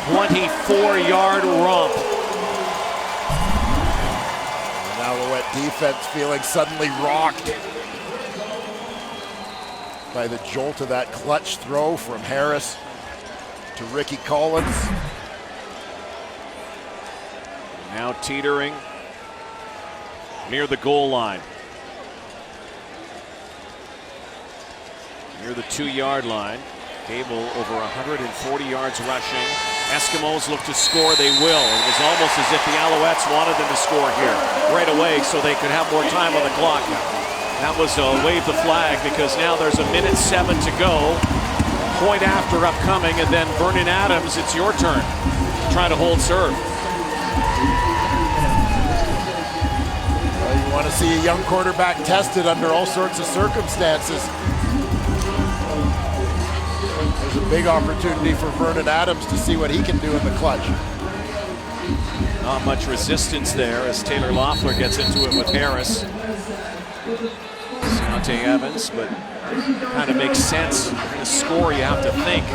24-yard romp. And Alouette defense feeling suddenly rocked by the jolt of that clutch throw from Harris to Ricky Collins. Now teetering near the goal line. Near the 2-yard line. Gable over 140 yards rushing. Eskimos look to score. They will. It was almost as if the Alouettes wanted them to score here right away so they could have more time on the clock. That was a wave the flag, because now there's 1:07 to go. Point after upcoming, and then Vernon Adams, it's your turn. Try to hold serve. Well, you want to see a young quarterback tested under all sorts of circumstances. There's a big opportunity for Vernon Adams to see what he can do in the clutch. Not much resistance there as Taylor Loeffler gets into it with Harris. Deontay Evans, but kind of makes sense. If you're going to score, you have to think.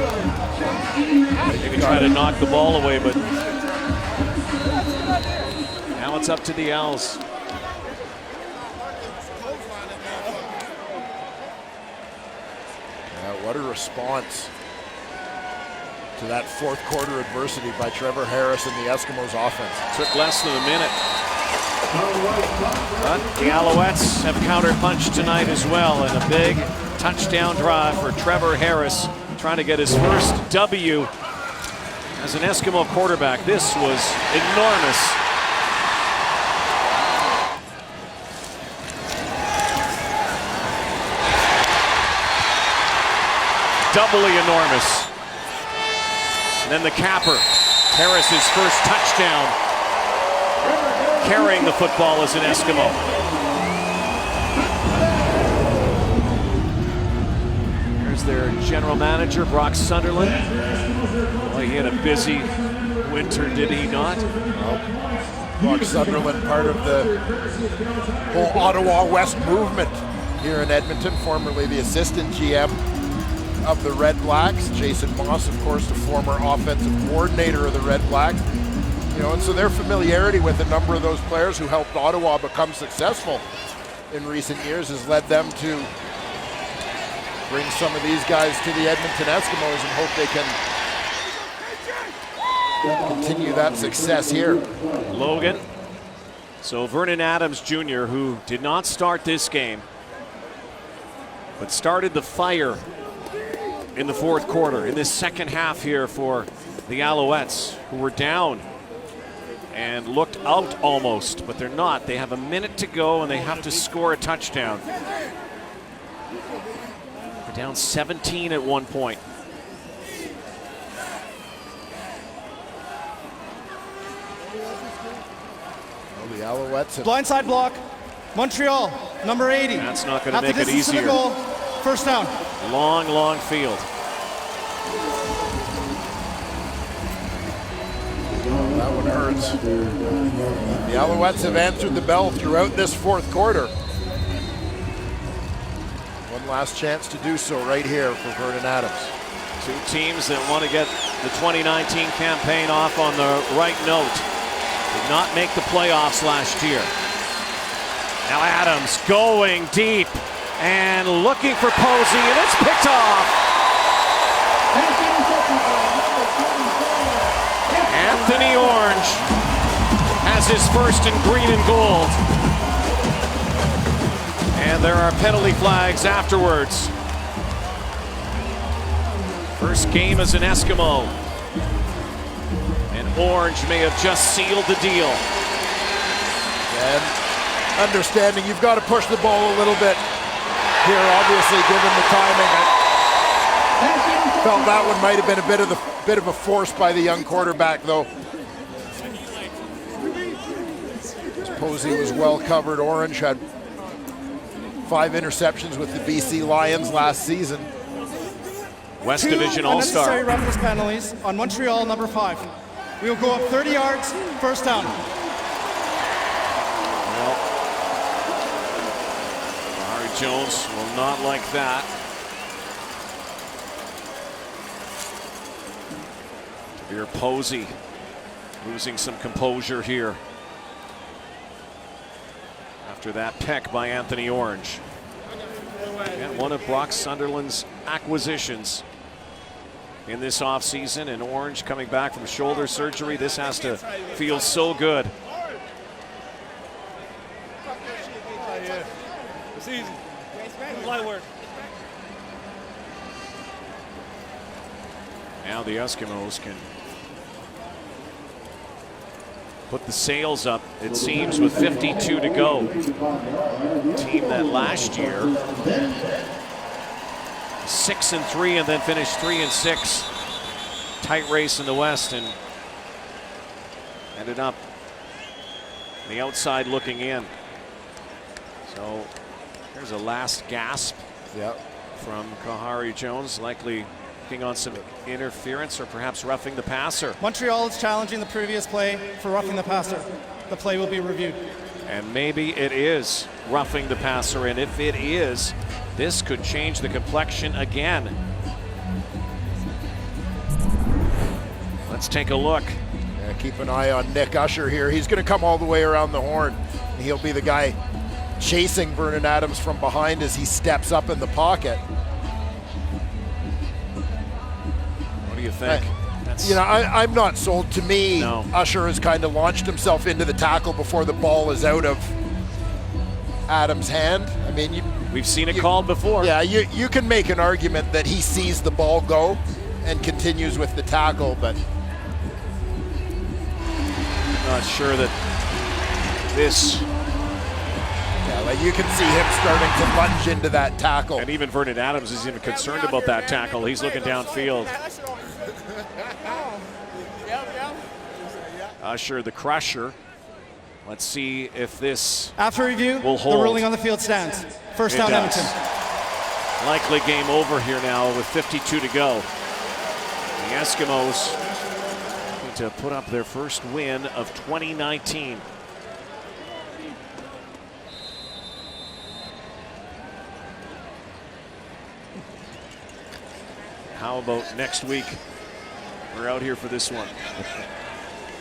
Maybe try to knock the ball away, but now it's up to the Owls. What a response to that fourth quarter adversity by Trevor Harris and the Eskimos offense. Took less than a minute. But the Alouettes have counterpunched tonight as well, and a big touchdown drive for Trevor Harris, trying to get his first W as an Eskimo quarterback. This was enormous. Doubly enormous. And then the capper. Harris's first touchdown. Carrying the football as an Eskimo. Here's their general manager, Brock Sunderland. Boy, he had a busy winter, did he not? Brock Sunderland, part of the whole Ottawa West movement here in Edmonton, formerly the assistant GM of the Red Blacks. Jason Moss, of course, the former offensive coordinator of the Red Blacks. You know, and so their familiarity with a number of those players who helped Ottawa become successful in recent years has led them to bring some of these guys to the Edmonton Eskimos and hope they can continue that success here. Logan. So Vernon Adams Jr., who did not start this game, but started the fire in the fourth quarter, in this second half here for the Alouettes, who were down and looked out almost, but they're not. They have a minute to go and they have to score a touchdown. They're down 17 at one point. Well, the Alouettes have... Blindside block, Montreal, number 80. That's not going to make it Half the distance to the easier. goal, first down. Long, long field. That one hurts. The Alouettes have answered the bell throughout this fourth quarter. One last chance to do so right here for Vernon Adams. Two teams that want to get the 2019 campaign off on the right note. Did not make the playoffs last year. Now Adams going deep and looking for Posey, and it's picked off. Anthony Orange has his first in green and gold. And there are penalty flags afterwards. First game as an Eskimo. And Orange may have just sealed the deal. And understanding you've got to push the ball a little bit here, obviously, given the timing. I felt that one might have been a bit of a force by the young quarterback, though. Posey was well covered. Orange had 5 interceptions with the BC Lions last season. West Division All-Star. Unnecessary roughness penalties on Montreal, number 5. We will go up 30 yards, first down. Well, Harry Jones will not like that. Here Posey losing some composure here after that peck by Anthony Orange. Again, one of Brock Sunderland's acquisitions in this offseason, and Orange coming back from shoulder surgery. This has to feel so good. It's easy. It's a lot of work. Now the Eskimos can put the sails up, it seems, with 52 to go. Team that last year 6-3 and then finished 3-6. Tight race in the West and ended up on the outside looking in. So here's a last gasp from Kahari Jones, likely looking on some interference or perhaps roughing the passer. Montreal is challenging the previous play for roughing the passer. The play will be reviewed. And maybe it is roughing the passer, and if it is, this could change the complexion again. Let's take a look. Yeah, keep an eye on Nick Usher here. He's going to come all the way around the horn. And he'll be the guy chasing Vernon Adams from behind as he steps up in the pocket. What do you think? I'm not sold. To me, Usher has kind of launched himself into the tackle before the ball is out of Adams' hand. I mean, we've seen it called before. Yeah, you can make an argument that he sees the ball go and continues with the tackle, but not sure that this. Yeah, like you can see him starting to lunge into that tackle. And even Vernon Adams is even concerned about that tackle. He's looking downfield. Usher, the crusher. Let's see if this after review will hold. The ruling on the field stands. First down, Edmonton. Likely game over here now with 52 to go. The Eskimos need to put up their first win of 2019. How about next week? We're out here for this one.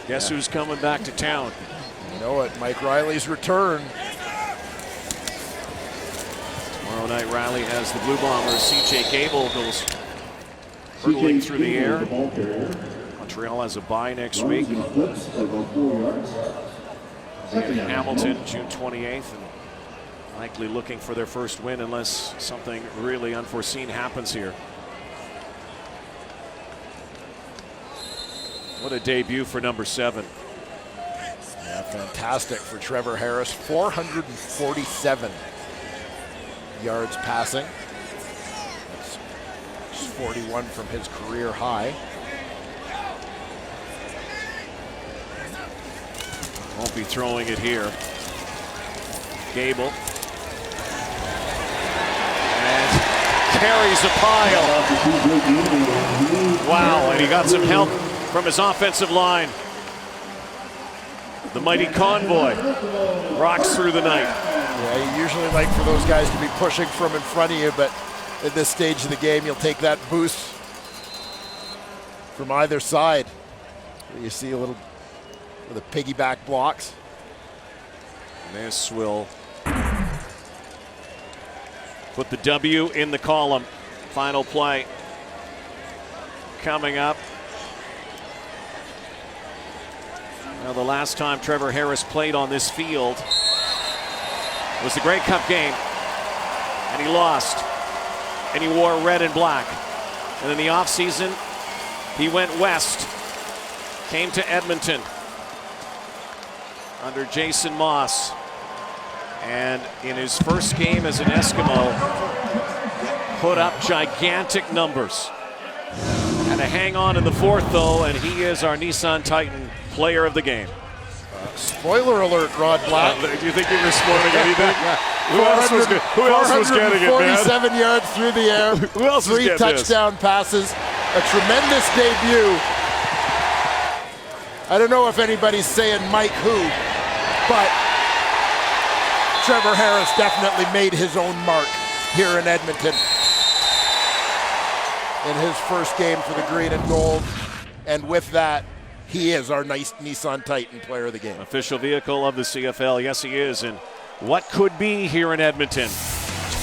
Guess who's coming back to town? You know it, Mike Riley's return. Tomorrow night, Riley has the Blue Bombers. C.J. Gable goes hurtling through the air. Montreal has a bye next week. Hamilton, June 28th, and likely looking for their first win unless something really unforeseen happens here. What a debut for number 7. Yeah, fantastic for Trevor Harris. 447 yards passing. That's 41 from his career high. Won't be throwing it here. Gable. And carries a pile. Wow, and he got some help from his offensive line. The mighty Convoy rocks through the night. Yeah, you usually like for those guys to be pushing from in front of you, but at this stage of the game, you'll take that boost from either side. You see a little of the piggyback blocks. This will put the W in the column. Final play coming up. Now, the last time Trevor Harris played on this field was the Grey Cup game, and he lost, and he wore red and black. And in the offseason, he went west, came to Edmonton under Jason Moss, and in his first game as an Eskimo, put up gigantic numbers. Had to hang on in the fourth, though, and he is our Nissan Titan player of the game. Spoiler alert, Rod Black. Do you think you were spoiling anything? Who else was getting it, man? 47 yards through the air. Who else was 3 touchdown passes. A tremendous debut. I don't know if anybody's saying Mike who, but Trevor Harris definitely made his own mark here in Edmonton in his first game for the green and gold. And with that, he is our nice Nissan Titan player of the game. Official vehicle of the CFL. Yes, he is. And what could be here in Edmonton?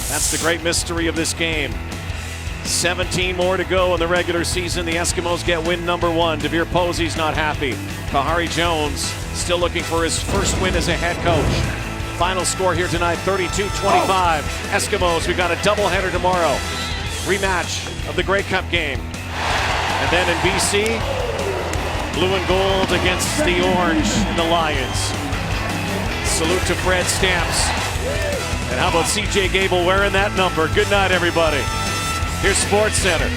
That's the great mystery of this game. 17 more to go in the regular season. The Eskimos get win number 1. Devere Posey's not happy. Kahari Jones still looking for his first win as a head coach. Final score here tonight, 32-25. Eskimos, we've got a doubleheader tomorrow. Rematch of the Grey Cup game. And then in BC, blue and gold against the orange and the Lions. Salute to Fred Stamps. And how about C.J. Gable wearing that number? Good night, everybody. Here's Sports Center.